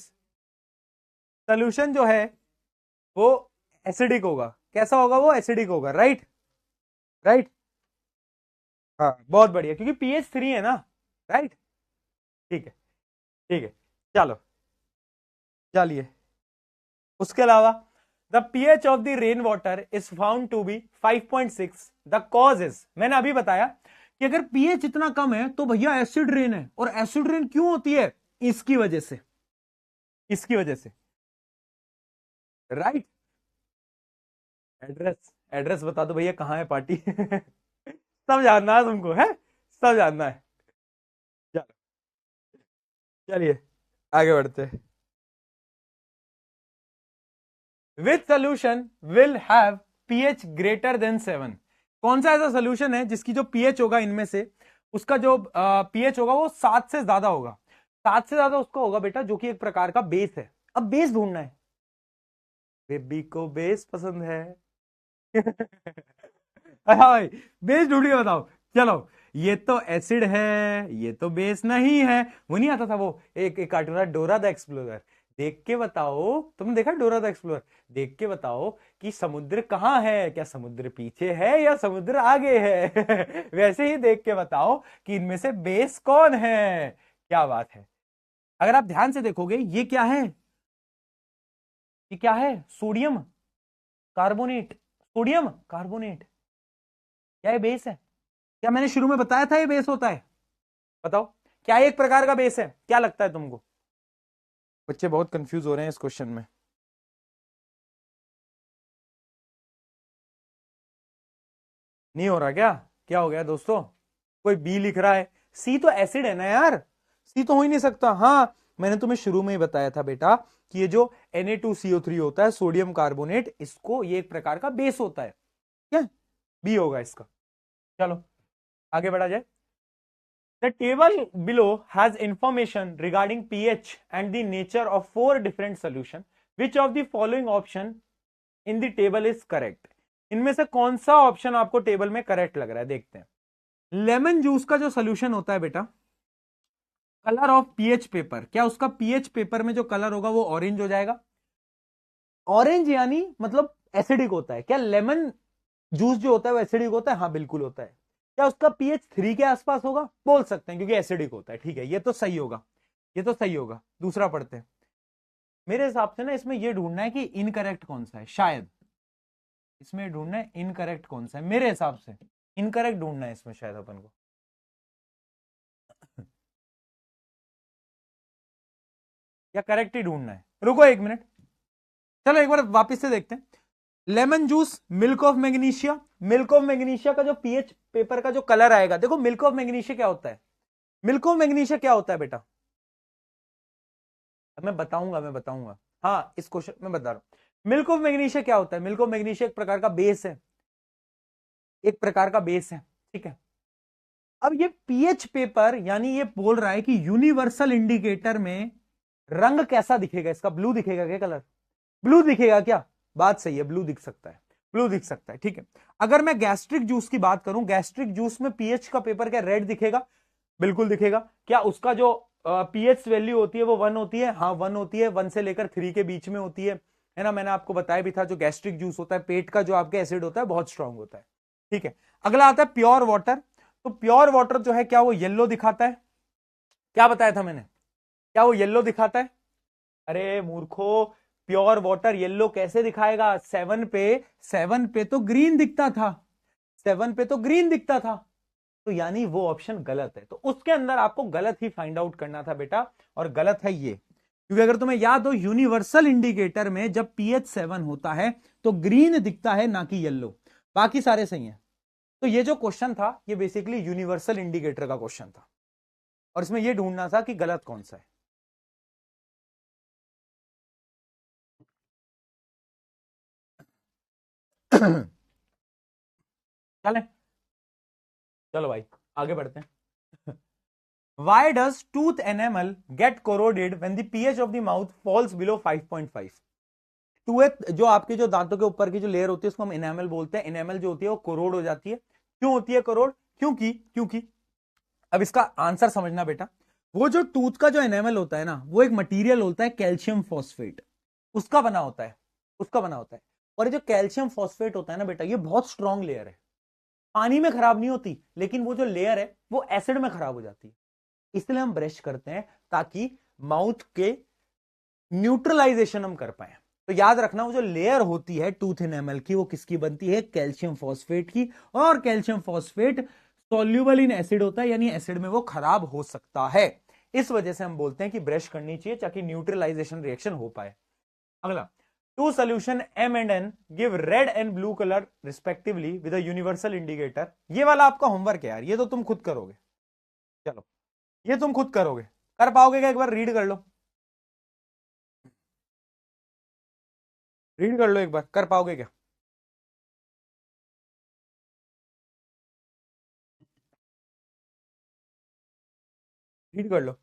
solution जो है वो एसिडिक होगा। कैसा होगा वो? एसिडिक होगा, राइट? राइट, हाँ बहुत बढ़िया, क्योंकि पीएच 3 है ना, राइट? ठीक है, ठीक है, चलो चलिए। उसके अलावा the pH of the rain water is found to be 5.6। The cause is, मैंने अभी बताया कि अगर पीएच इतना कम है तो भैया एसिड रेन है। और एसिड रेन क्यों होती है? इसकी वजह से, इसकी वजह से, राइट? एड्रेस, एड्रेस बता दो भैया, कहां है पार्टी? सब जानना है तुमको, है सब जानना है। चलो चलिए आगे बढ़ते हैं। Which solution will have pH greater than 7? कौन सा ऐसा सोल्यूशन है जिसकी जो पीएच होगा इनमें से, उसका जो पीएच होगा वो 7 से ज्यादा होगा? 7 से ज्यादा उसका होगा बेटा, जो कि एक प्रकार का बेस है। अब बेस ढूंढना है, बेबी को बेस पसंद है। हाँ भाई, बेस ढूंढ के बताओ। चलो, ये तो एसिड है, ये तो बेस नहीं है। वो नहीं आता था वो एक कार्टून था, डोरा द एक्सप्लोरर। देख के बताओ, तुमने देखा डोरा द एक्सप्लोरर? देख के बताओ कि समुद्र कहाँ है, क्या समुद्र पीछे है या समुद्र आगे है? वैसे ही देख के बताओ कि इनमें से बेस कौन है। क्या बात है। अगर आप ध्यान से देखोगे, ये क्या है? ये क्या है? Sodium carbonate. सोडियम कार्बोनेट, क्या ये बेस है? क्या मैंने शुरू में बताया था ये बेस होता है? बताओ, क्या एक प्रकार का बेस है? क्या लगता है तुमको? बच्चे बहुत कंफ्यूज हो रहे हैं इस क्वेश्चन में। नहीं हो रहा क्या? क्या हो गया दोस्तों? कोई बी लिख रहा है। सी तो एसिड है ना यार, सी तो हो ही नहीं सकता। हाँ, मैंने तुम्हें शुरू में ही बताया था बेटा कि ये जो Na2CO3 होता है, सोडियम कार्बोनेट, इसको ये एक प्रकार का बेस होता है। क्या बी होगा इसका? चलो आगे बढ़ा जाए। The table below has information regarding pH and the nature of 4 different solutions. Which of the following option in the table is correct? इनमें से कौन सा ऑप्शन आपको टेबल में करेक्ट लग रहा है? देखते हैं। लेमन जूस का जो सोल्यूशन होता है बेटा, कलर ऑफ पीएच पेपर, क्या उसका पीएच पेपर में जो कलर होगा वो ऑरेंज हो जाएगा? ऑरेंज यानी मतलब एसिडिक होता है। क्या लेमन जूस जो होता है वो एसिडिक होता है? हाँ बिल्कुल होता है। क्या उसका पीएच 3 के आसपास होगा? बोल सकते हैं, क्योंकि एसिडिक होता है। ठीक है, ये तो सही होगा, ये तो सही होगा। दूसरा पढ़ते हैं। मेरे हिसाब से ना इसमें ये ढूंढना है कि इनकरेक्ट कौन सा है, शायद इसमें ढूंढना है इनकरेक्ट कौन सा है। मेरे हिसाब से इनकरेक्ट ढूंढना है इसमें शायद अपन को। या करेक्ट ही ढूंढना है? रुको एक मिनट, चलो एक बार वापिस से देखते हैं। Lemon juice, milk of magnesia. Milk of magnesia का जो पीएच पेपर का जो कलर आएगा, देखो मिल्क ऑफ मैग्नीशिया क्या होता है? मिल्क ऑफ मैग्नीशिया क्या होता है बेटा? मैं बताऊंगा, मैं बताऊंगा। हाँ, इस क्वेश्चन में बता रहा हूं। मिल्क ऑफ मैग्नीशिया क्या होता है? मिल्क ऑफ मैग्नीशिया एक प्रकार का बेस है, एक प्रकार का बेस है, ठीक है। अब ये पीएच पेपर यानी ये बोल रहा है कि यूनिवर्सल इंडिकेटर में रंग कैसा दिखेगा, इसका ब्लू दिखेगा क्या, कलर ब्लू दिखेगा क्या? बात सही है, ब्लू दिख सकता है, ब्लू दिख सकता है, ठीक है। अगर मैं गैस्ट्रिक जूस की बात करूं, गैस्ट्रिक जूस में पीएच का पेपर क्या रेड दिखेगा? बिल्कुल दिखेगा। क्या उसका जो पीएच वैल्यू होती है वो 1 होती है? हाँ 1 होती है, 1 से लेकर 3 के बीच में होती है ना। मैंने आपको बताया भी था, जो गैस्ट्रिक जूस होता है, पेट का जो आपके एसिड होता है बहुत स्ट्रांग होता है, ठीक है। अगला आता है प्योर वाटर। तो प्योर वाटर जो है क्या वो येलो दिखाता है? क्या बताया था मैंने, क्या वो येलो दिखाता है? अरे मूर्खो, प्योर वाटर येलो कैसे दिखाएगा? 7 पे तो ग्रीन दिखता था, 7 पे तो ग्रीन दिखता था, तो यानी वो ऑप्शन गलत है। तो उसके अंदर आपको गलत ही फाइंड आउट करना था बेटा, और गलत है ये। क्योंकि अगर तुम्हें याद हो, यूनिवर्सल इंडिकेटर में जब पीएच 7 होता है तो ग्रीन दिखता है ना कि येलो, बाकी सारे सही हैं। तो ये जो क्वेश्चन था ये बेसिकली यूनिवर्सल इंडिकेटर का क्वेश्चन था, और इसमें ये ढूंढना था कि गलत कौन सा है। चले, चलो भाई आगे बढ़ते हैं। Why does tooth enamel get corroded when the pH of the mouth falls below 5.5? Tooth जो आपके जो दांतों के ऊपर की जो लेयर होती है उसको हम इनेमल बोलते हैं। इनेमल जो होती है वो कोरोड हो जाती है। क्यों होती है कोरोड? क्योंकि क्योंकि अब इसका आंसर समझना बेटा, वो जो टूथ का जो एनेमल होता है ना, वो एक मटेरियल होता है कैल्शियम फॉस्फेट, उसका बना होता है, उसका बना होता है। और ये जो कैल्शियम फॉस्फेट होता है ना बेटा, ये बहुत स्ट्रांग लेयर है, पानी में खराब नहीं होती, लेकिन वो जो लेयर है वो एसिड में खराब हो जाती है। इसलिए हम ब्रश करते हैं ताकि माउथ के न्यूट्रलाइजेशन हम कर पाए। तो याद रखना, वो जो लेयर होती है टूथ इनेमल की, वो किसकी बनती है? कैल्शियम फॉस्फेट की। और calcium phosphate soluble in acid होता है, यानी एसिड में वो खराब हो सकता है। इस वजह से हम बोलते हैं कि ब्रश करनी चाहिए ताकि न्यूट्रलाइजेशन रिएक्शन हो पाए। अगला, two solution M and N give red and blue colour respectively with a universal indicator. ये वाला आपका होमवर्क है यार, ये तो तुम खुद करोगे। चलो, ये तुम खुद करोगे, कर पाओगे क्या? एक बार रीड कर लो, रीड कर लो एक बार, कर पाओगे क्या? रीड कर लो।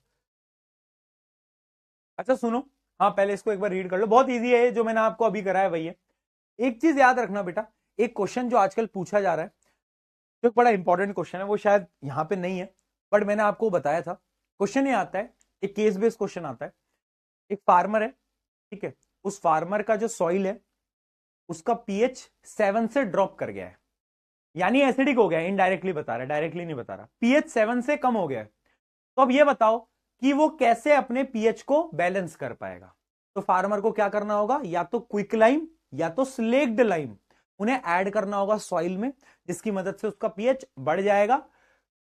अच्छा सुनो, हाँ पहले इसको एक बार रीड कर लो, बहुत इजी है जो मैंने आपको अभी कराया वही है। एक चीज याद रखना बेटा, एक क्वेश्चन जो आजकल पूछा जा रहा है, जो एक बड़ा इंपॉर्टेंट क्वेश्चन है, वो शायद यहां पे नहीं है, बट मैंने आपको बताया था। क्वेश्चन ये आता है, एक केस बेस्ड क्वेश्चन आता है। एक फार्मर है, ठीक है, उस फार्मर का जो सॉइल है उसका पीएच 7 से ड्रॉप कर गया है, यानी एसिडिक हो गया है। इनडायरेक्टली बता रहा है, डायरेक्टली नहीं बता रहा, पीएच 7 से कम हो गया है। तो अब ये बताओ कि वो कैसे अपने पीएच को बैलेंस कर पाएगा। तो फार्मर को क्या करना होगा? या तो क्विक लाइम या तो स्लेक्ड लाइम, उन्हें ऐड करना होगा सॉइल में, जिसकी मदद से उसका पीएच बढ़ जाएगा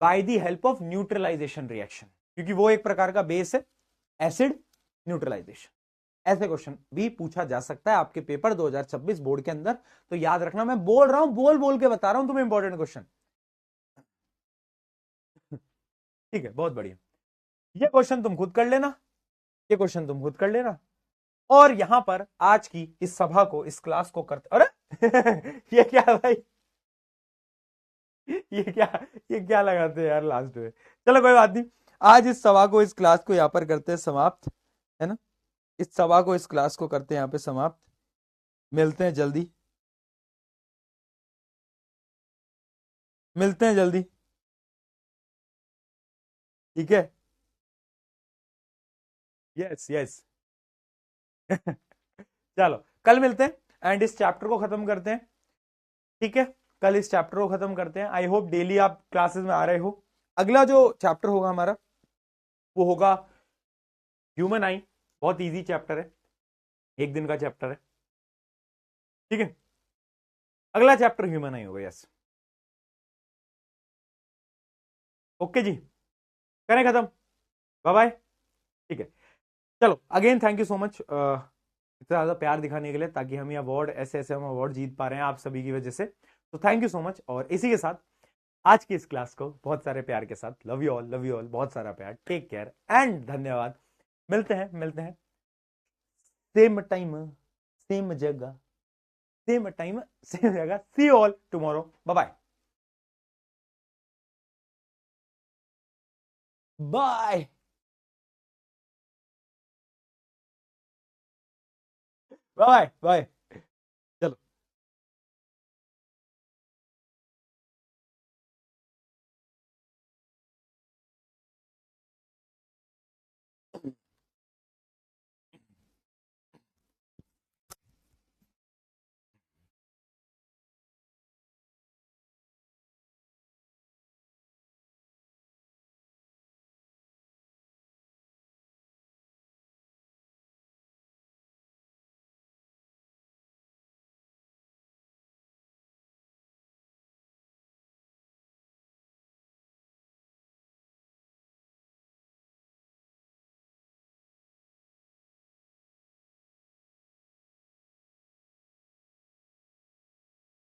by the help of neutralization reaction, क्योंकि वो एक प्रकार का बेस है, एसिड न्यूट्रलाइजेशन। ऐसे क्वेश्चन भी पूछा जा सकता है आपके पेपर 2026 बोर्ड के अंदर। तो याद रखना, मैं बोल रहा हूं, बोल बोल के बता रहा हूं तुम्हें इंपॉर्टेंट क्वेश्चन। ठीक है, बहुत बढ़िया। ये क्वेश्चन तुम खुद कर लेना, ये क्वेश्चन तुम खुद कर लेना। और यहां पर आज की इस सभा को, इस क्लास को करते, अरे ये क्या है भाई, ये क्या, ये क्या लगाते हैं यार लास्ट में। चलो कोई बात नहीं, आज इस सभा को, इस क्लास को यहां पर करते हैं समाप्त, है ना। इस सभा को, इस क्लास को करते हैं यहां पे समाप्त। मिलते हैं जल्दी, मिलते हैं जल्दी, ठीक है। Yes yes. चलो कल मिलते हैं एंड इस चैप्टर को खत्म करते हैं, ठीक है। कल इस चैप्टर को खत्म करते हैं। आई होप डेली आप क्लासेस में आ रहे हो। अगला जो चैप्टर होगा हमारा वो होगा ह्यूमन आई। बहुत इजी चैप्टर है, एक दिन का चैप्टर है, ठीक है। अगला चैप्टर ह्यूमन आई होगा, यस। ओके जी, करें खत्म, बाय बाय, ठीक है। चलो again thank you so much इतना ज्यादा प्यार दिखाने के लिए, ताकि हम ये अवार्ड, ऐसे ऐसे हम अवार्ड जीत पा रहे हैं आप सभी की वजह से। तो थैंक यू सो मच। और इसी के साथ आज की इस क्लास को बहुत सारे प्यार के साथ, love you all, love you all, बहुत सारा प्यार, टेक केयर एंड धन्यवाद। मिलते हैं, मिलते हैं सेम टाइम, सेम जगह, सेम टाइम, सेम जगह। See you all tomorrow, bye bye. Bye bye bye.